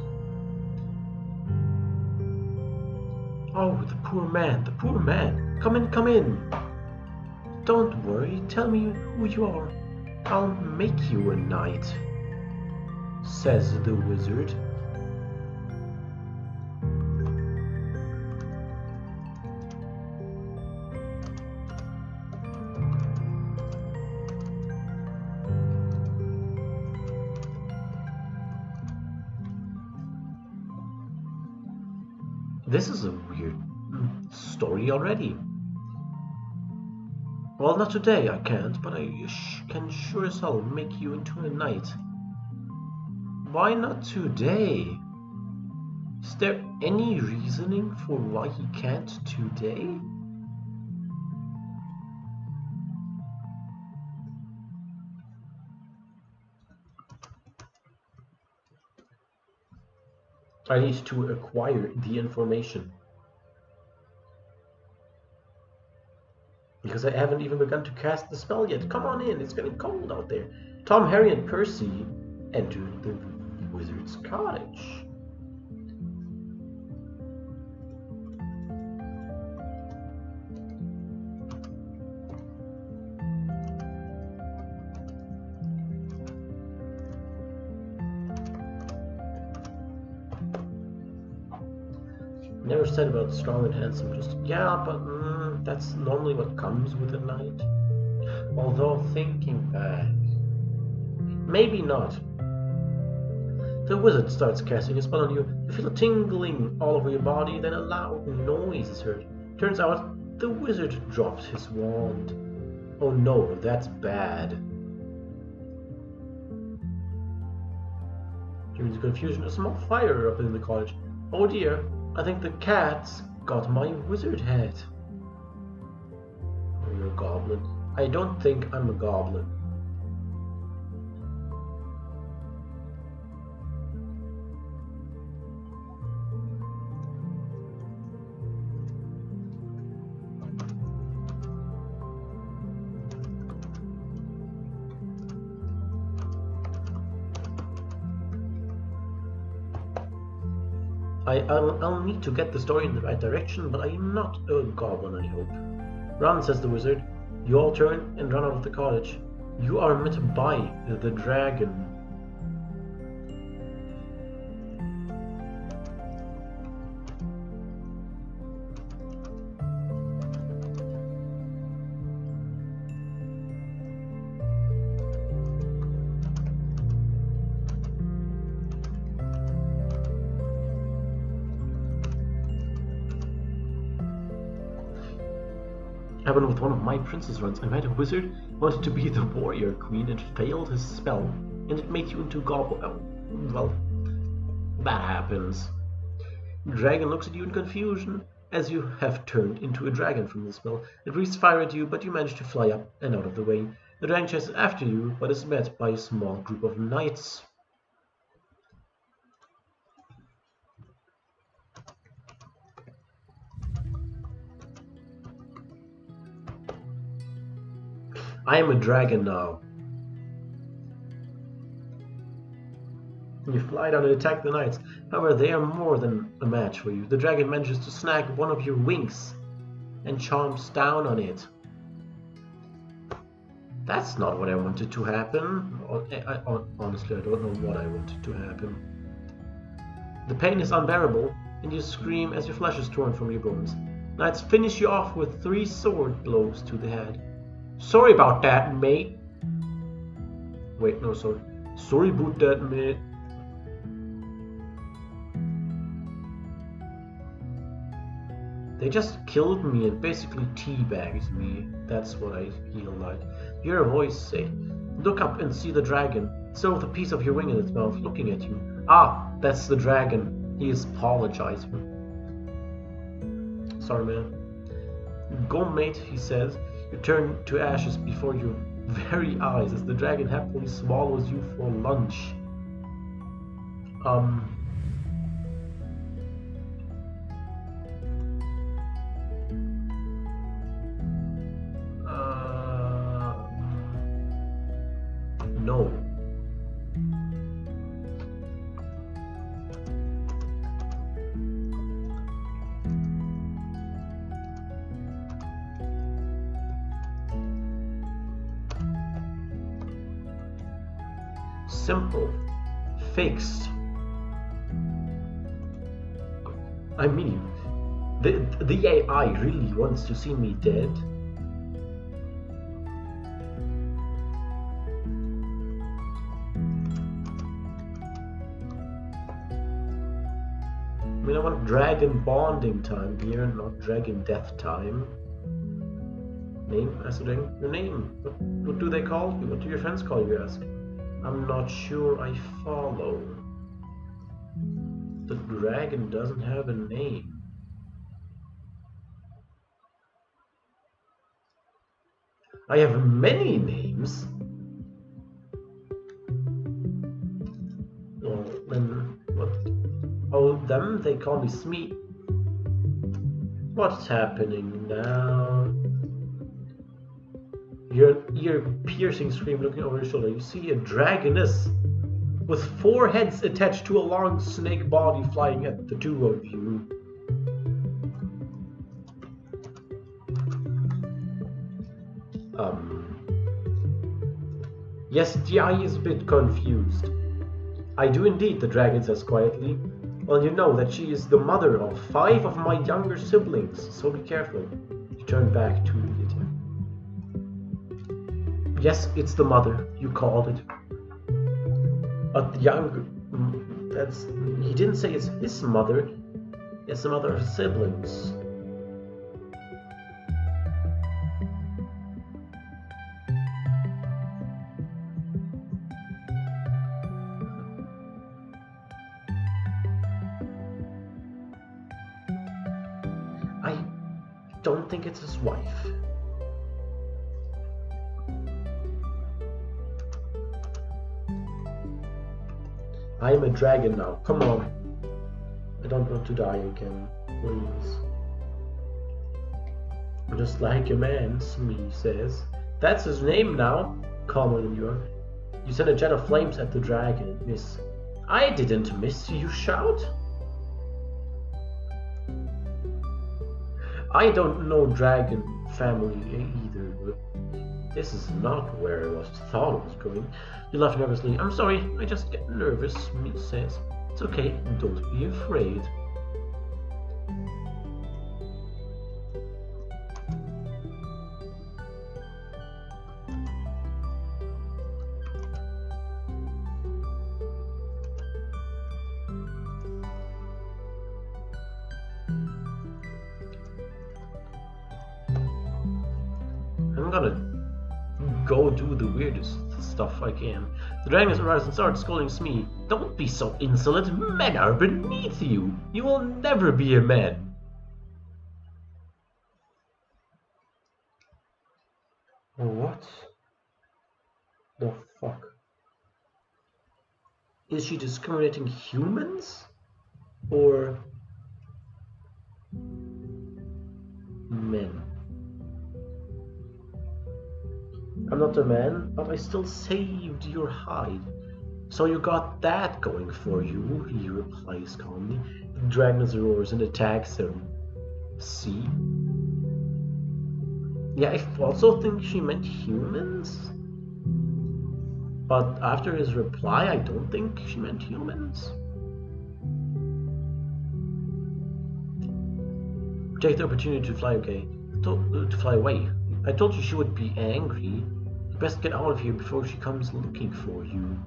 Oh, the poor man, the poor man. Come in, come in. Don't worry, tell me who you are. I'll make you a knight, says the wizard. This is a weird story already. Well, not today, I can't, but I can sure as hell make you into a knight. Why not today? Is there any reasoning for why he can't today? I need to acquire the information. Because I haven't even begun to cast the spell yet. Come on in, it's getting cold out there. Tom, Harry, and Percy enter the wizard's cottage. Never said about strong and handsome, just, yeah, but, That's normally what comes with a knight. Although thinking back, maybe not. The wizard starts casting a spell on you. You feel a tingling all over your body, then a loud noise is heard. Turns out the wizard drops his wand. Oh no, that's bad. During the confusion, a small fire erupted in the cottage. Oh dear, I think the cats got my wizard hat. Oh, you're a goblin. I don't think I'm a goblin. I'll need to get the story in the right direction, but I am not a goblin, I hope. Run, says the wizard. You all turn and run out of the cottage. You are met by the dragon. Happened with one of my princess runs. I met a wizard, wanted to be the warrior queen, and failed his spell, and it made you into a goblin. Oh, well, that happens. Dragon looks at you in confusion, as you have turned into a dragon from the spell. It breathes fire at you, but you manage to fly up and out of the way. The dragon chases after you, but is met by a small group of knights. I am a dragon now. You fly down and attack the knights. However, they are more than a match for you. The dragon manages to snag one of your wings and chomps down on it. That's not what I wanted to happen. Honestly, I don't know what I wanted to happen. The pain is unbearable, and you scream as your flesh is torn from your bones. Knights finish you off with 3 sword blows to the head. Sorry about that, mate. Wait, no, sorry. Sorry about that, mate. They just killed me and basically teabagged me. That's what I feel like. You hear a voice say, look up and see the dragon. Still with a piece of your wing in its mouth, looking at you. Ah, that's the dragon. He is apologizing. Sorry, man. Go, mate, he says. You turn to ashes before your very eyes as the dragon happily swallows you for lunch. No. Simple. Fixed. I mean, the AI really wants to see me dead. I mean, I want dragon bonding time here, not dragon death time. Name? Ask the dragon. Your name. What do they call you? What do your friends call you, ask? I'm not sure I follow. The dragon doesn't have a name. I have many names. Well, then what? Oh, them? They call me Smee. What's happening now? Your ear-piercing scream looking over your shoulder. You see a dragoness with 4 heads attached to a long snake body flying at the 2 of you. Yes, the eye is a bit confused. I do indeed, the dragon says quietly. Well, you know that she is the mother of 5 of my younger siblings, so be careful. turned back to Lydia. Yes, it's the mother. You called it. But the younger... That's... He didn't say it's his mother. It's the mother of his siblings. I don't think it's his wife. I am a dragon now. Come on. I don't want to die again. Please. Just like a man, Smee says. That's his name now. Calmer than you are. You sent a jet of flames at the dragon, miss. I didn't miss, you shout. I don't know dragon family either, but this is not where I thought it was going. You laugh nervously. I'm sorry, I just get nervous, Smee says. It's okay, don't be afraid. I'm gonna go do the weirdest stuff I can. The dragon arrives and starts scolding Smee. Don't be so insolent. Men are beneath you. You will never be a man. What the fuck? Is she discriminating humans? Or men? I'm not a man, but I still saved your hide. So you got that going for you, he replies calmly. The dragon roars and attacks him. See? Yeah, I also think she meant humans. But after his reply, I don't think she meant humans. Take the opportunity to fly away. I told you she would be angry. You best get out of here before she comes looking for you.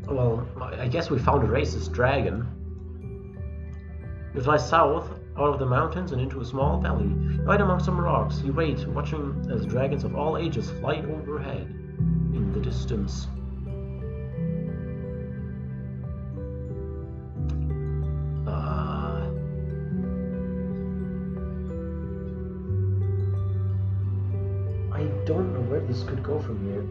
Well, I guess we found a racist dragon. You fly south, out of the mountains and into a small valley. Right among some rocks, you wait, watching as dragons of all ages fly overhead in the distance. I don't know where this could go from here.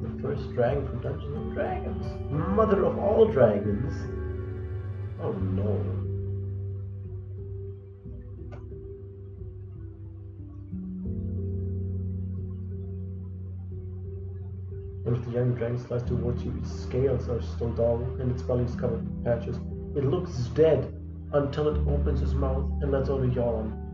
The first dragon from Dungeons and Dragons. Mother of all dragons. Oh no. One of the young dragons flies towards you. Its scales are still dull and its belly is covered with patches. It looks dead until it opens its mouth and lets out a yawn.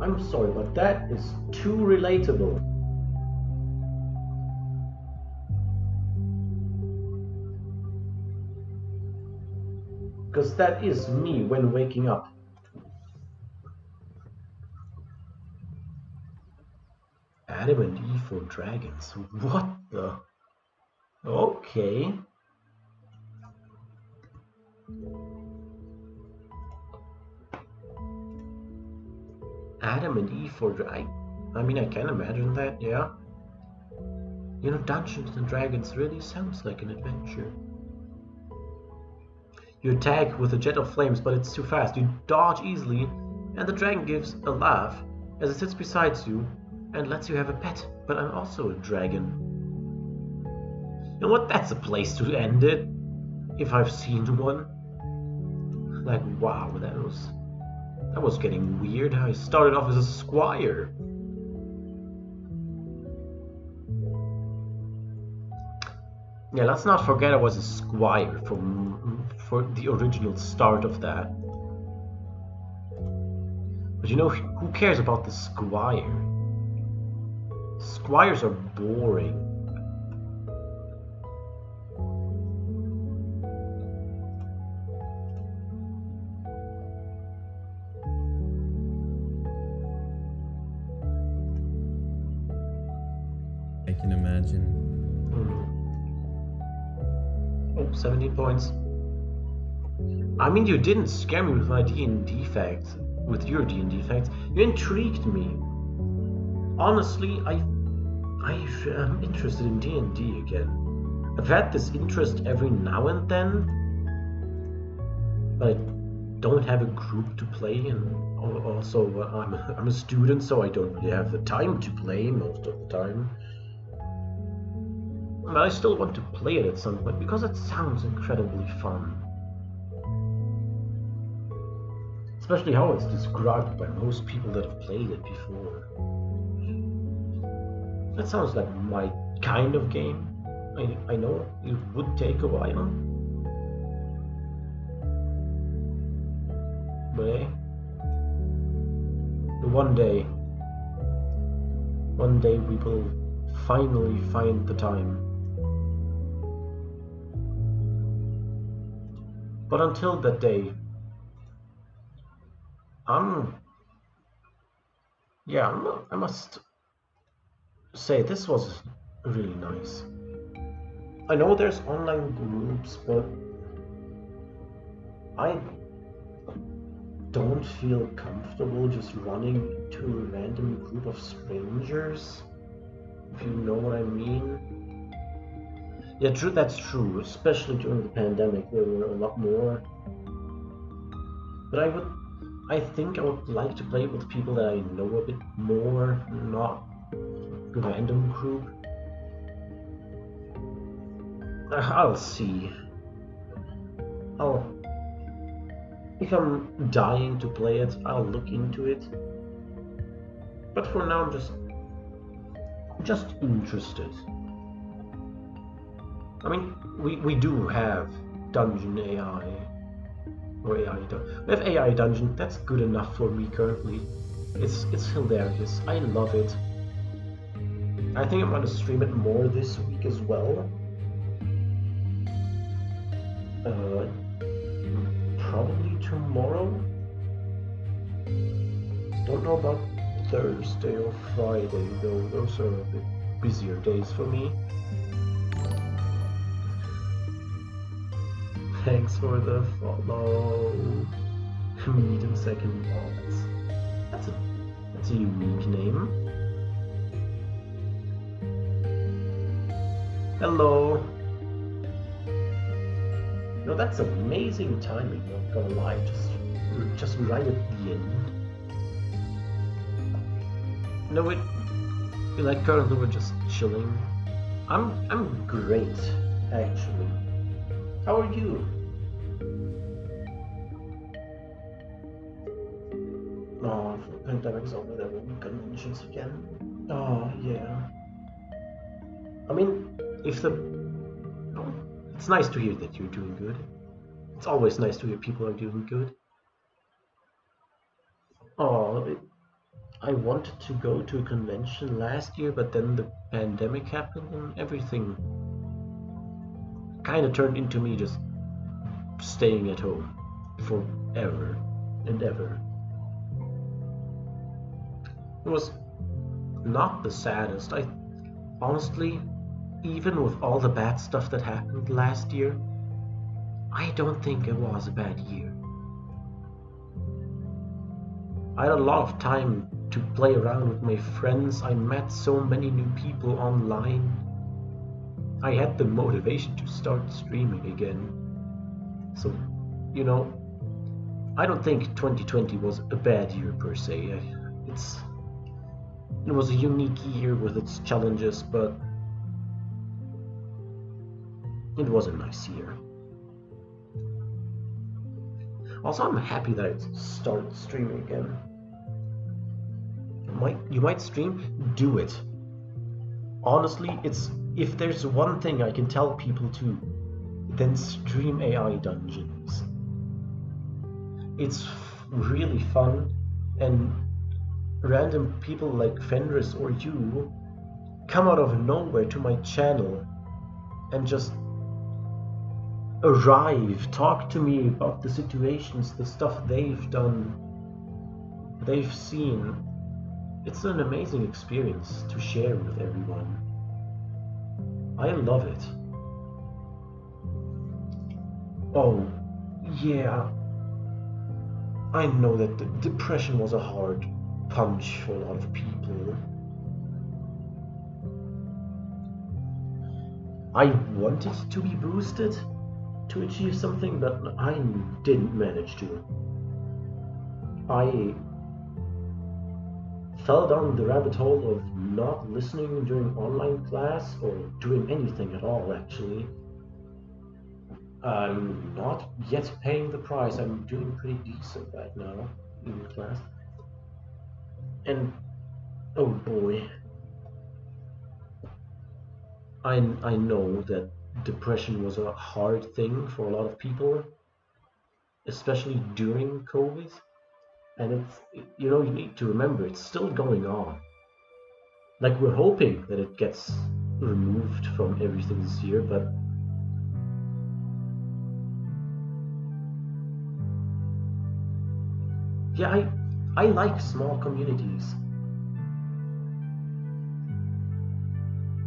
I'm sorry, but that is too relatable. Because that is me when waking up. Adam and Eve for dragons. What the? Okay. Adam and Eve for dragons. I mean, I can imagine that, yeah. You know, Dungeons and Dragons really sounds like an adventure. You attack with a jet of flames, but it's too fast. You dodge easily, and the dragon gives a laugh as it sits beside you and lets you have a pet. But I'm also a dragon. You know what? That's a place to end it. If I've seen one. Like, wow, that was getting weird. I started off as a squire. Yeah, let's not forget I was a squire for the original start of that. But you know, who cares about the squire? Squires are boring. I can imagine. Oh, 17 points. I mean, you didn't scare me with my D&D facts, with your D&D facts. You intrigued me. Honestly, I am interested in D&D again. I've had this interest every now and then, but I don't have a group to play, and also I'm a student, so I don't really have the time to play most of the time. But I still want to play it at some point because it sounds incredibly fun. Especially how it's described by most people that have played it before. That sounds like my kind of game. I know it would take a while. But hey, one day we will finally find the time. But until that day, I must say this was really nice. I know there's online groups, but I don't feel comfortable just running into a random group of strangers, if you know what I mean. Yeah, true, that's true, especially during the pandemic, there were a lot more. But I think I would like to play with people that I know a bit more, not a random group. I'll see. If I'm dying to play it, I'll look into it. But for now, I'm just interested. I mean, we do have Dungeon AI. Or AI. We have AI Dungeon. That's good enough for me currently. It's hilarious. I love it. I think I'm gonna stream it more this week as well. Probably tomorrow. Don't know about Thursday or Friday though. Those are a bit busier days for me. Thanks for the follow. Meet in second. Oh, that's a unique name. Hello. No, that's amazing timing. Not gonna lie, just right at the end. No, like currently we're just chilling. I'm great, actually. How are you? Oh, the pandemic's over, there will be conventions again. Oh, yeah. I mean, it's nice to hear that you're doing good. It's always nice to hear people are doing good. Oh, I wanted to go to a convention last year, but then the pandemic happened and everything kind of turned into me just staying at home forever and ever. It was not the saddest. Honestly, even with all the bad stuff that happened last year, I don't think it was a bad year. I had a lot of time to play around with my friends. I met so many new people online. I had the motivation to start streaming again. So, you know, I don't think 2020 was a bad year per se. It was a unique year with its challenges, but it was a nice year. Also, I'm happy that I started streaming again. You might stream? Do it. Honestly, it's if there's one thing I can tell people to, then stream AI dungeons. It's really fun, and random people like Fenris or you come out of nowhere to my channel and just arrive, talk to me about the situations, the stuff they've done, they've seen. It's an amazing experience to share with everyone. I love it. Oh, yeah. I know that the depression was a hard punch for a lot of people. I wanted to be boosted to achieve something, but I didn't manage to. I fell down the rabbit hole of not listening during online class or doing anything at all, actually. I'm not yet paying the price. I'm doing pretty decent right now in class. And oh boy, I know that depression was a hard thing for a lot of people, especially during COVID. And you need to remember, it's still going on. Like, we're hoping that it gets removed from everything this year, but yeah, I like small communities.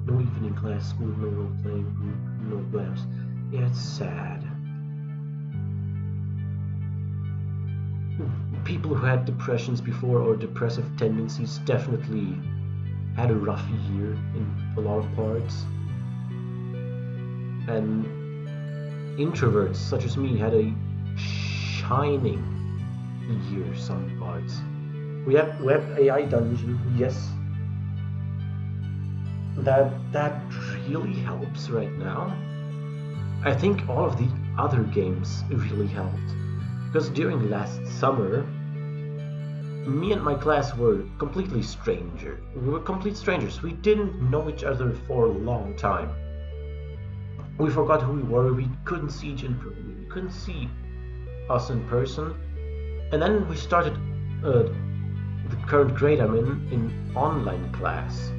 No evening class, school, no role-playing group, no labs. Yeah, it's sad. People who had depressions before or depressive tendencies definitely had a rough year in a lot of parts. And introverts such as me had a shining year some parts. We have web AI dungeon, yes. That really helps right now. I think all of the other games really helped. Because during last summer, me and my class were completely strangers. We were complete strangers. We didn't know each other for a long time. We forgot who we were. We couldn't see we couldn't see us in person. And then we started the current grade I'm in online class.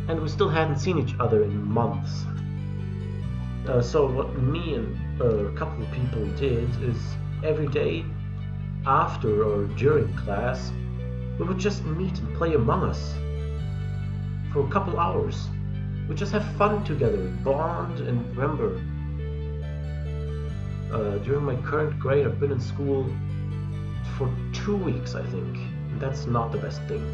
And we still hadn't seen each other in months. So what me and a couple of people did is every day after or during class, we would just meet and play Among Us for a couple hours. We just have fun together, bond, and remember, during my current grade, I've been in school for 2 weeks, I think. That's not the best thing.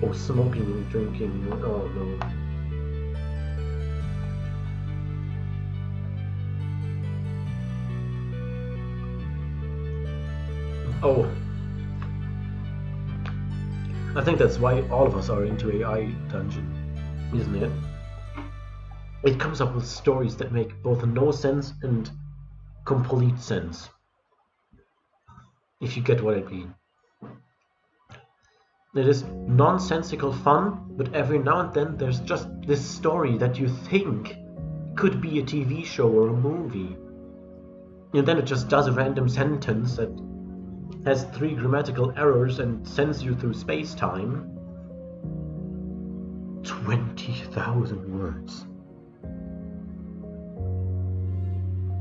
Oh, smoking and drinking, oh no. Oh, I think that's why all of us are into AI Dungeon, isn't it? It comes up with stories that make both no sense and complete sense, if you get what I mean. It is nonsensical fun, but every now and then there's just this story that you think could be a TV show or a movie. And then it just does a random sentence that has 3 grammatical errors and sends you through space-time. 20,000 words.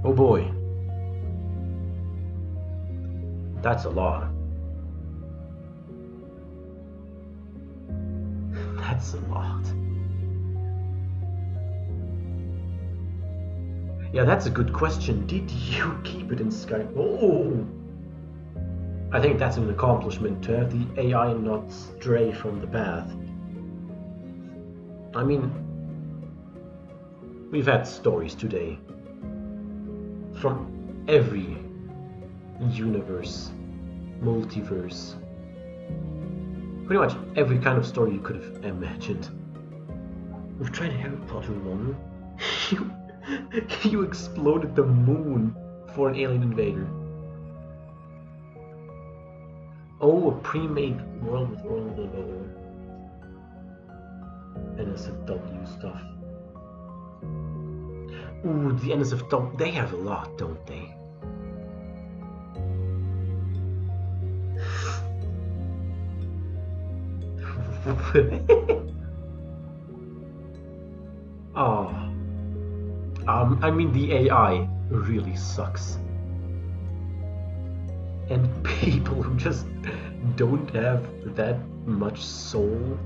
Oh boy. That's a lot. That's a lot. Yeah, that's a good question. Did you keep it in Skype? Oh! I think that's an accomplishment, to have the AI not stray from the path. I mean, we've had stories today from every universe, multiverse, pretty much every kind of story you could have imagined. We've tried Harry Potter one. You exploded the moon for an alien invader. Oh, a pre-made world with NSFW stuff. Ooh, the NSFW, they have a lot, don't they? Oh, I mean the AI really sucks. And people who just don't have that much soul.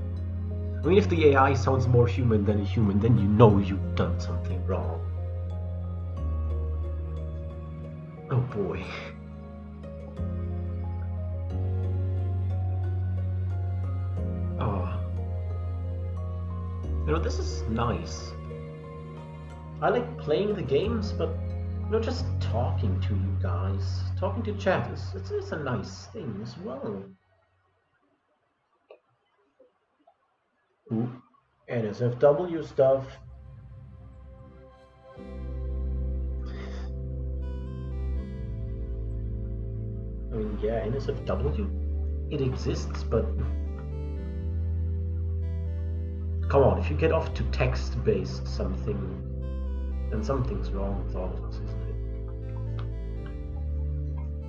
I mean, if the AI sounds more human than a human, then you know you've done something wrong. Oh boy. Oh. You know, this is nice. I like playing the games, but you know, just talking to you guys, talking to chat it's a nice thing as well. Ooh, NSFW stuff. I mean, yeah, NSFW, it exists, but come on, if you get off to text-based something, then something's wrong with all of us, isn't it?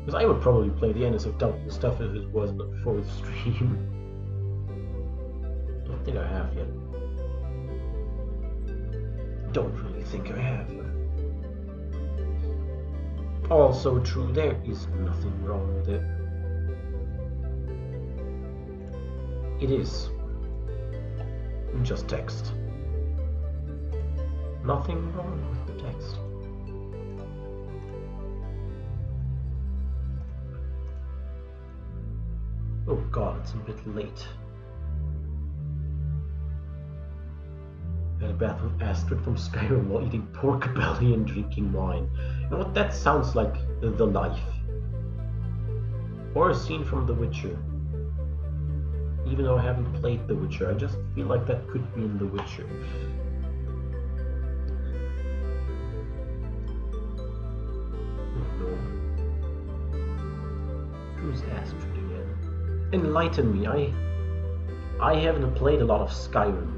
Because I would probably play the NSFW stuff if it wasn't for the stream. I don't think I have yet. Don't really think I have. Also true, there is nothing wrong with it. It is just text. Nothing wrong with the text. Oh god, it's a bit late. Had a bath with Astrid from Skyrim while eating pork belly and drinking wine. You know what? That sounds like the life. Or a scene from The Witcher. Even though I haven't played The Witcher, I just feel like that could be in The Witcher. Oh no. Who's Astrid again? Enlighten me, I haven't played a lot of Skyrim.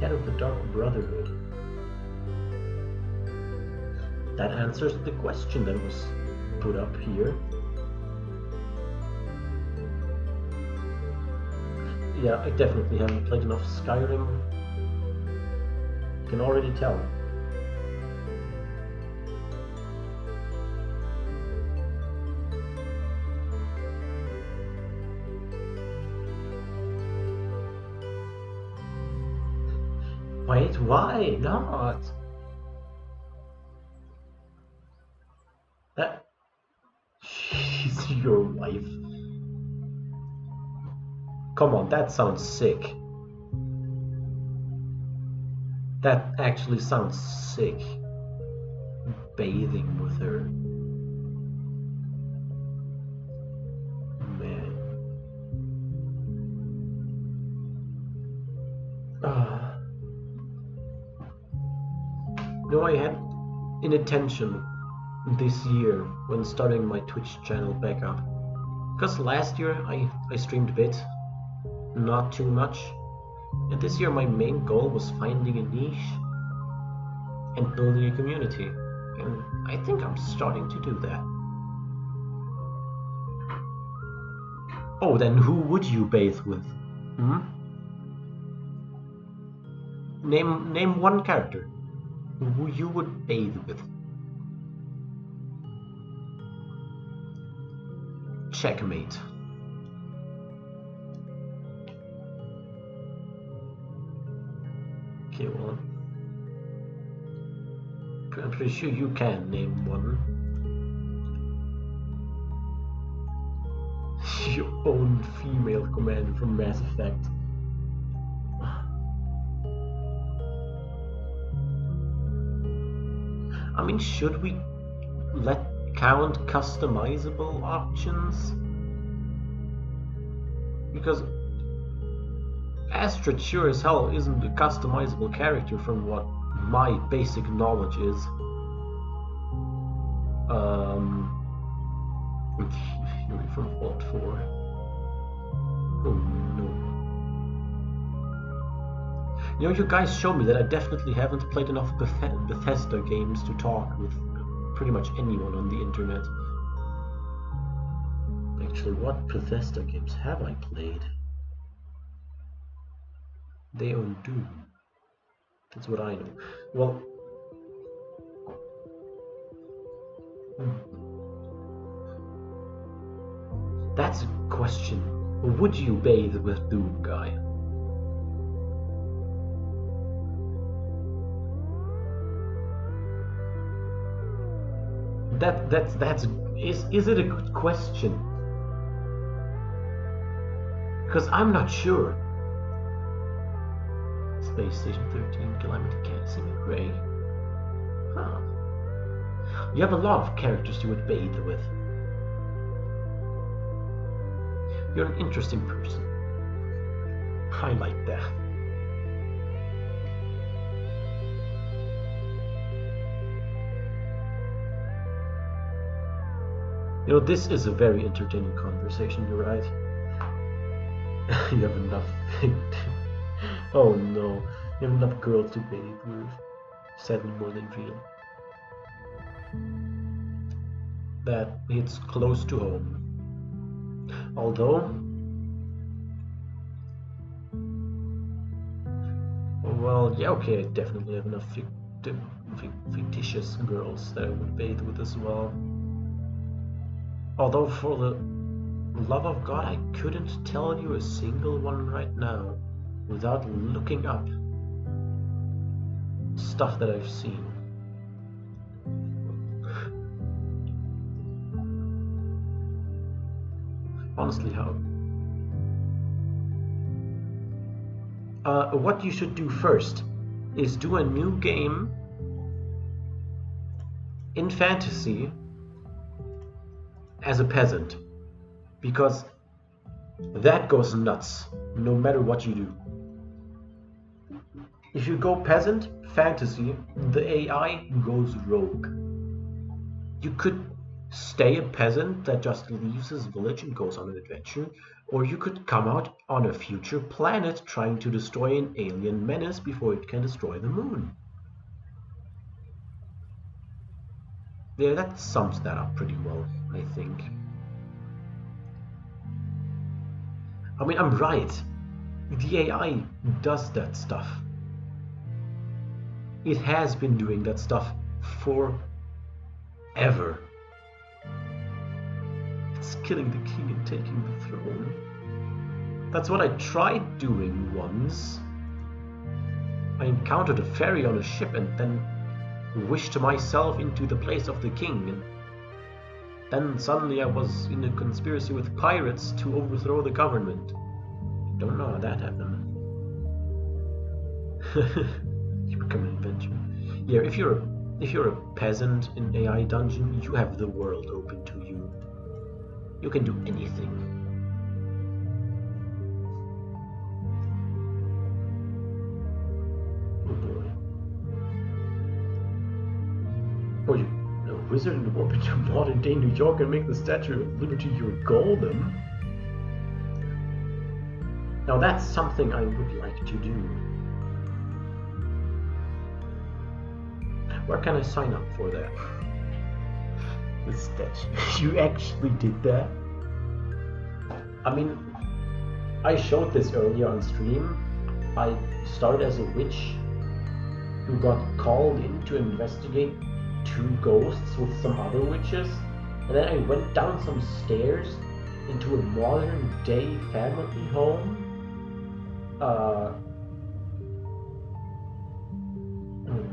Head of the Dark Brotherhood. That answers the question that was put up here. Yeah, I definitely haven't played enough Skyrim. You can already tell. Wait, why not? That she's your wife. Come on, that sounds sick. That actually sounds sick. Bathing with her. Man. No, I had inattention this year when starting my Twitch channel back up. Because last year I streamed a bit, not too much. And this year my main goal was finding a niche and building a community. And I think I'm starting to do that. Oh, then who would you bathe with? Name one character who you would bathe with. Checkmate. Okay, well, I'm pretty sure you can name one. Your own female commander from Mass Effect. I mean, should we count customizable options? Because Astrid sure as hell isn't a customizable character from what my basic knowledge is. Fury from Vault 4. Oh no. You know, you guys show me that I definitely haven't played enough Bethesda games to talk with pretty much anyone on the internet. Actually, what Bethesda games have I played? They own Doom. That's what I know. Well, that's a question. Would you bathe with Doom, guy? Is it a good question? Because I'm not sure. Space Station 13, Calamity Casimir Gray. Huh. You have a lot of characters you would bathe with. You're an interesting person. I like that. You know, this is a very entertaining conversation, you're right. You have enough. Oh no, you have enough girls to bathe with. 7 more than real. That hits close to home. Although, well, yeah, okay, I definitely have enough fictitious girls that I would bathe with as well. Although, for the love of God, I couldn't tell you a single one right now without looking up stuff that I've seen. Honestly, how? What you should do first is do a new game in fantasy as a peasant, because that goes nuts no matter what you do. If you go peasant fantasy, the AI goes rogue. You could stay a peasant that just leaves his village and goes on an adventure, or you could come out on a future planet trying to destroy an alien menace before it can destroy the moon. Yeah, that sums that up pretty well, I think. I mean, I'm right. The AI does that stuff. It has been doing that stuff forever. It's killing the king and taking the throne. That's what I tried doing once. I encountered a fairy on a ship and then wished myself into the place of the king, and then suddenly I was in a conspiracy with pirates to overthrow the government. Don't know how that happened. You become an adventurer. Yeah, if you're a peasant in AI dungeon, you have the world open to you. You can do anything. Oh boy. Oh, you a wizard warp into modern day New York and make the Statue of Liberty your golem? Now that's something I would like to do. Where can I sign up for that? The statue. You actually did that? I mean, I showed this earlier on stream. I started as a witch who got called in to investigate 2 ghosts with some other witches, and then I went down some stairs into a modern day family home.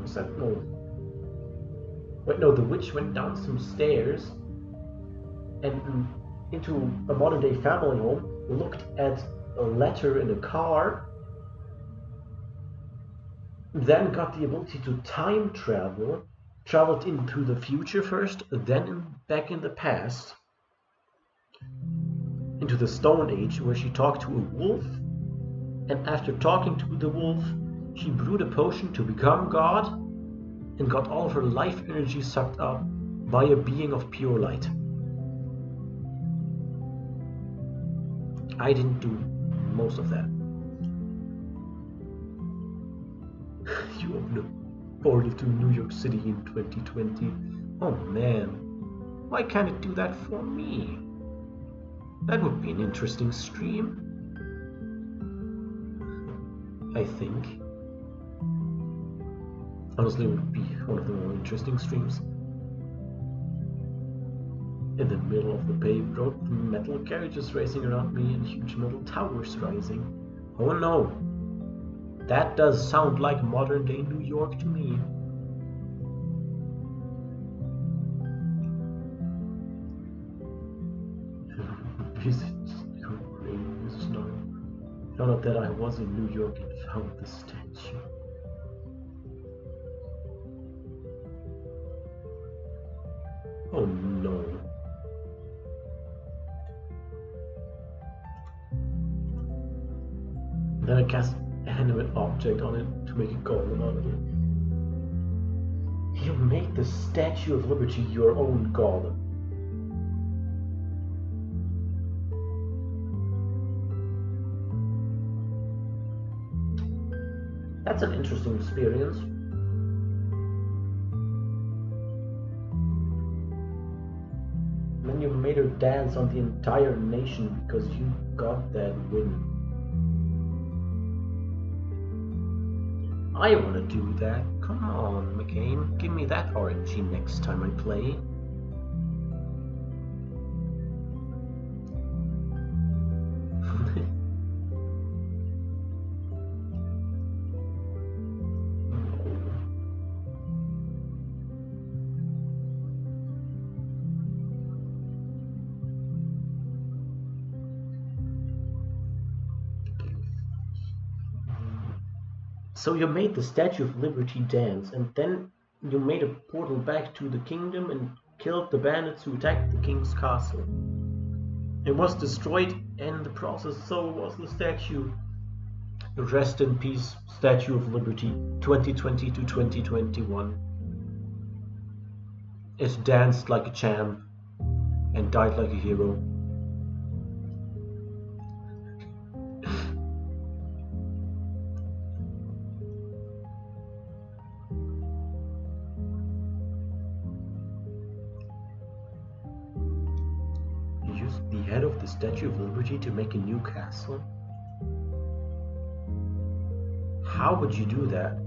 Was that no? Wait, no, the witch went down some stairs and into a modern day family home, looked at a letter in a car, then got the ability to time travel, traveled into the future first, then back in the past, into the Stone Age, where she talked to a wolf, and after talking to the wolf, she brewed a potion to become God, and got all of her life energy sucked up, by a being of pure light. I didn't do most of that. You opened a portal to New York City in 2020. Oh man, why can't it do that for me? That would be an interesting stream, I think. Honestly, it would be one of the more interesting streams. In the middle of the paved road, metal carriages racing around me and huge metal towers rising. Oh no! That does sound like modern day New York to me. Visit Ukraine is now. Found out that I was in New York and found the statue. Oh no. Then I cast an animate object on it to make a golem out of it. You made the Statue of Liberty your own golem. That's an interesting experience. And then you made her dance on the entire nation because you got that win. I want to do that. Come on, McCain. Give me that RNG next time I play. So you made the Statue of Liberty dance, and then you made a portal back to the kingdom and killed the bandits who attacked the king's castle. It was destroyed in the process, so was the statue. Rest in peace, Statue of Liberty, 2020 to 2021. It danced like a champ and died like a hero. The head of the Statue of Liberty to make a new castle? How would you do that?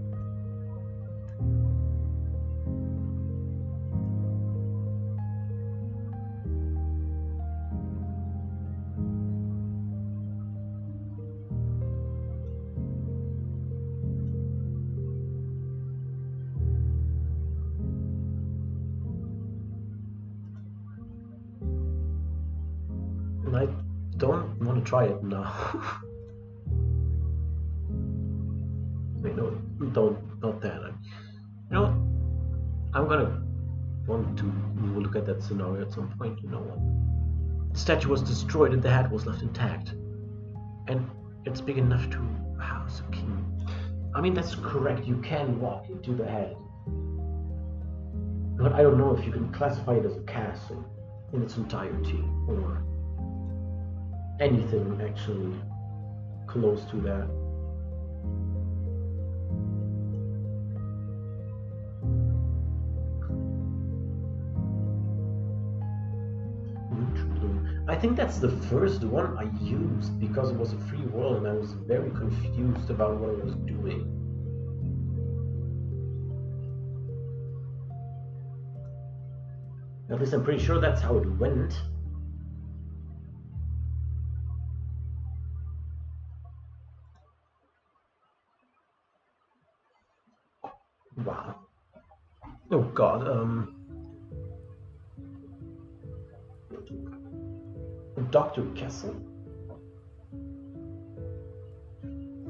I don't want to try it now. Wait, no, not that. You know what? I'm gonna want to look at that scenario at some point. You know what? The statue was destroyed and the head was left intact. And it's big enough to house a king. I mean, that's correct. You can walk into the head. But I don't know if you can classify it as a castle in its entirety or anything actually close to that. I think that's the first one I used because it was a free world and I was very confused about what I was doing. At least I'm pretty sure that's how it went. Wow. Oh god, Dr. Kessel?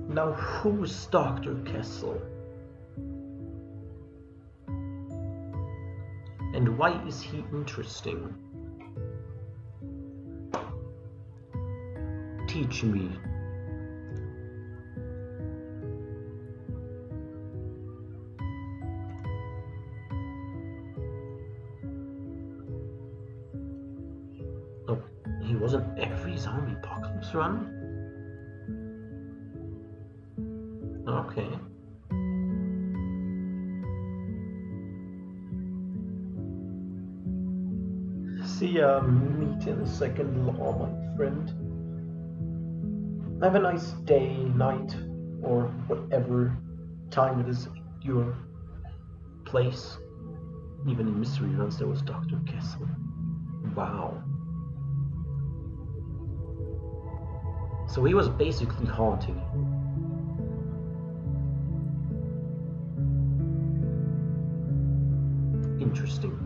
Now who's Dr. Kessel? And why is he interesting? Teach me. It wasn't every zombie apocalypse run? Okay. See ya, meet in the second law, my friend. Have a nice day, night, or whatever time it is at your place. Even in mystery runs there was Dr. Kessel. Wow. So he was basically haunting you. Interesting.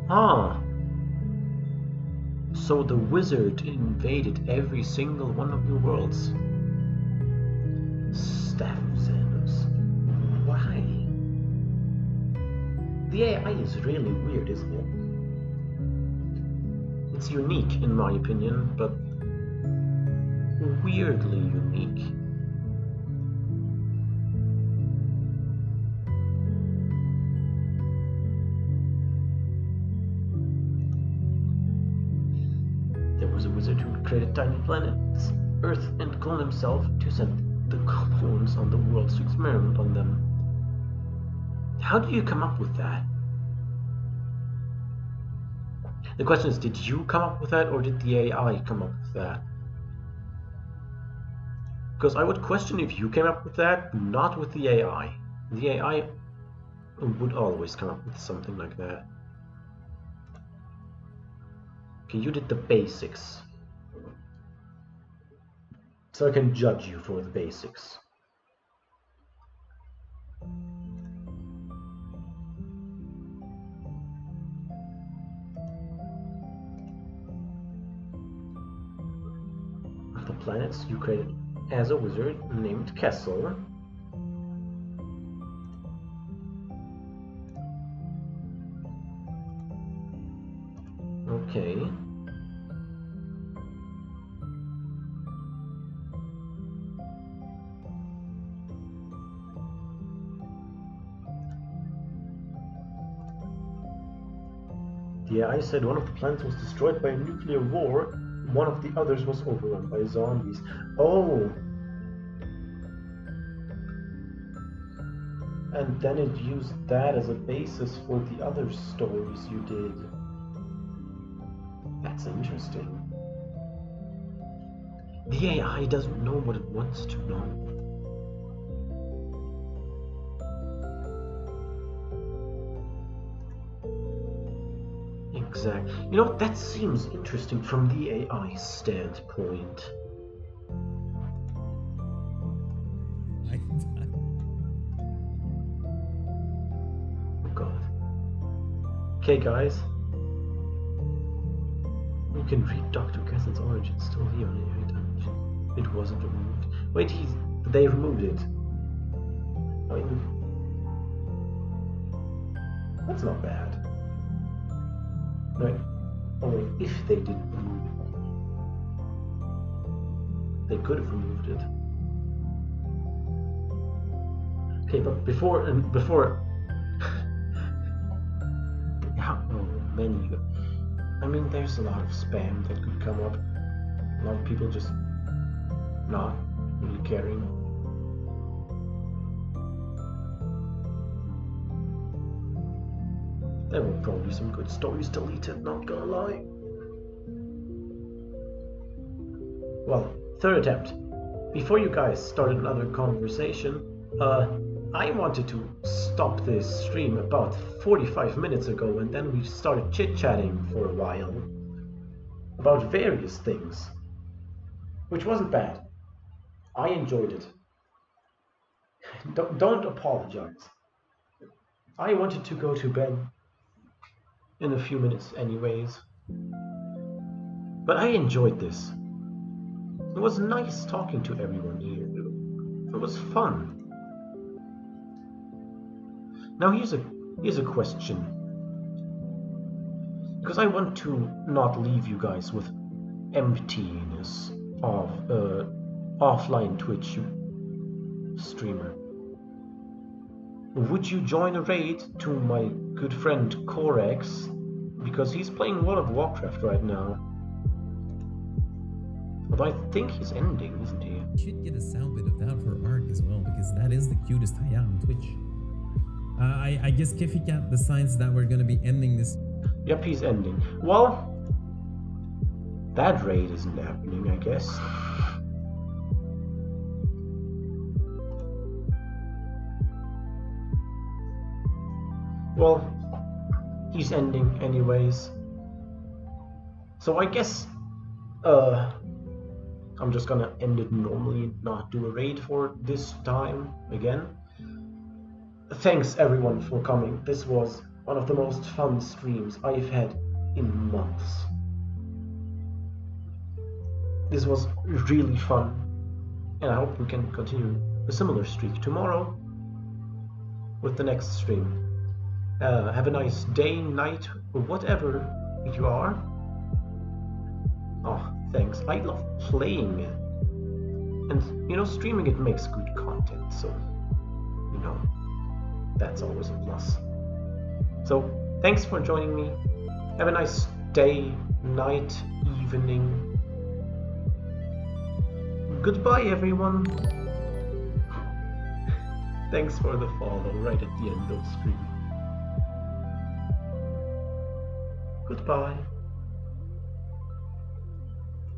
Ah. So the wizard invaded every single one of your worlds. Staff of Xanos. Why? The AI is really weird, isn't it? It's unique in my opinion, but weirdly unique. There was a wizard who created tiny planets, Earth, and cloned himself to send the clones on the worlds to experiment on them. How do you come up with that? The question is, did you come up with that, or did the AI come up with that? Because I would question if you came up with that, not with the AI. The AI would always come up with something like that. Okay, you did the basics. So I can judge you for the basics. Of the planets you created as a wizard named Kessel. Okay. The AI said one of the planets was destroyed by a nuclear war, one of the others was overrun by zombies. Oh! And then it used that as a basis for the other stories you did. That's interesting. The AI doesn't know what it wants to know. Exactly. You know, that seems interesting from the AI standpoint. Oh god. Okay, guys. You can read Dr. Kessel's origin still here on AI Dungeon. It wasn't removed. Wait, they removed it. I mean, that's not bad. Right. Oh wait, if they didn't remove it, they could have removed it. Okay, but before how many? I mean, there's a lot of spam that could come up. A lot of people just not really caring. There were probably some good stories deleted, not gonna lie. Well, third attempt. Before you guys started another conversation, I wanted to stop this stream about 45 minutes ago, and then we started chit-chatting for a while about various things, which wasn't bad. I enjoyed it. Don't apologize. I wanted to go to bed in a few minutes anyways, but I enjoyed this. It was nice talking to everyone here. It was fun. Now here's a question, because I want to not leave you guys with emptiness of offline Twitch streamer. would you join a raid to my good friend Corex? Because he's playing World of Warcraft right now. But I think he's ending, isn't he? Should get a sound bit of that for Ark as well, because that is the cutest Haya on Twitch. I guess Kefikat decides that we're gonna be ending this. Yep, he's ending. Well, that raid isn't happening, I guess. Well, he's ending anyways. So I guess I'm just gonna end it normally, not do a raid for this time again. Thanks everyone for coming. This was one of the most fun streams I've had in months. This was really fun, and I hope we can continue a similar streak tomorrow with the next stream. Have a nice day, night, or whatever you are. Oh, thanks. I love playing it. And, you know, streaming it makes good content, so, you know, that's always a plus. So, thanks for joining me. Have a nice day, night, evening. Goodbye, everyone. Thanks for the follow right at the end of the stream. Goodbye.